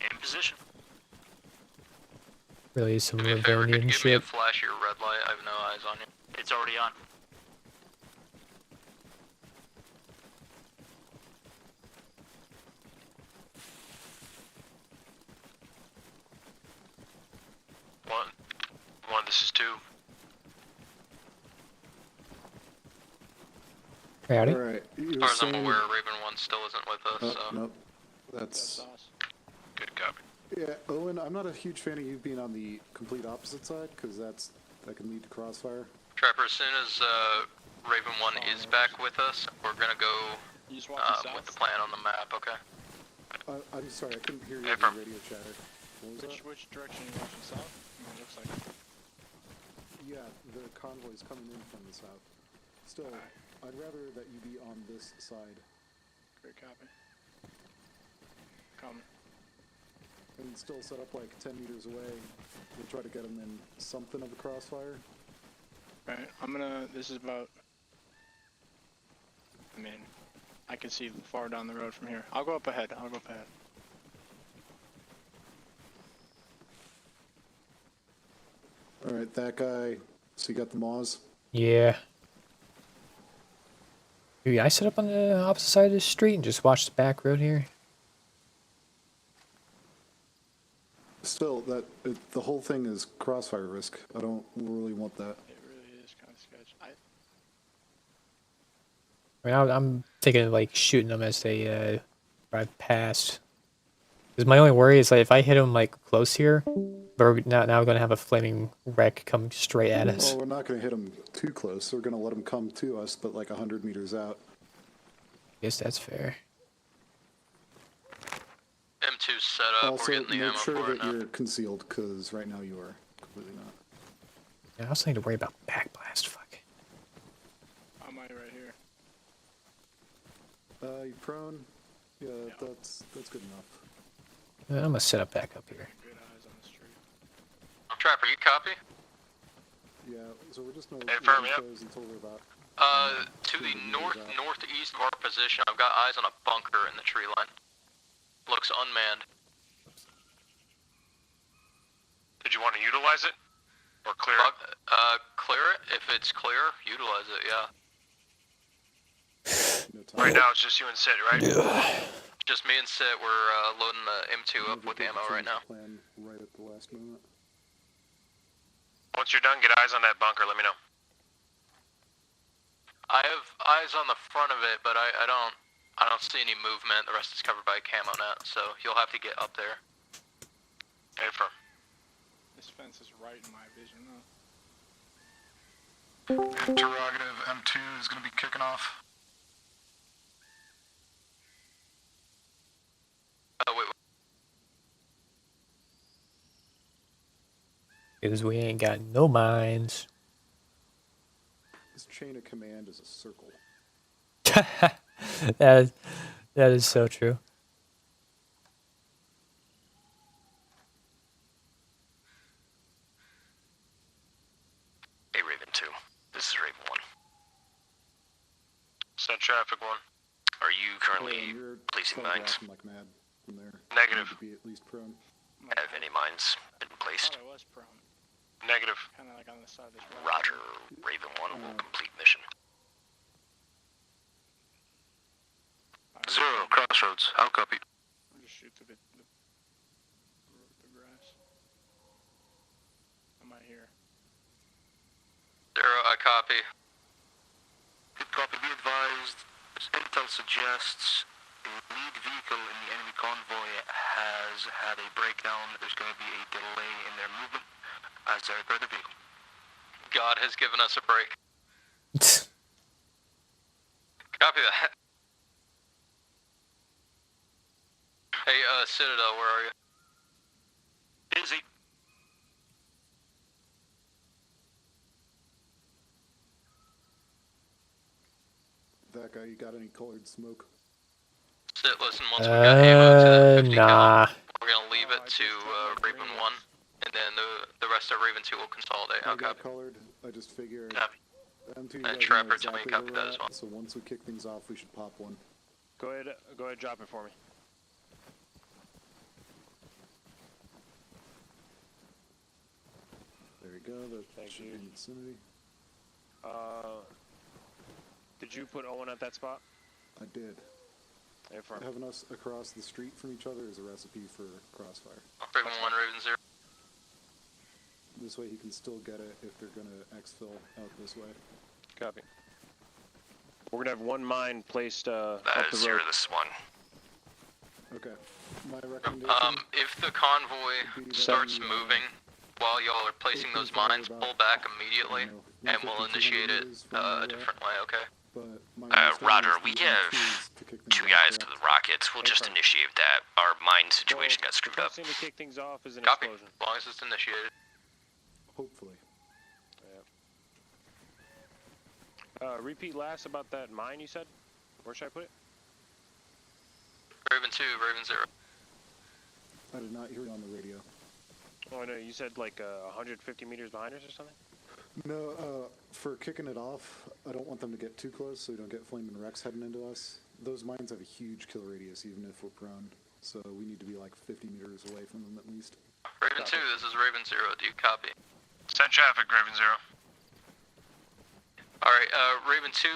In position. Really, some Do me a favor, could you Livonian give me a shit. flash of your red light? I have no eyes on you. It's already on. One, this is 2. Howdy. Alright, As far as I'm aware, Raven 1 still isn't with us, so... Nope. That's... Good copy. Yeah, Owen, I'm not a huge fan of you being on the complete opposite side, because that can lead to crossfire. Trapper, as soon as Raven 1 is back with us, we're gonna go You just want the south? with the plan on the map, okay? I'm sorry, I couldn't hear you Hey, over the radio chatter. What was that? Which direction are you watching? South? I mean, it looks like. Yeah, the convoy's coming in from the south. Still, I'd rather that you be on this side. Great copy. Coming. And still set up like 10 meters away. We'll try to get them in something of a crossfire. Right, I'm gonna. This is about. I mean, I can see far down the road from here. I'll go up ahead. Alright, that guy. So you got the Maws? Yeah. Maybe I sit up on the opposite side of the street and just watch the back road here. Still, the whole thing is crossfire risk. I don't really want that. It really is kind of sketch. I mean, I'm thinking of like shooting them as they drive past. Because my only worry is like if I hit them like close here, we're now we're gonna have a flaming wreck come straight at us. Well, we're not going to hit them too close. We're going to let them come to us, but like 100 meters out. Guess that's fair. M2's set up. Also, We're getting the ammo make sure for it that now. you're concealed, because right now you are completely not. Yeah, I also need to worry about backblast. Fuck. I might right here. You prone? Yeah, that's good enough. I'm gonna set up back up here. Good eyes on the street. Trapper, you copy? Yeah, so we're just going to Confirm, yep. until we're about. To the northeast of our position, I've got eyes on a bunker in the tree line. Looks unmanned. Did you want to utilize it? Or clear it? Clear it. If it's clear, utilize it, yeah. Right now it's just you and Sid, right? Just me and Sid, we're loading the M2 up with ammo right now. Plan right at the last moment. Once you're done, get eyes on that bunker, let me know. I have eyes on the front of it, but I don't see any movement. The rest is covered by a camo net, so you'll have to get up there. Hey, firm. This fence is right in my vision, though. Interrogative, M2 is going to be kicking off. Wait. Because we ain't got no mines. This chain of command is a circle. that is so true. Hey, Raven 2. This is Raven 1. Send traffic 1. Are you currently You're placing mines? telegraphing like mad from there. Negative. You need to be at least prone. Have any mines been placed? I was prone. Negative. Kind of like on the side of this road. Roger. Raven 1 will complete mission. 0, crossroads. I'll copy. I'll just shoot through the grass. I'm right here. 0, I copy. Good copy. Be advised, as intel suggests, a lead vehicle in the enemy convoy has had a breakdown. There's going to be a delay in their movement, as are the other vehicle. God has given us a break. Copy that. Hey, Citadel, where are you? Busy. That guy, you got any colored smoke? Listen, once we got ammo to that 50 nah. cal, we're gonna leave it to Raven 1, and then the rest of Raven 2 will consolidate. I I'll got copy. colored. I just figured. Copy. M2, you And guys know Trapper, tell me you exactly copy where that we're as well. at, So once we kick things off, we should pop one. Go ahead, drop it for me. There we go. That should be in the vicinity. Did you put Owen at that spot? I did. Hey, firm. Having us across the street from each other is a recipe for crossfire. Raven 1, Raven 0. This way he can still get it if they're going to exfil out this way. Copy. We're gonna have one mine placed up That the is road. 0, this is 1. Okay. My recommendation... If the convoy starts moving while y'all are placing those mines, pull back immediately, and we'll initiate it a different way, okay? But my Roger, understanding we is the have M2 is to kick things 2 off, guys to correct? the rockets. We'll just initiate that. Our mine situation got The screwed up. best thing to kick things off is an Copy. explosion. As long as it's initiated. Hopefully. Repeat last about that mine you said. Where should I put it? Raven 2, Raven 0. I did not hear you on the radio. Oh, no, you said like 150 meters behind us or something? No, for kicking it off, I don't want them to get too close so we don't get Flamin' Rex heading into us. Those mines have a huge kill radius even if we're prone, so we need to be like 50 meters away from them at least. Raven 2, this is Raven 0. Do you copy? Send traffic, Raven 0. Alright, Raven 2,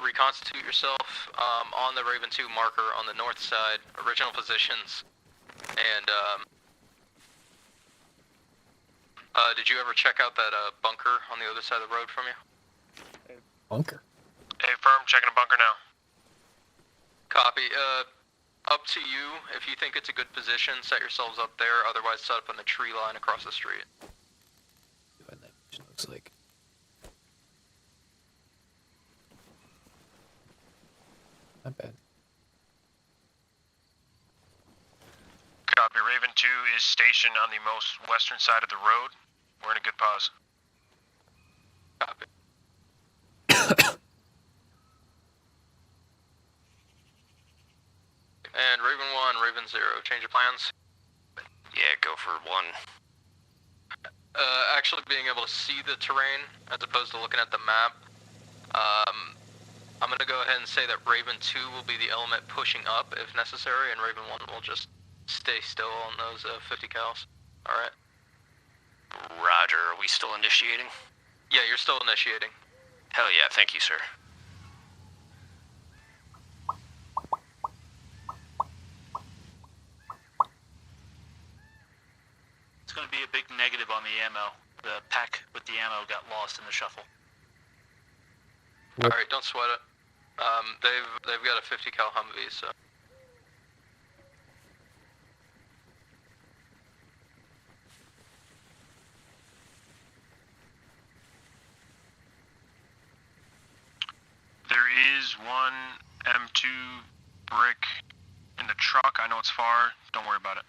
reconstitute yourself on the Raven 2 marker on the north side, original positions, and did you ever check out that bunker on the other side of the road from you? Bunker? Hey, firm, checking a bunker now. Copy, up to you. If you think it's a good position, set yourselves up there, otherwise set up on the tree line across the street. What that looks like. Not bad. Copy, Raven 2 is stationed on the most western side of the road. We're in a good pause. Copy. And Raven 1, Raven 0, change of plans? Yeah, go for 1. Actually being able to see the terrain as opposed to looking at the map. I'm gonna go ahead and say that Raven 2 will be the element pushing up if necessary, and Raven 1 will just stay still on those 50 cals. Alright? Roger, are we still initiating? Yeah, you're still initiating. Hell yeah, thank you, sir. It's going to be a big negative on the ammo. The pack with the ammo got lost in the shuffle. Alright, don't sweat it. They've got a 50 cal Humvee, so. There is one M2 brick in the truck. I know it's far. Don't worry about it.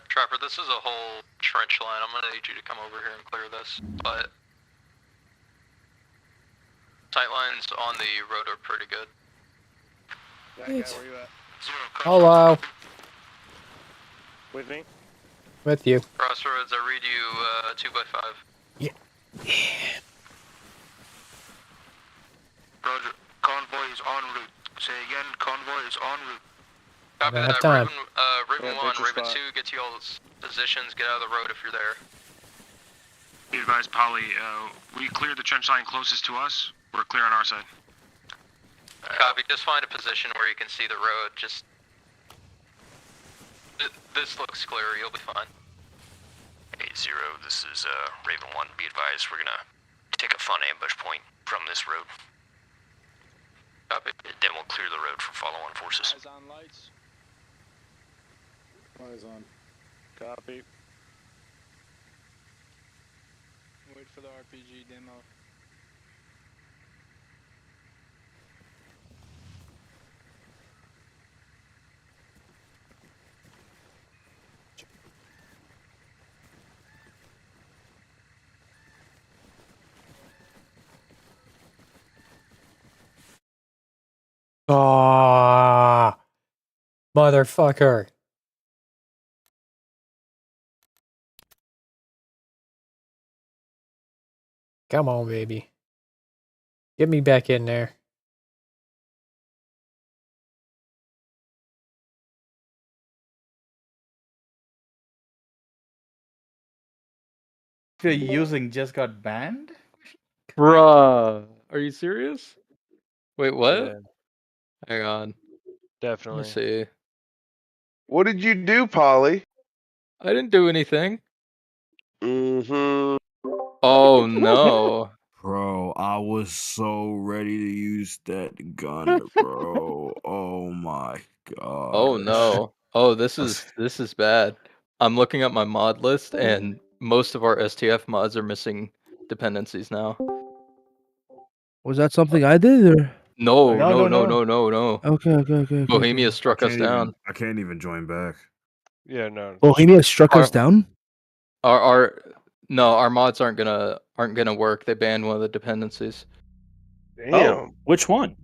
Trapper, this is a whole trench line. I'm gonna need you to come over here and clear this, but sight lines on the road are pretty good. That guy, where you at? Hello. With me? With you. Crossroads, I read you 2x5. Yeah. Roger. Convoy is en route. Say again, convoy is en route. Copy I that. have time. Raven 1, Raven 2, get to y'all's positions, get out of the road if you're there. Be advised, Polly, we cleared the trench line closest to us. We're clear on our side. Copy, just find a position where you can see the road. Just this looks clear, you'll be fine. Hey, 0, this is Raven 1. Be advised, we're gonna take a fun ambush point from this road. Copy. Then we'll clear the road for follow-on forces. Eyes on lights. Eyes on. Copy. Wait for the RPG demo. Ah, motherfucker. Come on, baby. Get me back in there. You're using just got banned? Bruh, are you serious? Wait, what? Yeah. Hang on. Definitely. Let me see. What did you do, Polly? I didn't do anything. Mm-hmm. Oh no. Bro, I was so ready to use that gun, bro. Oh my god. Oh no. Oh, this is bad. I'm looking at my mod list, and most of our STF mods are missing dependencies now. Was that something I did, or? No, No, no, no, no, no. no, no, no. Okay. Bohemia struck us down. I can't even join back. Yeah, no. Bohemia struck us down? Our mods aren't gonna work. They banned one of the dependencies. Damn. Oh, which one?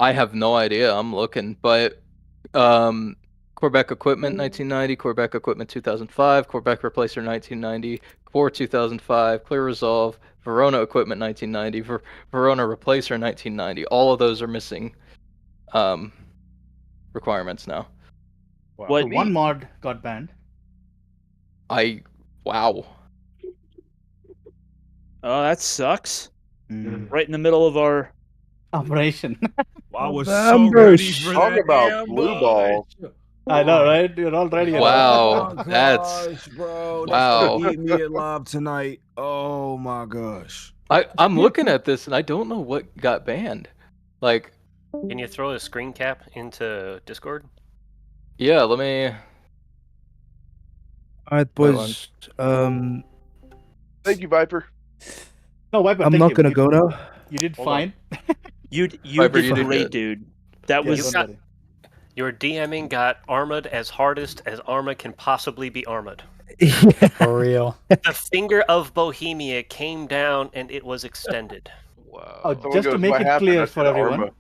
I have no idea. I'm looking, but Quebec Equipment 1990, Quebec Equipment 2005, Quebec Replacer 1990, Core 2005, Clear Resolve, Verona Equipment 1990, Verona Replacer 1990. All of those are missing requirements now. Wow. What? So one mod got banned. Wow. Oh, that sucks. Hmm. Right in the middle of our Operation. I was so ready for Talk that about blue ambush. balls. I know, right? You're all ready. Wow, Oh my that's gosh, bro. That's wow. gonna eat me alive tonight. Oh my gosh. I'm looking at this and I don't know what got banned. Like, Can you throw a screen cap into Discord? yeah, let me. Alright, boys. Thank you, Viper. No, Viper, I'm thank not you. gonna go now. You did Hold on. fine. you Viper, did you did great, good. dude. That Yeah, was don't worry. Your DMing got armored as hardest as Arma can possibly be armored. For real. The finger of Bohemia came down and it was extended. Wow. Oh, Someone just to goes, make "What it happened?" clear I for said, everyone, "Arma."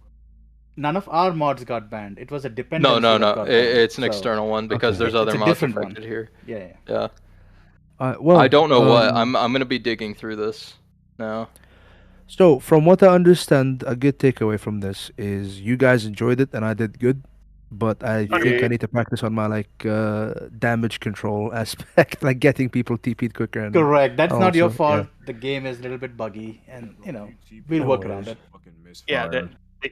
none of our mods got banned. It was a dependency No. that got banned. It's an So, external one because Okay. there's other it's a mods different affected one. here. Yeah. Yeah. Well, I don't know what. I'm gonna be digging through this now. So, from what I understand, a good takeaway from this is you guys enjoyed it and I did good, but I think I need to practice on my damage control aspect, like getting people TP'd quicker. And Correct. That's not your also, fault. yeah. The game is a little bit buggy, and We'll we'll work around it. Yeah,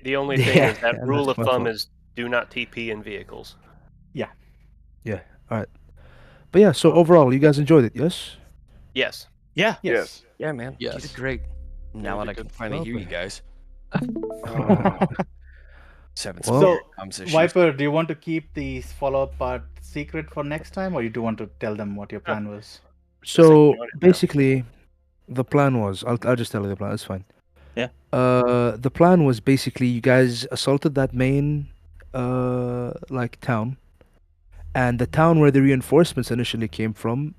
the only thing Yeah, is that yeah, rule that's of my thumb fault. is do not TP in vehicles. Yeah. Yeah. All right. But yeah, so overall, you guys enjoyed it, yes? Yes. Yeah. Yes. Yeah, man. You Yes. did great. Now that I can finally hear you guys. Seven Well- severe So, comms issues. Viper, do you want to keep the follow-up part secret for next time, or you do want to tell them what your plan was? So basically, the plan was I'll just tell you the plan. It's fine. Yeah. The plan was basically you guys assaulted that main town, and the town where the reinforcements initially came from.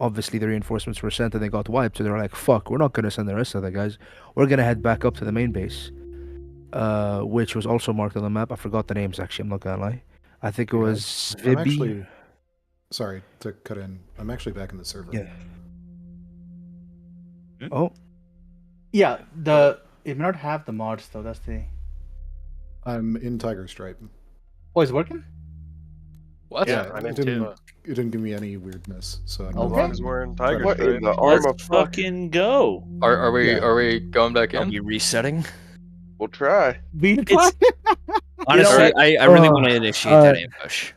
Obviously, the reinforcements were sent and they got wiped. So they were like, "Fuck, we're not gonna send the rest of the guys. We're gonna head back up to the main base." Which was also marked on the map. I forgot the names actually. I'm not gonna lie. I think it was I'm Vibi. actually sorry to cut in. I'm actually back in the server. Yeah. Oh. Yeah, it may not have the mods though. That's the. I'm in Tiger Stripe. Oh, it's working. What? Yeah, I'm in it didn't. too. It didn't give me any weirdness. So I'm As long as we're in Tiger What in Stripe. the Arma Let's fucking go. Are we Yeah. are we going back Are in? we resetting? We'll try. Honestly, I really want to initiate that ambush.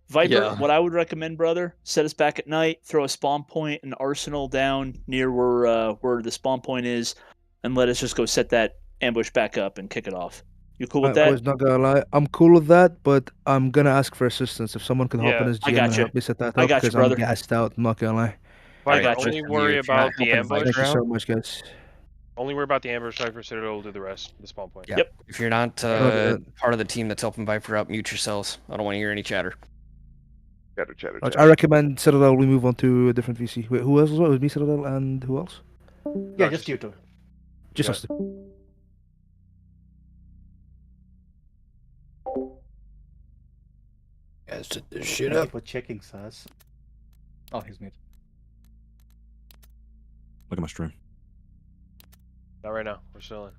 Viper, Yeah. what I would recommend, brother, set us back at night, throw a spawn point and arsenal down near where the spawn point is, and let us just go set that ambush back up and kick it off. You cool with that? Boys, not gonna lie, I'm cool with that, but I'm gonna ask for assistance. If someone can hop Yeah, in as I GM got and you. help me set that I up, got you, because I'm brother. gassed out. I'm not gonna lie. Viper, got you. only worry If you're not about the helping ambush. Thank you so out, much, guys. Only worry about the ambush. Cypher Citadel will do the rest. The spawn point. Yeah. Yep. If you're not part of the team that's helping Viper out, mute yourselves. I don't want to hear any chatter. Chatter. I recommend Citadel. We move on to a different VC. Wait, who else was it? It was me, Citadel, and who else? Yeah, just you two. Just us two. Guys, set this Thank shit you up. for checking, Sas. Oh, he's muted. Look at my stream. Not right now. We're still in.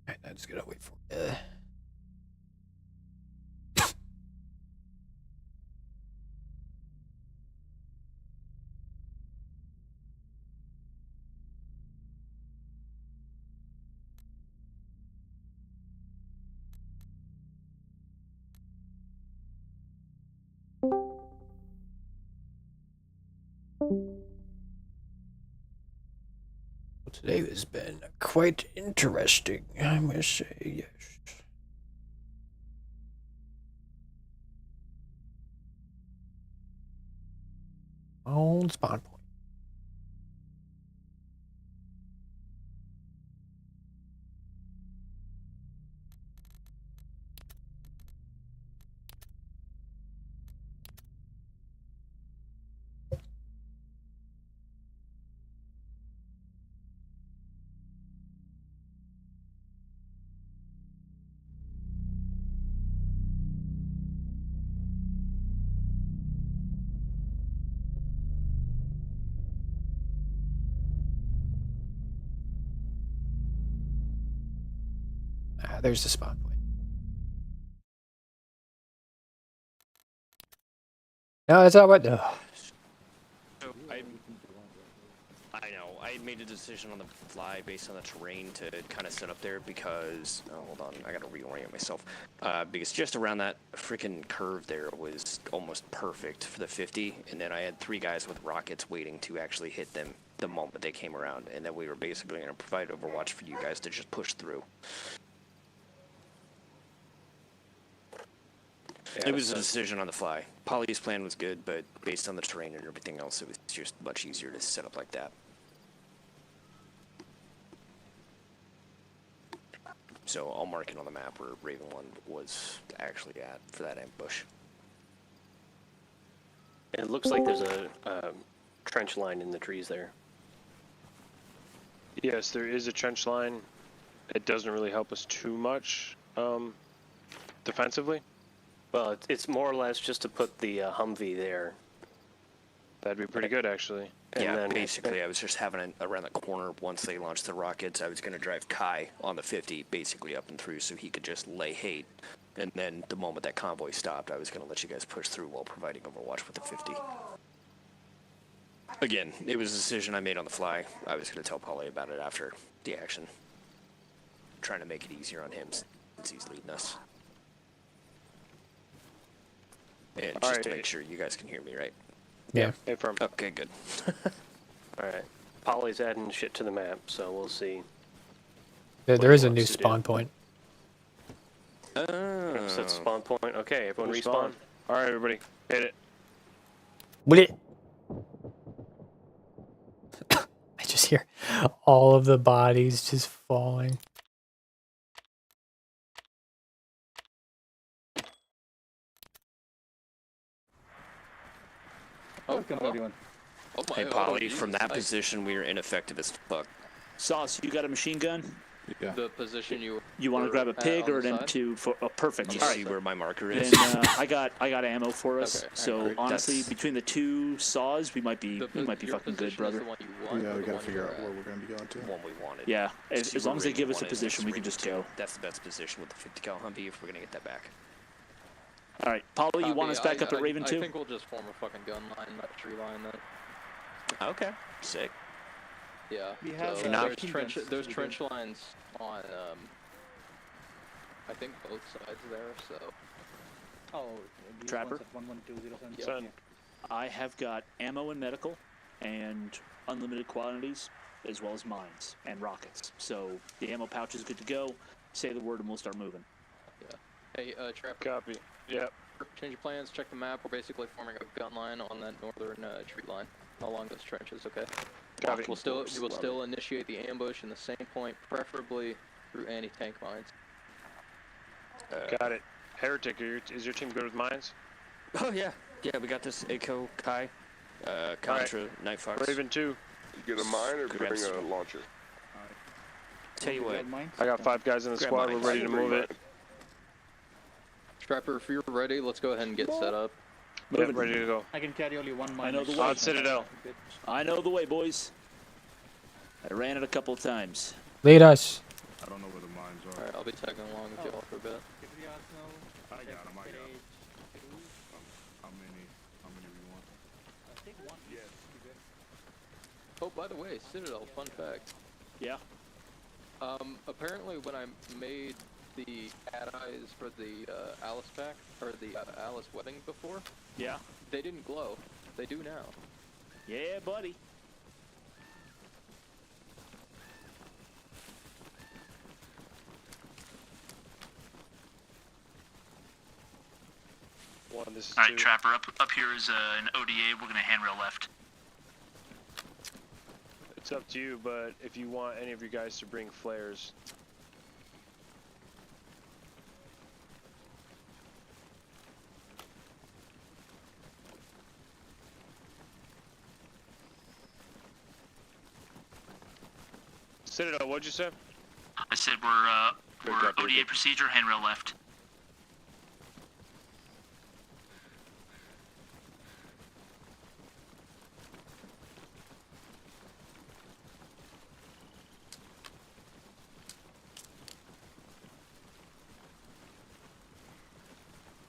Alright, I just gotta wait for it. Today has been quite interesting, I must say, yes. On spawn point. There's the spawn point. No, that's not what. So I know. I made a decision on the fly based on the terrain to kind of set up there because, oh, hold on, I got to reorient myself. Because just around that freaking curve there was almost perfect for the 50, and then I had 3 guys with rockets waiting to actually hit them the moment they came around, and then we were basically going to provide Overwatch for you guys to just push through. Yeah, it was a decision on the fly. Polly's plan was good, but based on the terrain and everything else, it was just much easier to set up like that. So I'll mark it on the map where Raven 1 was actually at for that ambush. It looks like there's a trench line in the trees there. Yes, there is a trench line. It doesn't really help us too much defensively. Well, it's more or less just to put the Humvee there. That'd be pretty good, actually. And yeah, then, basically, I was just having it around the corner once they launched the rockets. I was going to drive Kai on the 50 basically up and through so he could just lay hate. And then the moment that convoy stopped, I was going to let you guys push through while providing Overwatch with the 50. Again, it was a decision I made on the fly. I was going to tell Polly about it after the action. Trying to make it easier on him since he's leading us. And just to make sure you guys can hear me, right? Yeah. Hey, firm. Okay, good. Alright. Polly's adding shit to the map, so we'll see. There is a new spawn point. Set spawn point. Okay, everyone respawn. Alright, everybody. Hit it. Blech. I just hear all of the bodies just falling. Hey, Polly, from that position, we were ineffective as fuck. Sauce, you got a machine gun? Yeah. The position you want to grab a pig on or the an side? M2 for perfect? You All see where my marker is? Then I got ammo for us. Okay, So great. honestly, between the 2 saws, we might be your fucking good, position is brother. the one you want, Yeah, or we the gotta one figure you're out where at? we're gonna be going to. One we wanted. Yeah, See as long as they where give us a Raven 1 is, position, we that's can just Raven go. 2. That's the best position with the 50 cal Humvee if we're gonna get that back. All right, Paulo, you want Copy. us back up at Raven 2? I think we'll just form a fucking gun line, not a tree line then. Okay, sick. Yeah. We have, so not- there's trench lines on I think both sides there, so Oh, Trapper? 11207. Son. I have got ammo and medical, and unlimited quantities, as well as mines and rockets. So the ammo pouch is good to go. Say the word and we'll start moving. yeah. Hey, Trapper. Copy. Yep. Change your plans, check the map. We're basically forming a gun line on that northern tree line along those trenches, okay? Copy. We will still initiate the ambush in the same point, preferably through anti-tank mines. Got it. Heretic, is your team good with mines? Oh yeah, yeah. We got this. Echo, Kai, Contra, Night Fox. Raven 2. You get a mine or Grab bring a some. launcher? Tell you what. I got 5 guys in the Grab squad. mines. We're ready to move it. Trapper, if you're ready, let's go ahead and get set up. Yep, ready to go. I can carry only one mine. I know the On way. Citadel. I know the way, boys. I ran it a couple of times. Lead us. I don't know where the mines are. Alright, I'll be tagging along with y'all for a bit. I got them. How many we want? Oh, by the way, Citadel, fun fact. Yeah. Apparently when I made the add-eyes for the Alice pack, or the Alice wedding before, Yeah. they didn't glow. They do now. Yeah, buddy. One, this is All right, two. Trapper, up here is an ODA. We're gonna handrail left. It's up to you, but if you want any of you guys to bring flares. Citadel, what'd you say? I said we're copy, ODA good. procedure, handrail left.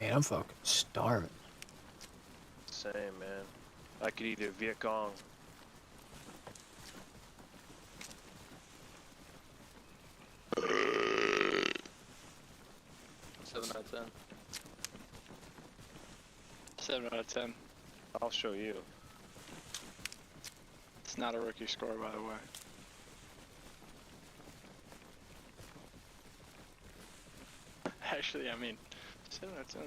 Man, I'm fucking starving. Same, man. I could eat a Viet Cong. Seven out of 10. 7 out of 10. I'll show you. It's not a rookie score, by the way. Actually, I mean, 7 out of 10.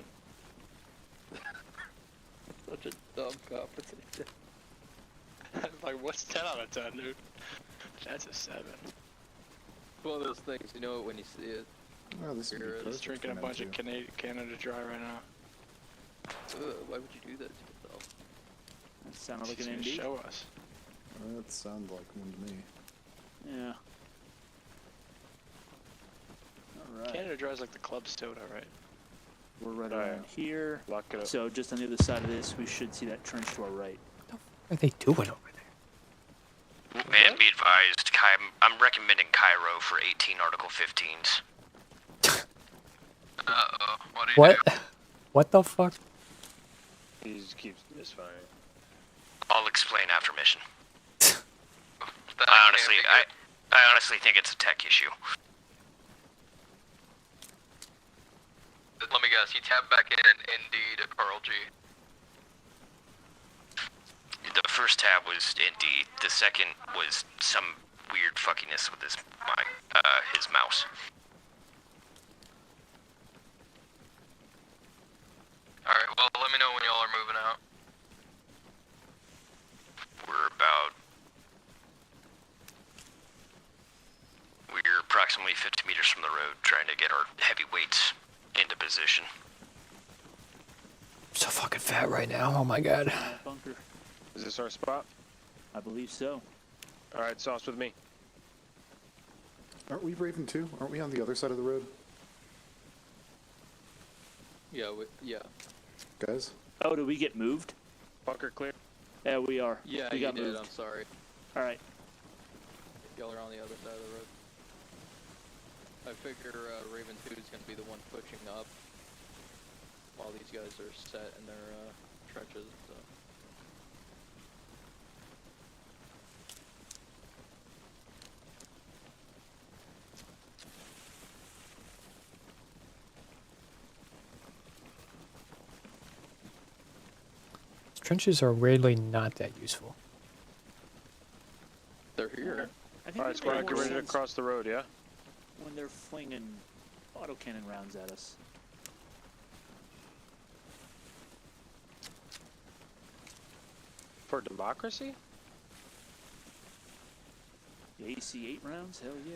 Such a dumb competition. Like, what's 10 out of 10, dude? That's a 7. One of those things, you know it when you see it. Oh, this is Here it is. Just drinking a bunch of Canada Dry right now. Why would you do that to yourself? That sounded like He's an gonna ND. show us. That sounds like one to me. Yeah. All right. Canada Dry is like the club soda, right? We're right Oh, yeah. around here. Lock it up. So just on the other side of this, we should see that trench to our right. What are they doing over there? Man, be advised, I'm recommending Cairo for 18 Article 15s. Uh-oh, what do you What? do? What the fuck? He just keeps misfiring. I'll explain after mission. That I can't be honestly think it's a tech issue. good. Let me guess, you tap back in ND to Carl G. The first tab was indeed. The second was some weird fuckiness with his mouse. Alright, well, let me know when y'all are moving out. We're approximately 50 meters from the road, trying to get our heavy weights into position. I'm so fucking fat right now. Oh my god. Bunker. Is this our spot? I believe so. Alright, Sauce with me. Aren't we Raven 2? Aren't we on the other side of the road? Yeah, yeah. Guys? Oh, did we get moved? Bunker clear. Yeah, we are. Yeah, we you got did, moved. I'm sorry. Alright. Y'all are on the other side of the road. I figure Raven 2 is going to be the one pushing up while these guys are set in their trenches. So. Trenches are weirdly not that useful. They're here. I think Alright, they squad, make get more ready to sense cross the road, yeah? when they're flinging autocannon rounds at us. For democracy? The AC-8 rounds? Hell yeah.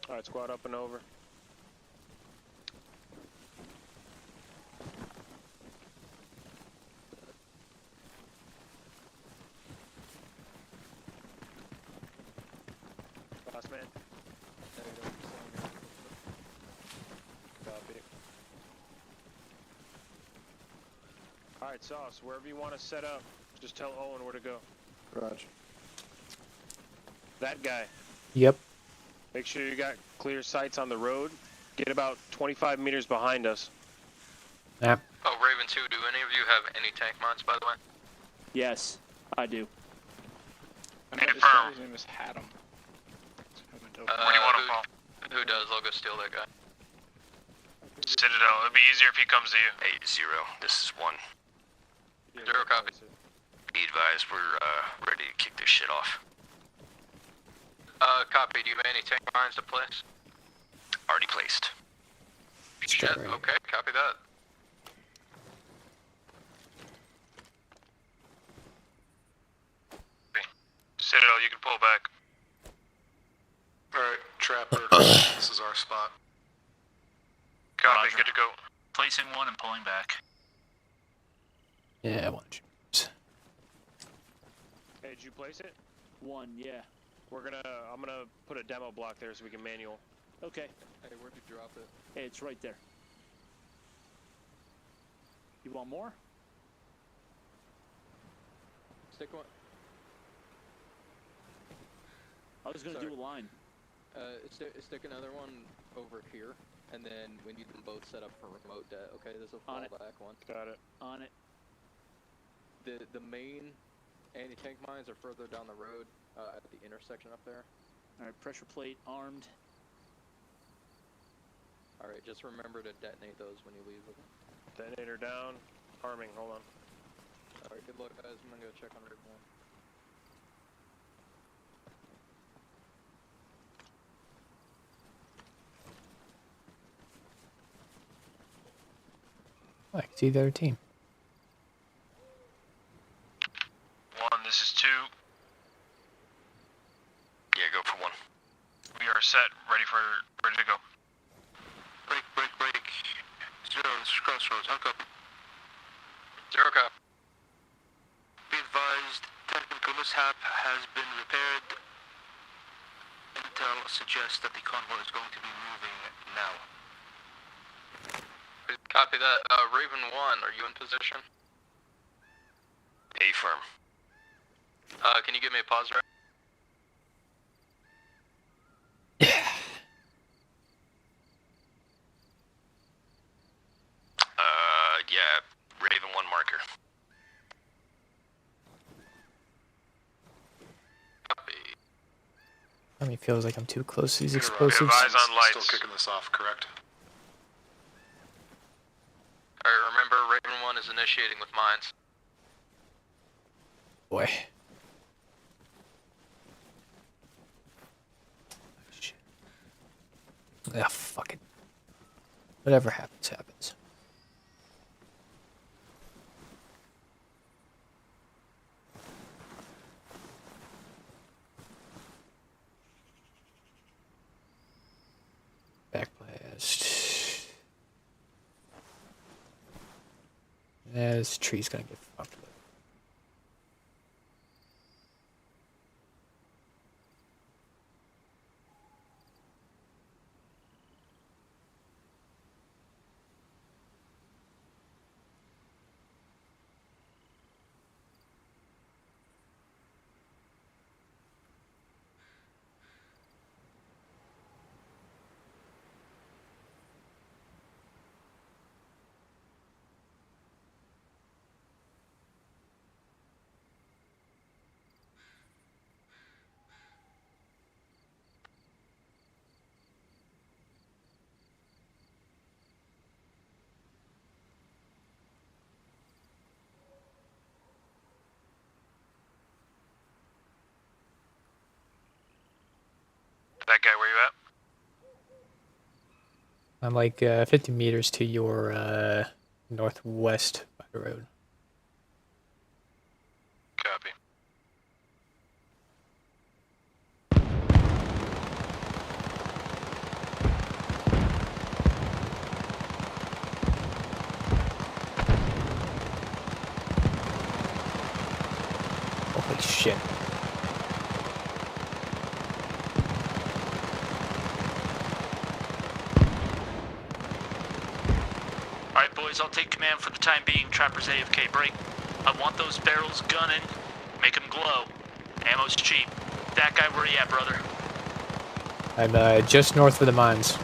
Alright, squad up and over. Boss man. Copy. Alright, Sauce, wherever you want to set up, just tell Owen where to go. Raj. That guy. Yep. Make sure you got clear sights on the road. Get about 25 meters behind us. Yeah. Oh, Raven 2, do any of you have any tank mods, by the way? Yes, I do. I know this guy's name is Haddam. Where do you want him, Paul? Who does? I'll go steal that guy. Citadel, it'd be easier if he comes to you. Hey, 0, this is 1. 0 copy. Be advised, we're ready to kick this shit off. Copy. Do you have any tank mines to place? Already placed. Shit, okay, copy that. Citadel, you can pull back. Alright, Trapper, this is our spot. Copy, Roger. good to go. Placing one and pulling back. Yeah, one. Hey, did you place it? One, yeah. I'm gonna put a demo block there so we can manual. Okay. Hey, where'd you drop it? Hey, it's right there. You want more? Stick one. I was gonna do a line. Stick another one over here, and then we need them both set up for remote det. Okay, there's a On it. fallback one. Got it. On it. The main anti-tank mines are further down the road at the intersection up there. Alright, pressure plate armed. Alright, just remember to detonate those when you leave. Detonator down. Arming, hold on. Alright, good luck guys. I'm gonna go check on Raven 1. I can see the other team. 1, this is 2. Yeah, go for 1. We are set, ready to go. Break. 0, this is Crossroads. How copy? 0 cop. Be advised, technical mishap has been repaired. Intel suggests that the convoy is going to be moving now. Copy that. Raven 1, are you in position? A firm. Can you give me a pause right? Yeah, Raven 1 marker. Copy. I mean, it feels like I'm too close to these Be explosives. advised on lights. Still kicking this off, correct? Alright, remember, Raven 1 is initiating with mines. Boy. Shit. Ah, fuck it. Whatever happens, happens. Backblast. Yeah, this tree's gonna get fucked with. That guy, where you at? I'm like 50 meters to your northwest by the road. Copy. Holy shit. Alright, boys, I'll take command for the time being. Trapper's AFK break. I want those barrels gunning. Make them glow. Ammo's cheap. That guy, where you at, brother? I'm just north of the mines.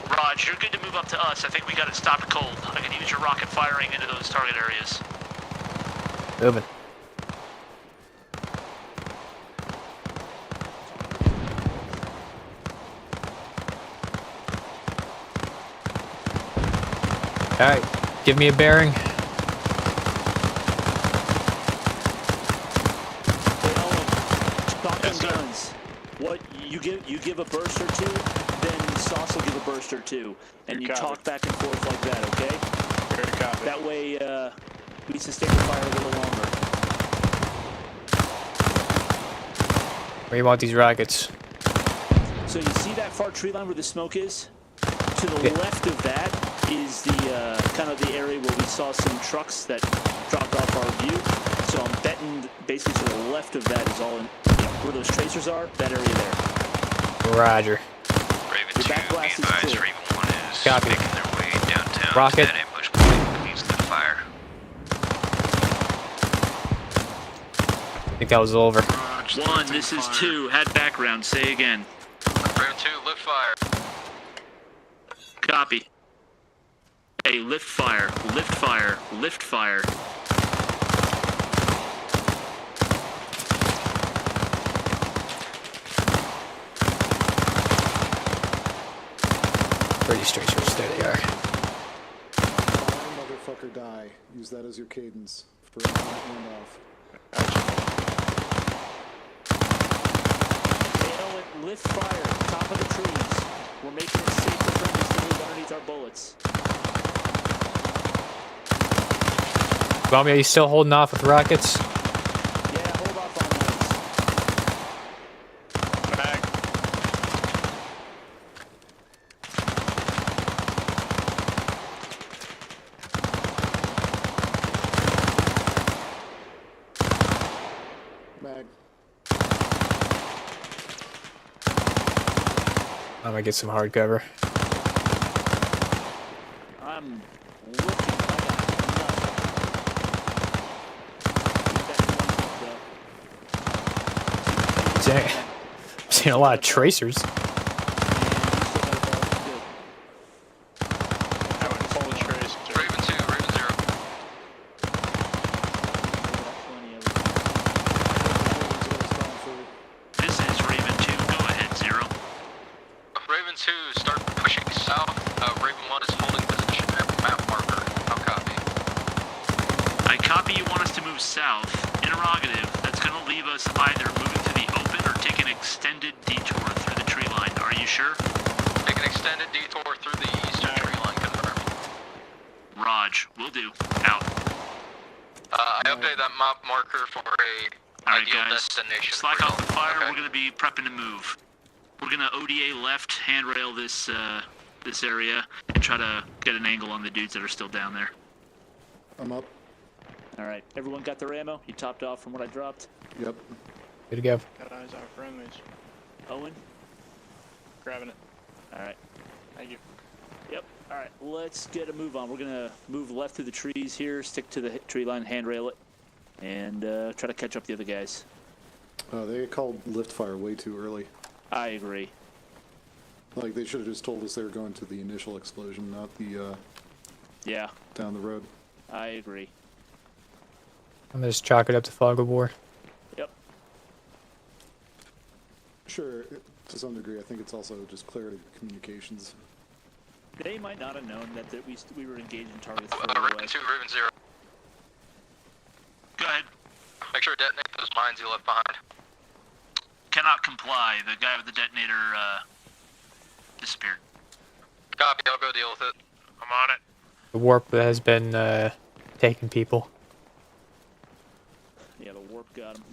Raj, you're good to move up to us. I think we got it stopped cold. I can use your rocket firing into those target areas. Moving. Alright, give me a bearing. Shotgun guns. What you give a burst or two, then Sauce will give a burst or two, and you talk back and forth like that, okay? Very copy. That way we sustain the fire a little longer. Where do you want these rockets? So you see that far tree line where the smoke is? To the left of that is the kind of the area where we saw some trucks that dropped off our view. So I'm betting basically to the left of that is all in, where those tracers are, that area there. Roger. Raven 2, be advised, Raven 1 is Copy. making their way downtown Rocket. to that ambush point leads to the fire. I think that was over. 1, this is 2. Had background. Say again. Raven 2, lift fire. Copy. Hey, lift fire. Lift fire. Lift fire. Pretty straight. There they are. Motherfucker die. Use that as your cadence for on and off. Lift fire. Top of the trees. We're making it safe for friendlies to move underneath our bullets. Bobby, are you still holding off with rockets? Yeah, hold off on those. Back. Mag. I'm gonna get some hard cover. I'm Dang. I'm seeing a lot of tracers. Raven 2, Raven 0. This is Raven 2. Go ahead, 0. Raven 2, start pushing south. Raven 1 is holding position at map marker. I'll copy. I copy you want us to move south. Interrogative. That's going to leave us either moving to the open or take an extended detour through the tree line. Are you sure? Take an extended detour through the eastern tree line, confirmed. Raj, will do. Out. I updated that map marker for a Alright, ideal guys. destination. Slack for off the fire. Okay. We're going to be prepping to move. We're going to ODA left, handrail this this area, and try to get an angle on the dudes that are still down there. I'm up. All right, everyone got their ammo? You topped off from what I dropped? Yep. Good to go. Got eyes on friendlies. Owen? Grabbing it. All right. Thank you. Yep. All right, let's get a move on. We're going to move left through the trees here, stick to the tree line, handrail it, and try to catch up the other guys. They called lift fire way too early. I agree. Like, they should have just told us they were going to the initial explosion, not the, Yeah, down the road. I agree. I'm gonna just chalk it up to fog of war. Yep. Sure, to some degree. I think it's also just clarity of communications. They might not have known that we were engaged in targets Raven further away. 2, Raven 0. Go ahead. Make sure to detonate those mines you left behind. Cannot comply. The guy with the detonator disappeared. Copy, I'll go deal with it. I'm on it. The warp has been taking people. Yeah, the warp got him.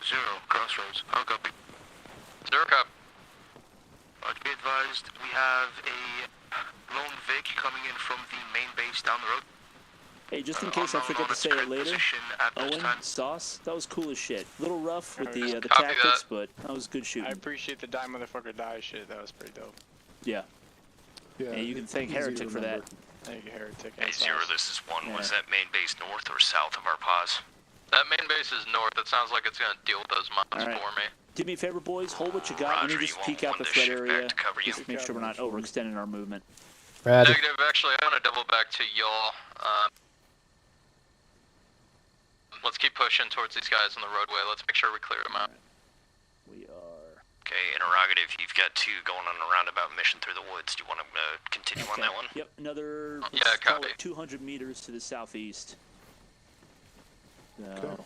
Zero, crossroads. I'll copy. 0 cop. To be advised, we have a lone Vic coming in from the main base down the road. Hey, just in case I forget to say it later, Owen, Sauce, that was cool as shit. Little rough with the Copy tactics, but that was good shooting. I appreciate the die motherfucker die shit. That was pretty dope. Yeah. Yeah, Hey, you can thank easy to Heretic for that. remember. Thank you, Heretic. Hey, 0, this is 1. Yeah. Was that main base north or south of our pause? That main base is north. It sounds like it's gonna deal with those mines All right. for me. Do me a favor, boys. Hold what you got. Let me Roger, just you peek want out the one to threat shift back area. to cover you? Just make sure we're not overextending our movement. Roger. Negative, actually, I want to double back to y'all. Let's keep pushing towards these guys on the roadway. Let's make sure we clear them out. We are Okay, interrogative. You've got 2 going on a roundabout mission through the woods. Do you want to continue on that one? Yep, another, Yeah, let's call copy. it 200 meters to the southeast. So,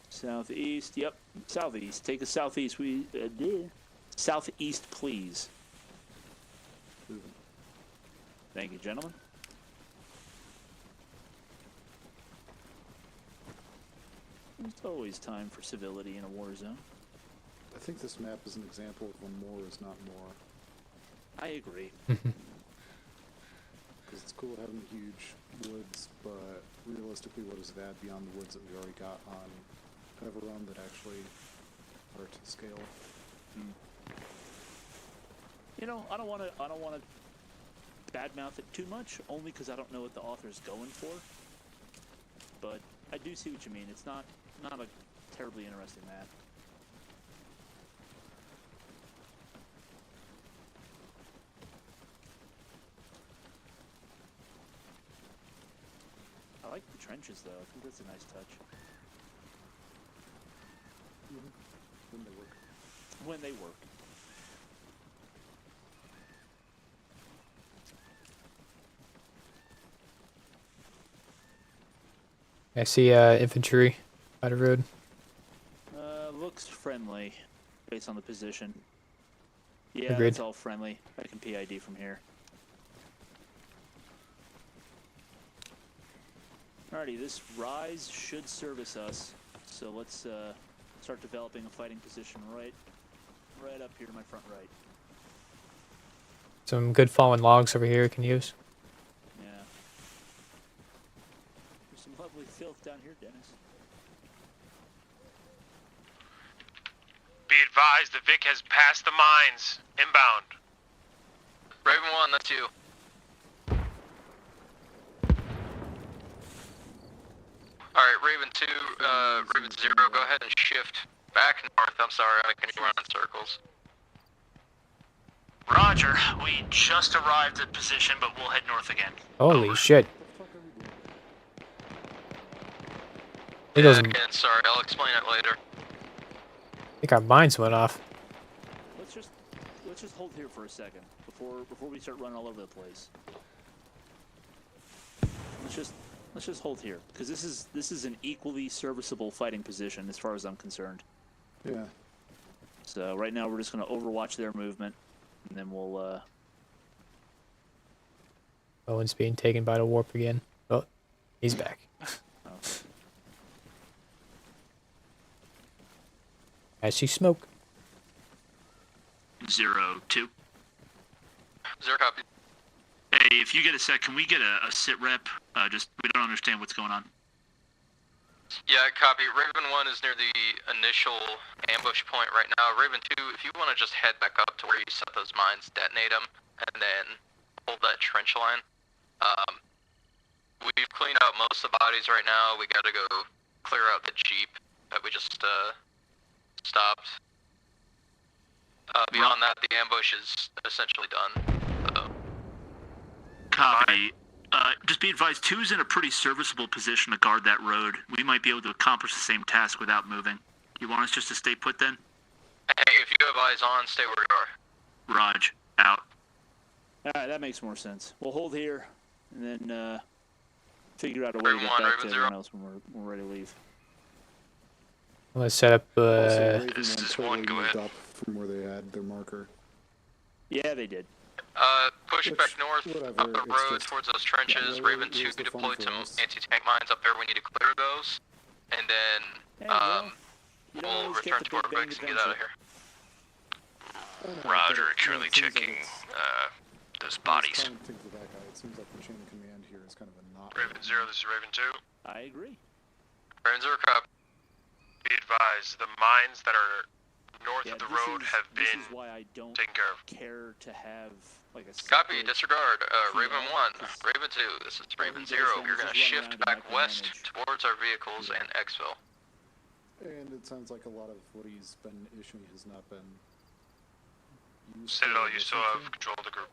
southeast, yep, southeast. Take a southeast. Southeast, please. Thank you, gentlemen. There's always time for civility in a war zone. I think this map is an example of when more is not more. I agree. Because it's cool having huge woods, but realistically, what does it add beyond the woods that we already got on Everrun that actually are to scale? You know, I don't want to badmouth it too much, only because I don't know what the author's going for. But I do see what you mean. It's not a terribly interesting map. I like the trenches, though. I think that's a nice touch. When they work. When they work. I see infantry by the road. Looks friendly, based on the position. Yeah, Agreed. that's all friendly. I can PID from here. Alrighty, this rise should service us. So let's start developing a fighting position right up here to my front right. Some good fallen logs over here you can use. Yeah. There's some lovely filth down here, Dennis. Be advised, the Vic has passed the mines. Inbound. Raven 1, that's you. Alright, Raven 2, Raven 0, go ahead and shift back north. I'm sorry, I can run in circles. Roger. We just arrived at position, but we'll head north again. Holy shit. It Yeah, doesn't. again, sorry, I'll explain it later. I think our mines went off. Let's just hold here for a second before we start running all over the place. Let's just hold here, because this is an equally serviceable fighting position as far as I'm concerned. Yeah. So right now we're just going to overwatch their movement, and then we'll. Owen's being taken by the warp again. Oh, he's back. I see smoke. 0-2. 0 copy. Hey, if you get a sec, can we get a sit rep? Just we don't understand what's going on. Yeah, copy. Raven 1 is near the initial ambush point right now. Raven 2, if you want to just head back up to where you set those mines, detonate them, and then hold that trench line. We've cleaned out most of the bodies right now. We got to go clear out the Jeep that we just stopped. Beyond that, the ambush is essentially done. So. Copy. Just be advised, 2's in a pretty serviceable position to guard that road. We might be able to accomplish the same task without moving. You want us just to stay put then? Hey, if you have eyes on, stay where you are. Raj, out. Alright, that makes more sense. We'll hold here, and then figure out a way to get back to everyone else when we're ready to leave. I'm gonna set up. This is one. Go ahead. Up from where they had their marker. Yeah, they did. Push back north, up the road towards those trenches. Yeah, Raven 2 deployed some anti-tank mines up there. We need to clear those. And then, we'll return to our bikes and get out of here. Roger, currently checking those bodies. It seems like the chain of command here is kind of a knot. Raven 0, this is Raven 2. I agree. Raven 0, copy. Be advised, the mines that are north of the road have been This is why I don't care to have like a copy, disregard. Raven 1, Raven 2, this is Raven 0. You're going to shift back west towards our vehicles and exfil. And it sounds like a lot of what he's been issuing has not been used. Citadel, you still have control of the group.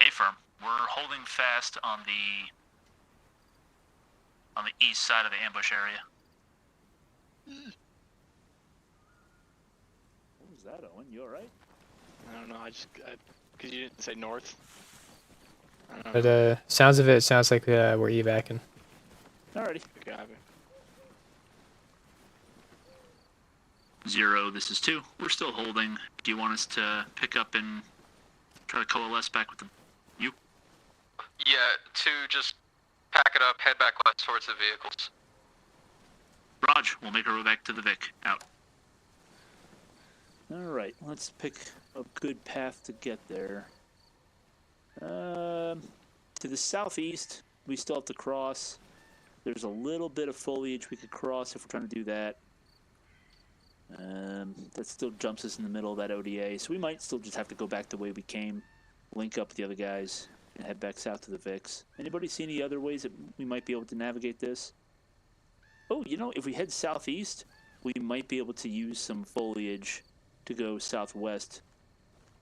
A-firm, we're holding fast on the east side of the ambush area. was that, Owen? You alright? I don't know. Because you didn't say north. I don't But know. sounds of it sounds like we're evacing. Alrighty. Copy. 0, this is 2. We're still holding. Do you want us to pick up and try to coalesce back with them? You? Yeah, to just pack it up, head back west towards the vehicles. Raj, we'll make our way back to the Vic. Out. Alright, let's pick a good path to get there. To the southeast, we still have to cross. There's a little bit of foliage we could cross if we're trying to do that. That still jumps us in the middle of that ODA, so we might still just have to go back the way we came, link up with the other guys, and head back south to the Vics. Anybody see any other ways that we might be able to navigate this? Oh, you know, if we head southeast, we might be able to use some foliage to go southwest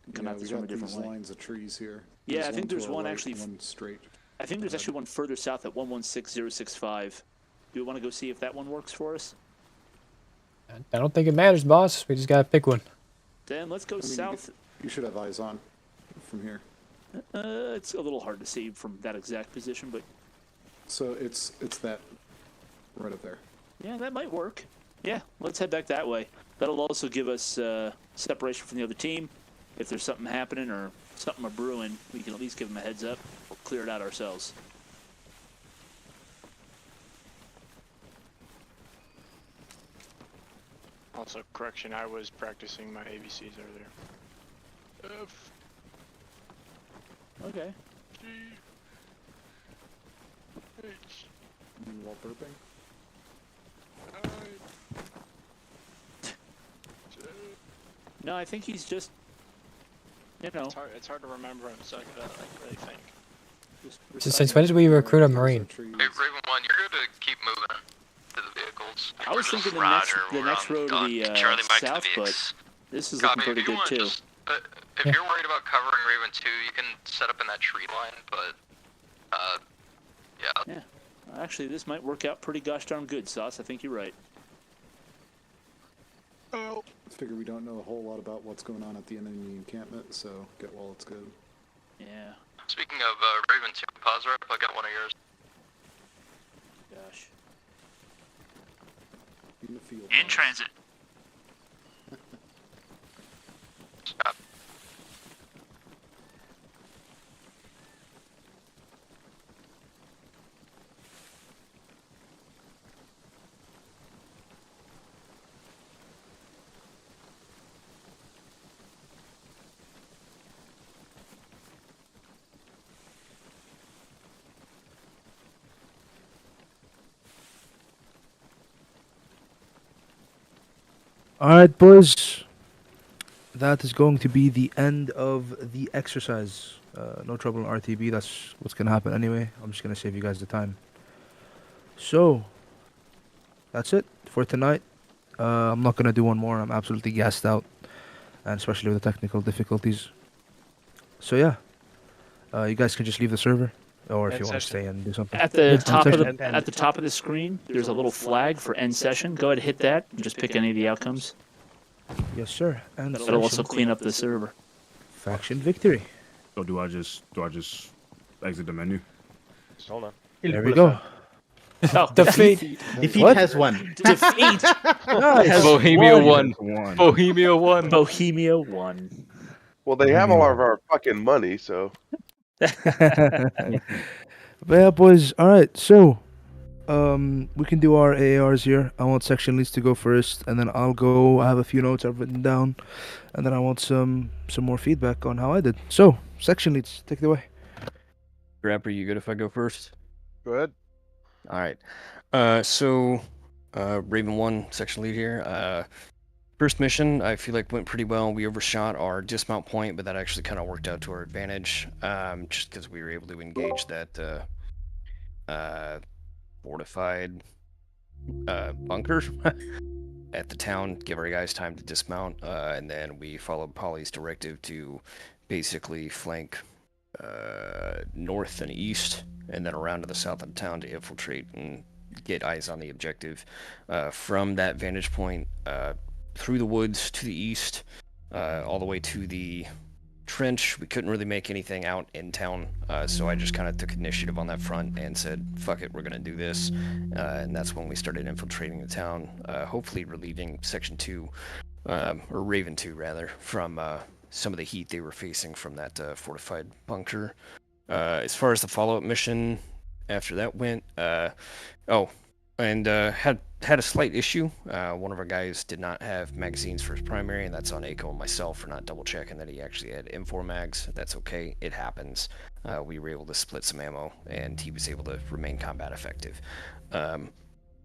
and come out this from a different way. Lines of trees here. Yeah, I think there's one right, actually. One straight. I think there's actually one further south at 116065. Do we want to go see if that one works for us? I don't think it matters, boss. We just gotta pick one. Then let's go south. You should have eyes on from here. It's a little hard to see from that exact position, but so it's that right up there. Yeah, that might work. Yeah, let's head back that way. That'll also give us separation from the other team. If there's something happening or something a brewing, we can at least give them a heads up. We'll clear it out ourselves. Also, correction, I was practicing my ABCs earlier. F. Okay. G. H. While burping? I. J. No, I think he's just, you know. It's hard to remember him, so I gotta really think. Since when did we recruit a Marine? Hey, Raven 1, you're good to keep moving to the vehicles. I was thinking the next row to the south, but this is looking pretty good too. If you're worried about covering Raven 2, you can set up in that tree line, but, yeah. Yeah, actually, this might work out pretty gosh darn good, Sauce. I think you're right. Oh. I figure we don't know a whole lot about what's going on at the enemy encampment, so get while it's good. Yeah. Speaking of Raven 2, pause rep, I got one of yours. Gosh. In the field. In transit. Stop. Alright, boys. That is going to be the end of the exercise. No trouble in RTB, that's what's going to happen anyway. I'm just going to save you guys the time. So, that's it for tonight. I'm not going to do one more. I'm absolutely gassed out. And especially with the technical difficulties. So yeah. You guys can just leave the server. Or if you want to stay and do something. At the top of the screen, there's a little flag for end session. Go ahead and hit that and just pick any of the outcomes. Yes, sir. And that'll also clean up the server. Faction victory. So do I just exit the menu? Hold on. There we go. Oh, defeat What? has won. Defeat. Nice. Bohemia won. Bohemia won. Bohemia won. Well, they have all of our fucking money, so. But yeah, boys. All right, so we can do our AARs here. I want section leads to go first, and then I'll go. I have a few notes I've written down, and then I want some more feedback on how I did. So, section leads, take it away. Grandpa, you good if I go first? Go ahead. All right. So Raven 1 section lead here. First mission, I feel like went pretty well. We overshot our dismount point, but that actually kind of worked out to our advantage, just because we were able to engage that fortified bunker at the town, give our guys time to dismount, and then we followed Polly's directive to basically flank north and east, and then around to the south of the town to infiltrate and get eyes on the objective. From that vantage point, through the woods to the east, all the way to the trench. We couldn't really make anything out in town, so I just kind of took initiative on that front and said, fuck it, we're going to do this. And that's when we started infiltrating the town, hopefully relieving Section 2, or Raven 2 rather, from some of the heat they were facing from that fortified bunker. As far as the follow-up mission after that went, had a slight issue. One of our guys did not have magazines for his primary, and that's on Aiko and myself for not double checking that he actually had M4 mags. That's okay, it happens. We were able to split some ammo, and he was able to remain combat effective.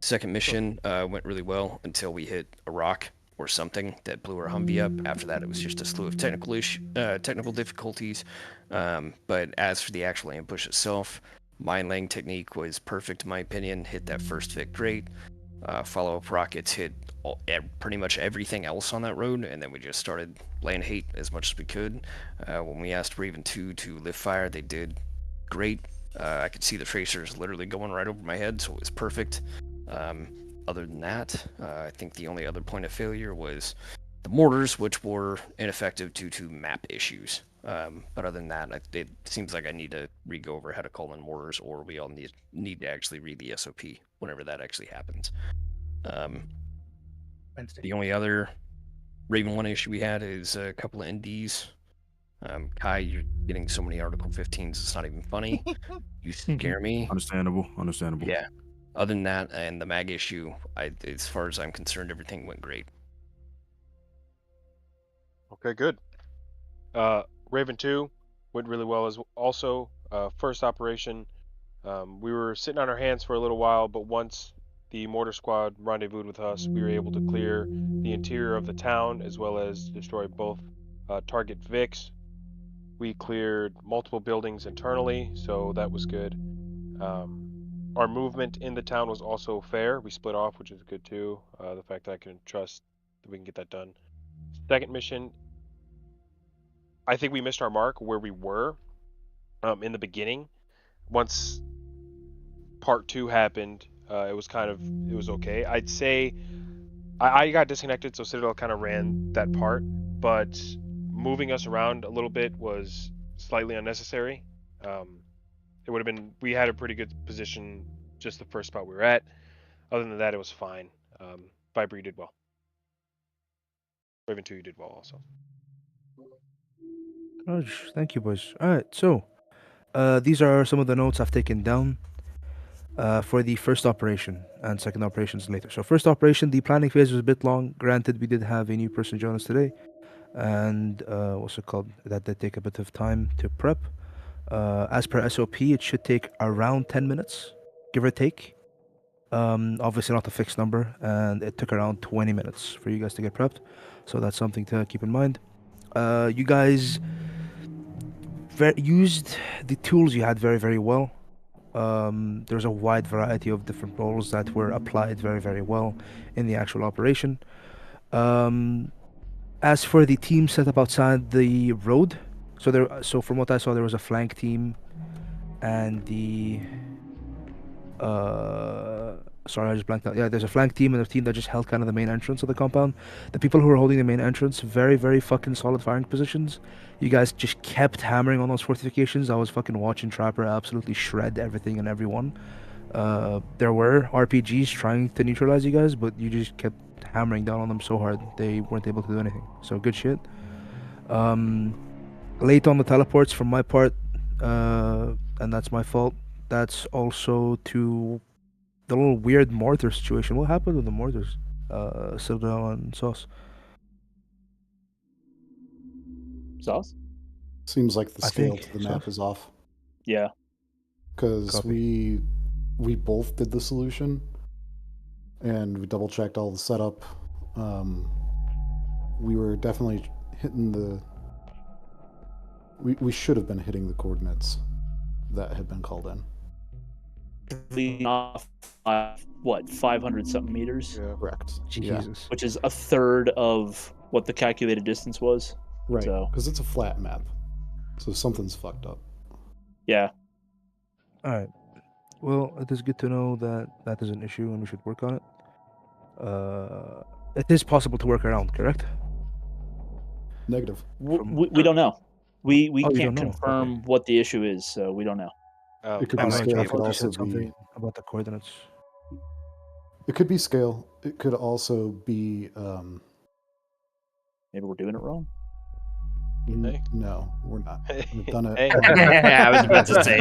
Second mission went really well until we hit a rock or something that blew our Humvee up. After that, it was just a slew of technical difficulties. But as for the actual ambush itself, mine laying technique was perfect in my opinion. Hit that first Vic great. Follow-up rockets hit pretty much everything else on that road, and then we just started laying hate as much as we could. When we asked Raven 2 to lift fire, they did great. I could see the tracers literally going right over my head, so it was perfect. Other than that, I think the only other point of failure was the mortars, which were ineffective due to map issues. But other than that, it seems like I need to re-go over how to call in mortars, or we all need to actually read the SOP whenever that actually happens. The only other Raven 1 issue we had is a couple of NDs. Kai, you're getting so many Article 15s, it's not even funny. You scare me. Understandable. Yeah. Other than that, and the mag issue, as far as I'm concerned, everything went great. Okay, good. Raven 2 went really well as also. First operation, we were sitting on our hands for a little while, but once the mortar squad rendezvoused with us, we were able to clear the interior of the town as well as destroy both target Vics. We cleared multiple buildings internally, so that was good. Our movement in the town was also fair. We split off, which is good too. The fact that I can trust that we can get that done. Second mission, I think we missed our mark where we were in the beginning. Once part 2 happened, it was okay. I'd say I got disconnected, so Citadel kind of ran that part, but moving us around a little bit was slightly unnecessary. It would have been, we had a pretty good position just the first spot we were at. Other than that, it was fine. Viper, you did well. Raven 2, you did well also. Raj, thank you, boys. All right, so these are some of the notes I've taken down for the first operation and second operations later. So first operation, the planning phase was a bit long. Granted, we did have a new person join us today, and what's it called? That did take a bit of time to prep. As per SOP, it should take around 10 minutes, give or take. Obviously not a fixed number, and it took around 20 minutes for you guys to get prepped. So that's something to keep in mind. You guys used the tools you had very, very well. There's a wide variety of different roles that were applied very, very well in the actual operation. As for the team set up outside the road, so from what I saw, there was a flank team, and the sorry, I just blanked out. Yeah, there's a flank team and a team that just held kind of the main entrance of the compound. The people who were holding the main entrance, very, very fucking solid firing positions. You guys just kept hammering on those fortifications. I was fucking watching Trapper absolutely shred everything and everyone. There were RPGs trying to neutralize you guys, but you just kept hammering down on them so hard they weren't able to do anything. So good shit. Late on the teleports from my part, and that's my fault. That's also to the little weird mortar situation. What happened with the mortars? Citadel and Sauce. Sauce? Seems like the I scale think to the map is off. Yeah. Because we both did the solution, and we double checked all the setup. We were definitely hitting the. We should have been hitting the coordinates that had been called in. Leading off, 500 something meters? Yeah. Correct. Jesus. Which is a third of what the calculated distance was. Right. So, Because it's a flat map. So something's fucked up. yeah. Alright. Well, it is good to know that that is an issue and we should work on it. It is possible to work around, correct? Negative. We don't know. We Oh, you can't don't know. confirm what the issue is, so we don't know. It could be Alright, scale. I It could thought you also said something be. about the coordinates. It could be scale. It could also be. Maybe we're doing it wrong. No, we're not. We've done it. I was about to say.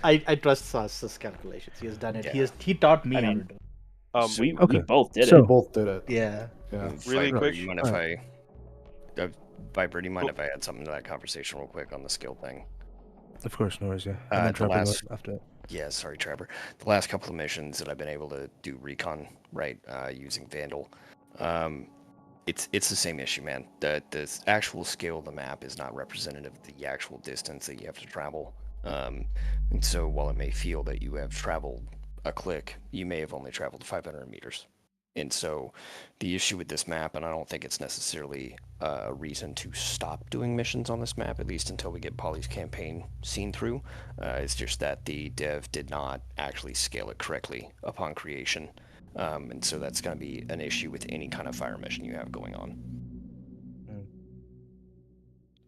I trust Sas's calculations. He has done it. He taught me how to do it. We both did We it. both did it. Yeah. Yeah. Really Viper, quick. you mind if Viper, do you mind if I add something to that conversation real quick on the skill thing? Of course, no worries, yeah. And then The Trevor last, goes after that. yeah, sorry, Trevor. The last couple of missions that I've been able to do recon, right, using Vandal, it's the same issue, man. The actual scale of the map is not representative of the actual distance that you have to travel. And so while it may feel that you have traveled a click, you may have only traveled 500 meters. And so the issue with this map, and I don't think it's necessarily a reason to stop doing missions on this map, at least until we get Polly's campaign seen through, it's just that the dev did not actually scale it correctly upon creation. And so that's going to be an issue with any kind of fire mission you have going on.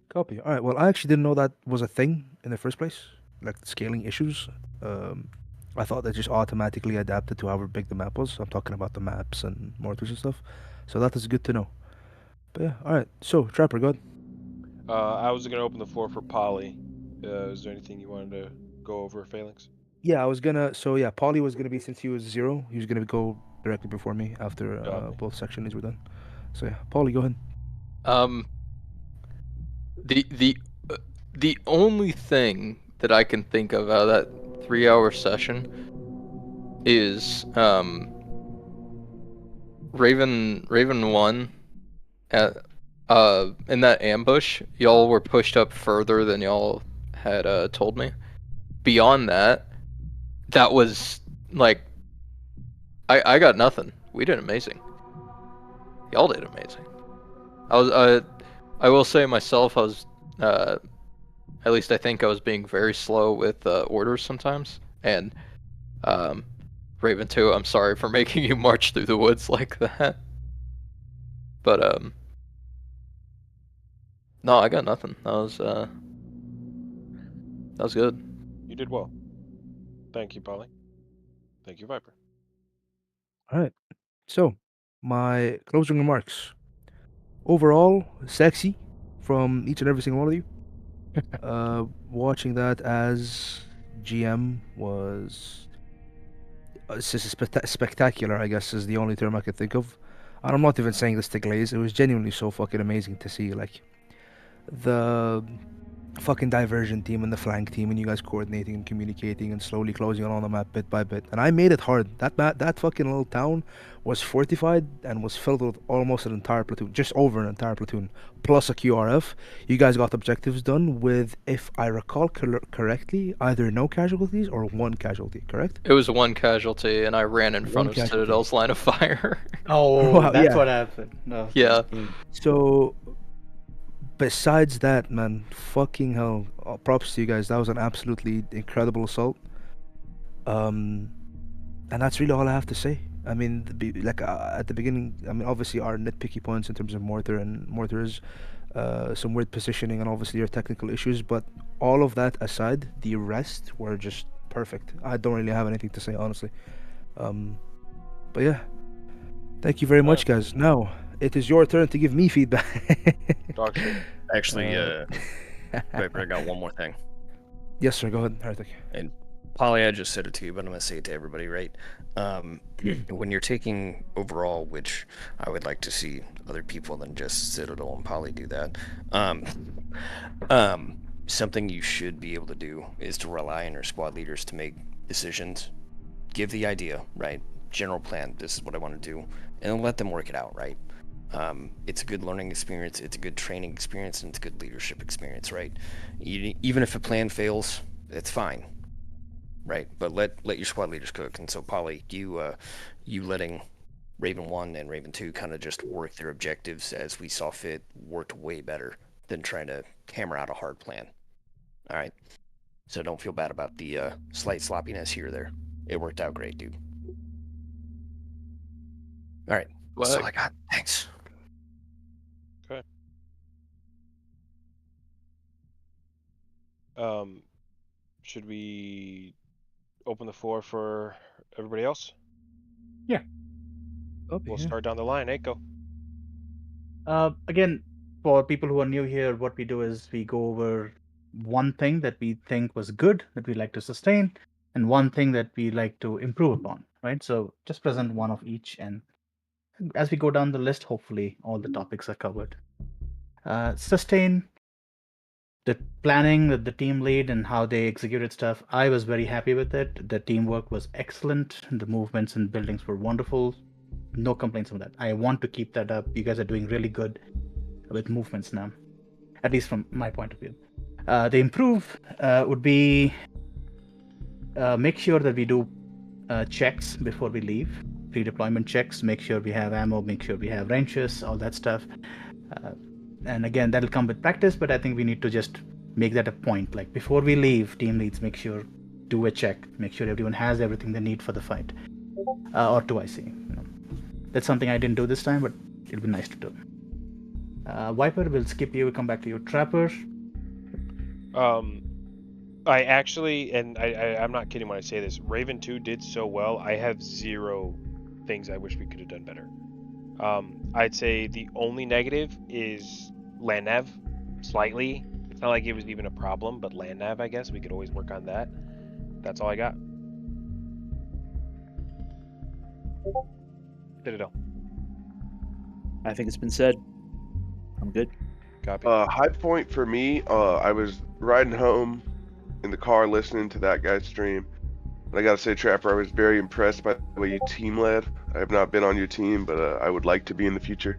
Copy. All right. Well, I actually didn't know that was a thing in the first place, like scaling issues. I thought that just automatically adapted to however big the map was. I'm talking about the maps and mortars and stuff. So that is good to know. But yeah, all right. So Trapper, go ahead. I was gonna open the floor for Polly. Is there anything you wanted to go over, Phalanx? Yeah, I was gonna. So yeah, Polly was gonna be, since he was 0, he was gonna go directly before me after both sections were done. So yeah, Polly, go ahead. The only thing that I can think of out of that 3-hour session is Raven 1 at in that ambush, y'all were pushed up further than y'all had told me. Beyond that, that was like I got nothing. We did amazing. Y'all did amazing. I will say myself, I was at least I think I was being very slow with orders sometimes. And Raven 2, I'm sorry for making you march through the woods like that. But no, I got nothing. That was good. You did well. Thank you, Polly. Thank you, Viper. All right. So my closing remarks. Overall, sexy from each and every single one of you. Watching that as GM was spectacular, I guess, is the only term I could think of. And I'm not even saying this to glaze. It was genuinely so fucking amazing to see, like, the fucking diversion team and the flank team, and you guys coordinating and communicating and slowly closing on the map bit by bit. And I made it hard. That fucking little town was fortified and was filled with almost an entire platoon, just over an entire platoon, plus a QRF. You guys got objectives done with, if I recall correctly, either no casualties or 1 casualty, correct? It was 1 casualty, and I ran in front of casualty. Citadel's line of fire. Oh, Wow, that's yeah. what happened. No. Yeah. So, besides that, man, fucking hell, props to you guys. That was an absolutely incredible assault. And that's really all I have to say. I mean, at the beginning, I mean, obviously our nitpicky points in terms of mortars, some weird positioning, and obviously your technical issues. But all of that aside, the rest were just perfect. I don't really have anything to say, honestly. But yeah, thank you very much, guys. Now it is your turn to give me feedback. Actually, Viper, I got one more thing. Yes, sir. Go ahead, Heretic. And Polly, I just said it to you, but I'm going to say it to everybody, right? When you're taking overall, which I would like to see other people than just Citadel and Polly do that, something you should be able to do is to rely on your squad leaders to make decisions. Give the idea, right? General plan, this is what I want to do, and then let them work it out, right? It's a good learning experience, it's a good training experience, and it's a good leadership experience, right? Even if a plan fails, it's fine, right? But let your squad leaders cook. And so, Polly, you letting Raven 1 and Raven 2 kind of just work their objectives as we saw fit worked way better than trying to hammer out a hard plan. All right? So don't feel bad about the slight sloppiness here or there. It worked out great, dude. All right. That's all I got. Thanks. Should we open the floor for everybody else? Yeah. We'll start down the line. Eiko. Again, for people who are new here, what we do is we go over one thing that we think was good that we like to sustain, and one thing that we like to improve upon. Right. So just present one of each, and as we go down the list, hopefully all the topics are covered. Sustain. The planning that the team lead and how they executed stuff, I was very happy with it. The teamwork was excellent. The movements and buildings were wonderful. No complaints on that. I want to keep that up. You guys are doing really good with movements now, at least from my point of view. The improve would be make sure that we do checks before we leave, pre-deployment checks, make sure we have ammo, make sure we have wrenches, all that stuff. And again, that'll come with practice, but I think we need to just make that a point. Like before we leave, team leads make sure, do a check, make sure everyone has everything they need for the fight, or 2IC. You know. That's something I didn't do this time, but it'll be nice to do. Viper, we'll skip you, we'll come back to you. Trapper. I actually, and I'm not kidding when I say this, Raven 2 did so well. I have 0 things I wish we could have done better. I'd say the only negative is land nav, slightly. It's not like it was even a problem, but land nav, I guess we could always work on that. That's all I got. Citadel. I think it's been said. I'm good. Copy. High point for me, I was riding home in the car listening to that guy's stream. And I gotta say, Trapper, I was very impressed by the way you team led. I have not been on your team, but I would like to be in the future.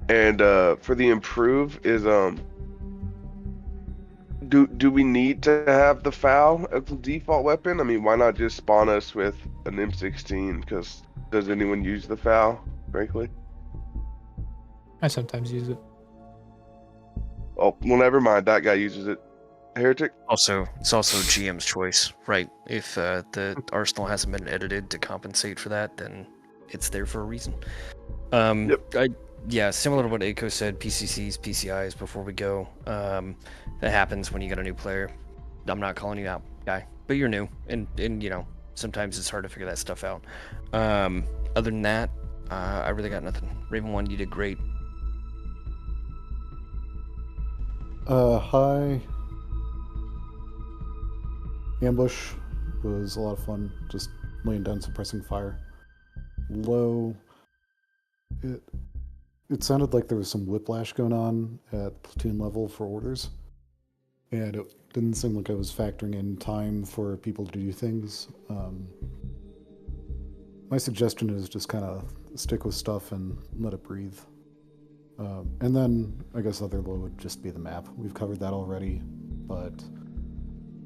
And for the improve is do we need to have the FAL as the default weapon? I mean, why not just spawn us with an M16? Because does anyone use the FAL, frankly? I sometimes use it. Oh, well, never mind. That guy uses it. Heretic? It's also GM's choice, right? If the arsenal hasn't been edited to compensate for that, then it's there for a reason. Yeah, similar to what Eiko said, PCCs, PCIs before we go. That happens when you get a new player. I'm not calling you out, guy, but you're new, and you know, sometimes it's hard to figure that stuff out. Other than that, I really got nothing. Raven 1, you did great. High. Ambush was a lot of fun, just laying down suppressing fire. Low, it sounded like there was some whiplash going on at platoon level for orders, and it didn't seem like I was factoring in time for people to do things. My suggestion is just kind of stick with stuff and let it breathe. And then I guess other low would just be the map. We've covered that already, but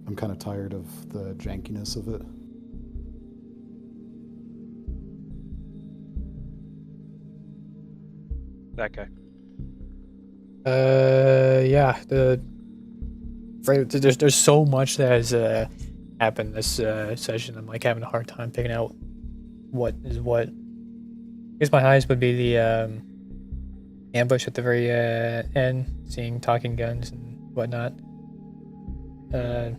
I'm kind of tired of the jankiness of it. That guy. Yeah. There's so much that has happened this session. I'm like having a hard time picking out what is what. I guess my highest would be the ambush at the very end, seeing talking guns and whatnot. I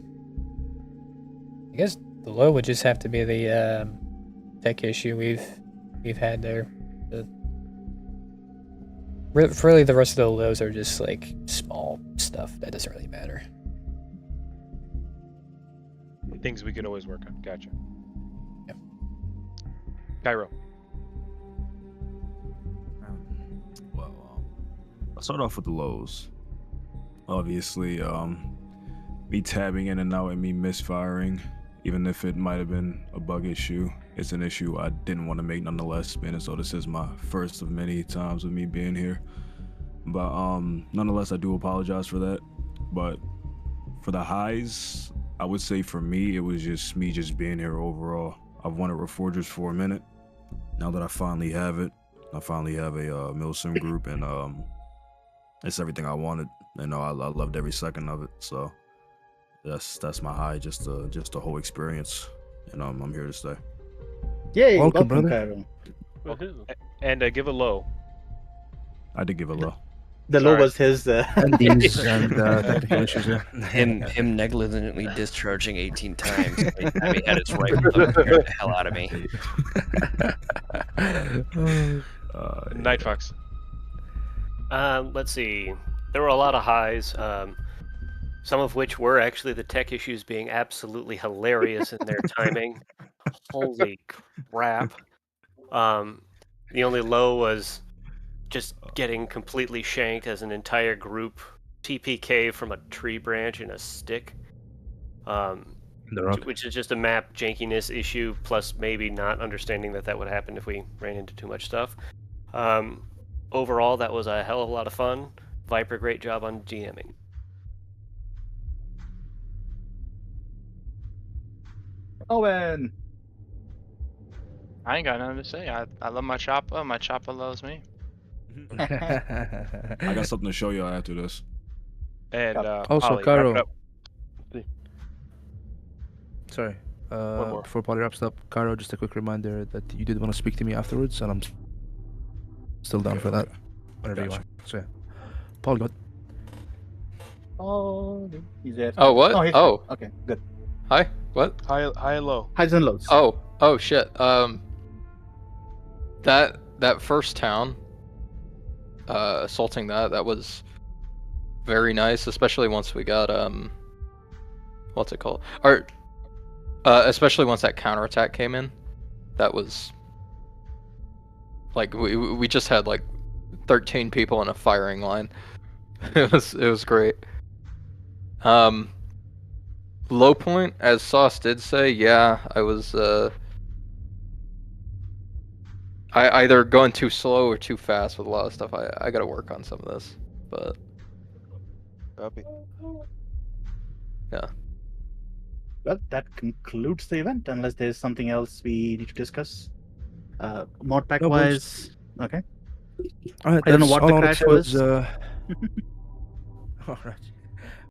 guess the low would just have to be the tech issue we've had there. Really, the rest of the lows are just like small stuff that doesn't really matter. Things we could always work on. Gotcha. Yep. Cairo. Well, I'll start off with the lows. Obviously, me tabbing in and out and me misfiring, even if it might have been a bug issue, it's an issue I didn't want to make nonetheless, being as though this is my first of many times with me being here. But nonetheless, I do apologize for that. But for the highs, I would say for me, it was just me just being here overall. I've wanted Reforgers for a minute. Now that I finally have it, I finally have a milsim group, and it's everything I wanted. You know, I loved every second of it. So that's my high, just the whole experience. And I'm here to stay. Yay, welcome brother. Cairo. And give a low. I did give a low. The low was his. And these and technical issues. Yeah. him negligently discharging 18 times. I mean, had his rifle up, scared the hell out of me. Night Fox. Let's see. There were a lot of highs, some of which were actually the tech issues being absolutely hilarious in their timing. Holy crap. The only low was just getting completely shanked as an entire group TPK from a tree branch in a stick. Which is just a map jankiness issue, plus maybe not understanding that would happen if we ran into too much stuff. Overall, that was a hell of a lot of fun. Viper, great job on GMing. Owen! I ain't got nothing to say. I love my chopper. My chopper loves me. I got something to show y'all after this. And also, Polly, Caro. wrap Sorry. more. Before Polly wraps up, Caro, just a quick reminder that you did want to speak to me afterwards, and I'm still down for that. Whenever you want. So yeah. Paul, go. Oh, he's there. Oh, what? he's Oh. fine. Okay, good. Hi? What? High and low. Highs and lows. Oh shit. That first town, assaulting that was very nice, especially once we got what's it called? Especially once that counterattack came in. That was like we just had like 13 people in a firing line. It was great. Low point, as Sauce did say, yeah, I was I either going too slow or too fast with a lot of stuff. I gotta work on some of this, but Copy. yeah. Well, that concludes the event, unless there's something else we need to discuss. Mod pack wise, okay. Alright, I don't know that's what all the I wanted crash to say was. Alright.